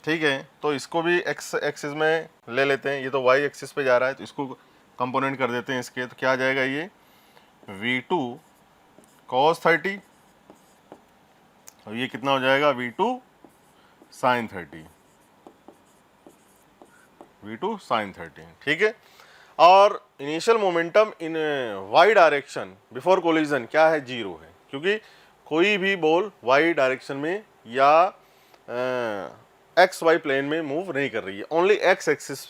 ठीक है। तो इसको भी एक्स एक्सिस में ले लेते हैं, ये तो वाई एक्सिस पे जा रहा है, तो इसको कंपोनेंट कर देते हैं इसके। तो क्या आ जाएगा, ये V2 cos 30 और ये कितना हो जाएगा, V2 sin 30, V2 sin 30, ठीक है। और initial momentum in Y direction before collision क्या है, 0 है, क्योंकि कोई भी बॉल वाई डायरेक्शन में या एक्स वाई प्लेन में मूव नहीं कर रही है, ओनली एक्स एक्सिस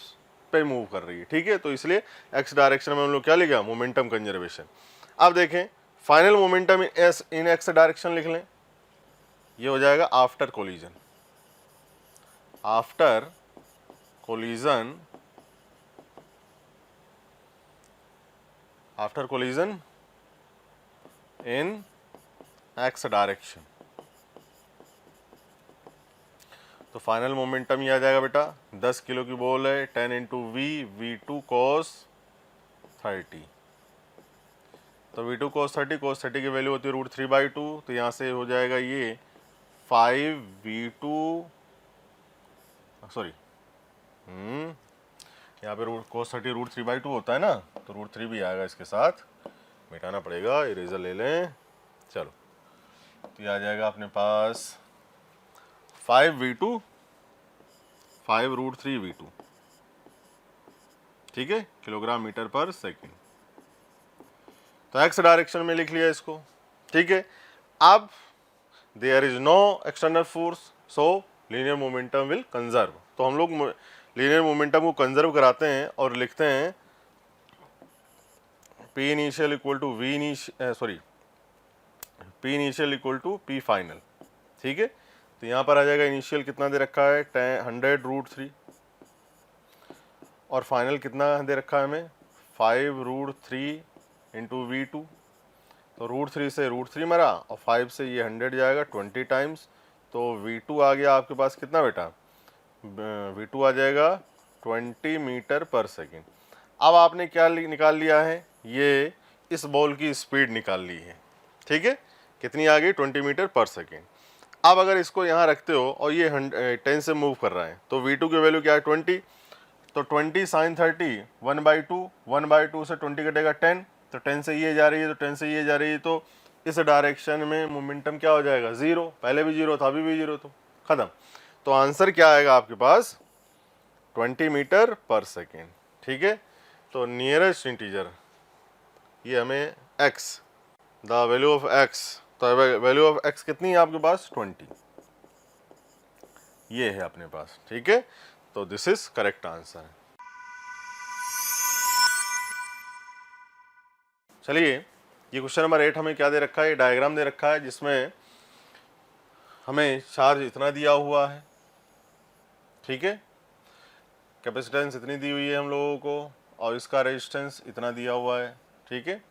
पे मूव कर रही है, ठीक है। तो इसलिए एक्स डायरेक्शन में हम लोग क्या लिखा, मोमेंटम कंजर्वेशन। अब देखें फाइनल मोमेंटम इन एक्स डायरेक्शन लिख लें, ये हो जाएगा after collision, after collision, after collision इन एक्स डायरेक्शन। तो फाइनल मोमेंटम ये आ जाएगा बेटा, 10 किलो की बॉल है, 10 इंटू V2 cos 30। तो V2 cos 30 की वैल्यू होती है √3/2, तो यहाँ से हो जाएगा ये 5V2, सॉरी यहाँ पे cos 30 √3/2 होता है ना, तो √3 भी आएगा, इसके साथ मिटाना पड़ेगा, इरेजर ले लें, चलो। तो ये आ जाएगा अपने पास 5V2 5√3V2, ठीक है, किलोग्राम मीटर पर सेकेंड। तो एक्स डायरेक्शन में लिख लिया इसको, ठीक है। अब there is no external force, so linear momentum will conserve. तो हम लोग लीनियर मोमेंटम को कंजर्व कराते हैं और लिखते हैं P initial equal to P initial equal to P final, ठीक है। तो यहाँ पर आ जाएगा इनिशियल कितना दे रखा है, 100√3, और फाइनल कितना दे रखा है हमें, 5√3 इंटू V2। तो √3 से √3 मरा और 5 से ये 100 जाएगा 20 टाइम्स, तो V2 आ गया आपके पास कितना बेटा, V2 आ जाएगा 20 मीटर पर सेकेंड। अब आपने क्या निकाल लिया है, ये इस बॉल की स्पीड निकाल ली है, ठीक है, कितनी आ गई, 20 मीटर पर सेकेंड। अब अगर इसको यहाँ रखते हो और ये 10 से मूव कर रहा है, तो V2 की वैल्यू क्या है, 20। तो 20 sin 30 1/2 से 20 कटेगा 10, तो 10 से ये जा रही है, तो 10 से ये जा रही है, तो इस डायरेक्शन में मोमेंटम क्या हो जाएगा, 0। पहले भी 0 था, अभी भी 0, तो खत्म। तो आंसर क्या आएगा आपके पास, 20 मीटर पर सेकेंड, ठीक है। तो नियरेस्ट इंटीजर ये हमें x, the value of x, तो वैल्यू ऑफ x कितनी है आपके पास, 20, ये है अपने पास, ठीक है। तो दिस इज करेक्ट आंसर। चलिए, ये क्वेश्चन नंबर 8 हमें क्या दे रखा है, ये डायग्राम दे रखा है जिसमें हमें चार्ज इतना दिया हुआ है, ठीक है, कैपेसिटेंस इतनी दी हुई है हम लोगों को, और इसका रेजिस्टेंस इतना दिया हुआ है, ठीक है।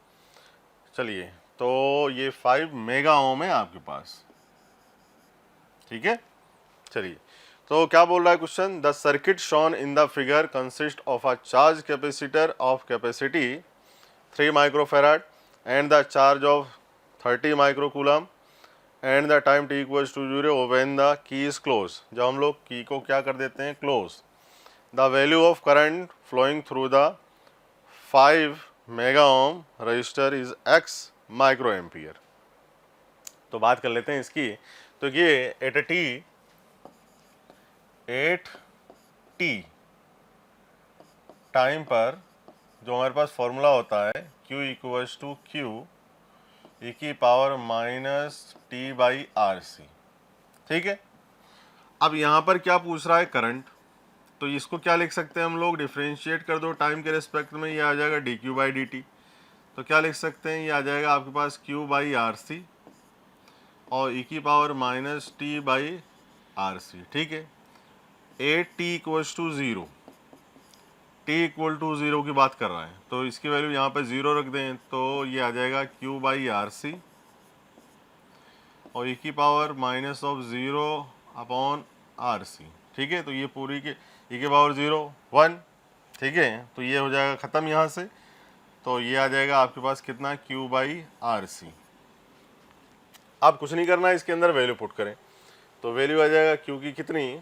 चलिए, तो ये 5 मेगा ओम है आपके पास, ठीक है। चलिए, तो क्या बोल रहा है question, the circuit shown in the figure consist of a charge capacitor of capacity 3 microfarad and the charge of 30 microcoulomb and the time t equals to 0 when the key is close, जब हम लोग key को क्या कर देते हैं, close. The value of current flowing through the 5 mega ohm resistor is x microampere. तो बात कर लेते हैं इसकी। तो ये एट टी टाइम पर जो हमारे पास फॉर्मूला होता है Q equals to Q e की power minus T by R C, ठीक है। अब यहाँ पर क्या पूछ रहा है, करंट। तो इसको क्या लिख सकते हैं हम लोग, डिफ्रेंशिएट कर दो टाइम के रिस्पेक्ट में, ये आ जाएगा D Q by D T. तो क्या लिख सकते हैं, ये आ जाएगा आपके पास Q बाई आर सी और e की power minus T by R C, ठीक है। At T equals to 0, T equal to 0 की बात कर रहा है, तो इसकी वैल्यू यहाँ पे 0 रख दें तो ये आ जाएगा Q बाई आर सी और e की power minus of 0 upon R C, ठीक है। तो ये पूरी के e की पावर 0 1, ठीक है। तो ये हो जाएगा ख़त्म यहाँ से। तो ये आ जाएगा आपके पास कितना, Q बाई आर सी। आप कुछ नहीं करना है, इसके अंदर वैल्यू पुट करें तो वैल्यू आ जाएगा Q की कितनी,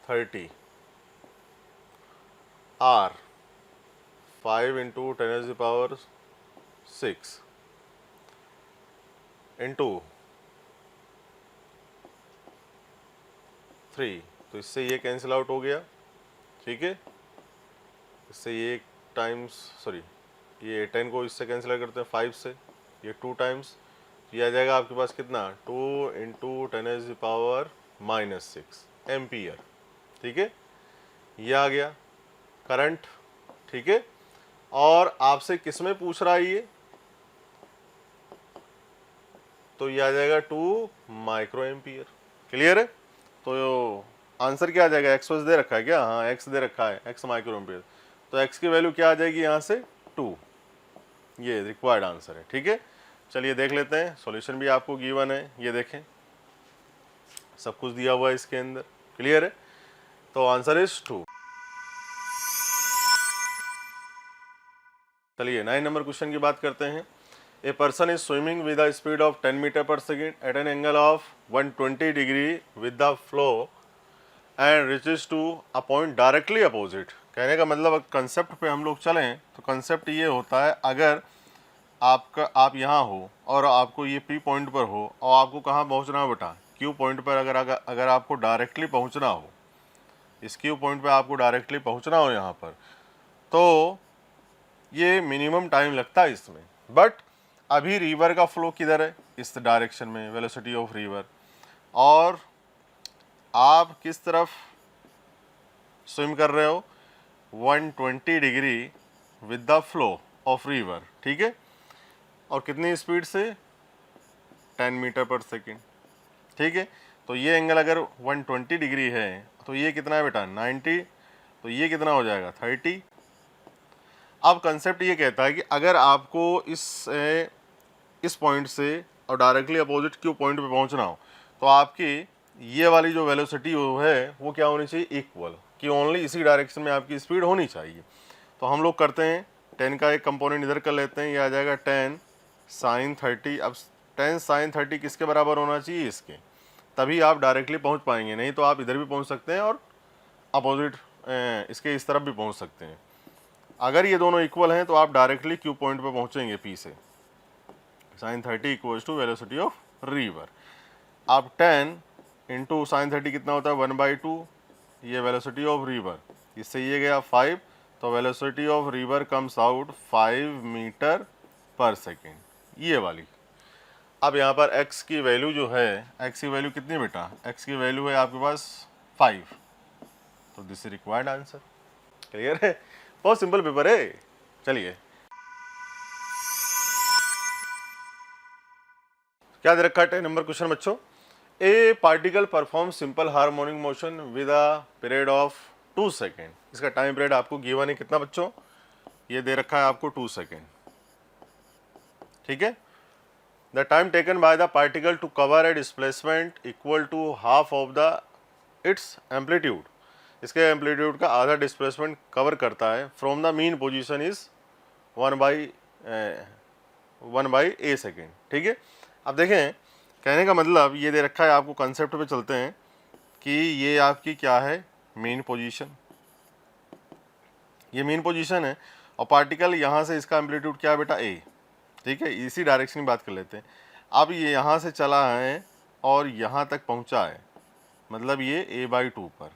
30, R 5 इंटू 10⁻⁶ इंटू 3, तो इससे ये कैंसिल आउट हो गया, ठीक है। इससे ये टाइम्स, सॉरी ये 10 को इससे कैंसिल करते हैं 5 से, ये 2 टाइम्स, ये आ जाएगा आपके पास कितना, 2 इंटू 10⁻⁻6 एम्पियर, ठीक है। ये आ गया करंट, ठीक है। और आपसे किस में पूछ रहा है ये, तो ये आ जाएगा 2 माइक्रो एम्पियर, क्लियर है। तो आंसर क्या आ जाएगा, एक्स दे रखा है क्या, हाँ एक्स दे रखा है, एक्स माइक्रो एम्पियर। तो एक्स की वैल्यू क्या आ जाएगी यहाँ से, 2, ये रिक्वायर्ड आंसर है, ठीक है। चलिए देख लेते हैं, सॉल्यूशन भी आपको गिवन है, ये देखें सब कुछ दिया हुआ है इसके अंदर, क्लियर है। तो आंसर इज 2। चलिए 9 नंबर क्वेश्चन की बात करते हैं। A person is swimming with the speed of 10 metre per second at an angle of 120 degree with the flow and reaches to a point directly opposite. कहने का मतलब कंसेप्ट पे हम लोग चलें तो कंसेप्ट ये होता है, अगर आप यहाँ हो और आपको ये पी पॉइंट पर हो और आपको कहाँ पहुँचना हो बेटा, क्यू पॉइंट पर। अगर आपको डायरेक्टली पहुँचना हो, इस क्यू पॉइंट पर आपको डायरेक्टली पहुँचना हो यहाँ पर, तो ये मिनिमम टाइम लगता है इसमें। बट अभी रिवर का फ्लो किधर है, इस डायरेक्शन में, वेलोसिटी ऑफ रिवर, और आप किस तरफ स्विम कर रहे हो, 120 degree with the flow of river, ठीक है। और कितनी स्पीड से, 10 मीटर पर सेकेंड, ठीक है। तो ये एंगल अगर 120 डिग्री है तो ये कितना है बेटा, 90, तो ये कितना हो जाएगा, 30। अब कंसेप्ट ये कहता है कि अगर आपको इस पॉइंट से और डायरेक्टली अपोजिट क्यू पॉइंट पे पहुंचना हो, तो आपकी ये वाली जो वेलोसिटी है वो क्या होनी चाहिए, इक्वल, कि ओनली इसी डायरेक्शन में आपकी स्पीड होनी चाहिए। तो हम लोग करते हैं, 10 का एक कंपोनेंट इधर कर लेते हैं, ये आ जाएगा 10 sin 30। अब 10 sin 30 किसके बराबर होना चाहिए, इसके, तभी आप डायरेक्टली पहुंच पाएंगे, नहीं तो आप इधर भी पहुंच सकते हैं और अपोजिट इसके इस तरफ भी पहुंच सकते हैं। अगर ये दोनों इक्वल हैं तो आप डायरेक्टली क्यू पॉइंट पे पहुंचेंगे पी से। sin 30 equals to velocity of river. अब 10 इंटू साइन 30 कितना होता है, 1/2, ये वेलोसिटी ऑफ रिवर, इससे ये गया 5, तो velocity of river comes out 5 metre per second, ये वाली। अब यहाँ पर x की वैल्यू जो है, x की वैल्यू कितनी बेटा, x की वैल्यू है आपके पास 5, तो this is required answer, clear है। बहुत सिंपल पेपर है। चलिए क्या दे रखा है 10 नंबर क्वेश्चन बच्चों, ए particle perform simple harmonic motion with a period of 2 second. इसका टाइम पीरियड आपको गिवन है कितना बच्चों, ये दे रखा है आपको 2 सेकेंड, ठीक है। The time taken by the particle to cover a displacement equal to half of the its amplitude. इसके एम्पलीट्यूड का आधा डिस्प्लेसमेंट कवर करता है from the mean position is 1/a second, ठीक है। अब देखें कहने का मतलब ये दे रखा है आपको, कंसेप्ट पे चलते हैं कि ये आपकी क्या है, मेन पोजीशन, ये मेन पोजीशन है और पार्टिकल यहाँ से इसका एम्पलीट्यूड क्या है बेटा ए, ठीक है, इसी डायरेक्शन की बात कर लेते हैं। अब ये यहाँ से चला है और यहाँ तक पहुँचा है, मतलब ये a/2 पर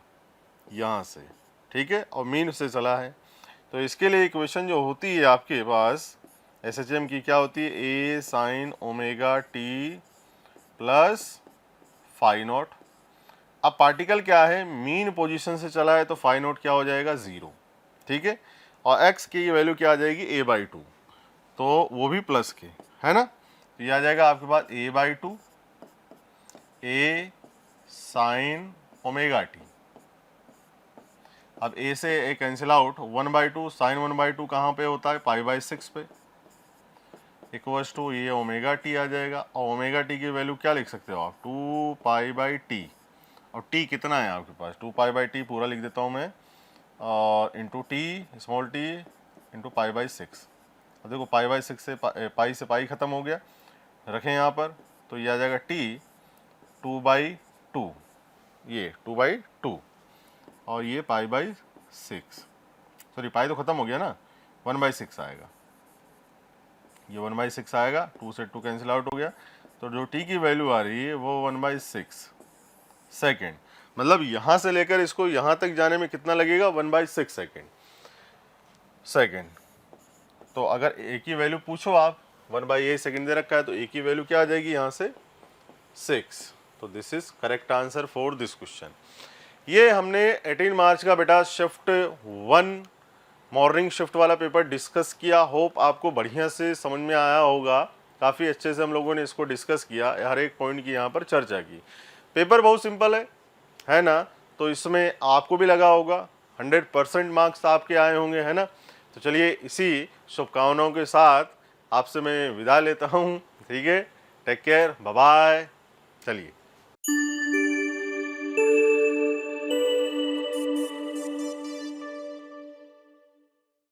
यहाँ से, ठीक है, और मीन से चला है। तो इसके लिए इक्वेशन जो होती है आपके पास SHM की क्या होती है, a sin omega t plus phi nought. अब पार्टिकल क्या है, मीन पोजीशन से चला है तो फाई नॉट क्या हो जाएगा, 0, ठीक है, और x की वैल्यू क्या आ जाएगी, a/2, तो वो भी प्लस के, है ना। तो ये आ जाएगा आपके पास a/2 a sin omega t। अब a से a कैंसिल आउट, 1/2 sin 1/2 कहाँ पे होता है, π/6 पे, इक्वल्स टू ये ओमेगा टी आ जाएगा। और ओमेगा टी की वैल्यू क्या लिख सकते हो आप, 2π/t, और t कितना है आपके पास, 2π/t पूरा लिख देता हूँ मैं, और into t small t into π/6। अब देखो π/6 से पाई से पाई ख़त्म हो गया, रखें यहाँ पर, तो ये आ जाएगा t 2/2, ये 2/2 और ये π/6, सॉरी पाई तो ख़त्म हो गया ना, 1/6 आएगा, ये 1/6 आएगा, 2 से 2 कैंसिल आउट हो गया, तो जो t की वैल्यू आ रही है वो 1/6 सेकेंड, मतलब यहाँ से लेकर इसको यहाँ तक जाने में कितना लगेगा, 1/6 सेकेंड। तो अगर a की वैल्यू पूछो आप, 1/8 सेकेंड दे रखा है, तो a की वैल्यू क्या आ जाएगी यहाँ से, 6। तो this is correct answer for this question. ये हमने 18 मार्च का बेटा शिफ्ट 1 मॉर्निंग शिफ्ट वाला पेपर डिस्कस किया। होप आपको बढ़िया से समझ में आया होगा, काफ़ी अच्छे से हम लोगों ने इसको डिस्कस किया, हर एक पॉइंट की यहाँ पर चर्चा की। पेपर बहुत सिंपल है ना, तो इसमें आपको भी लगा होगा 100% मार्क्स आपके आए होंगे, है ना। तो चलिए इसी शुभकामनाओं के साथ आपसे मैं विदा लेता हूँ, ठीक है, टेक केयर, बाय बाय, चलिए।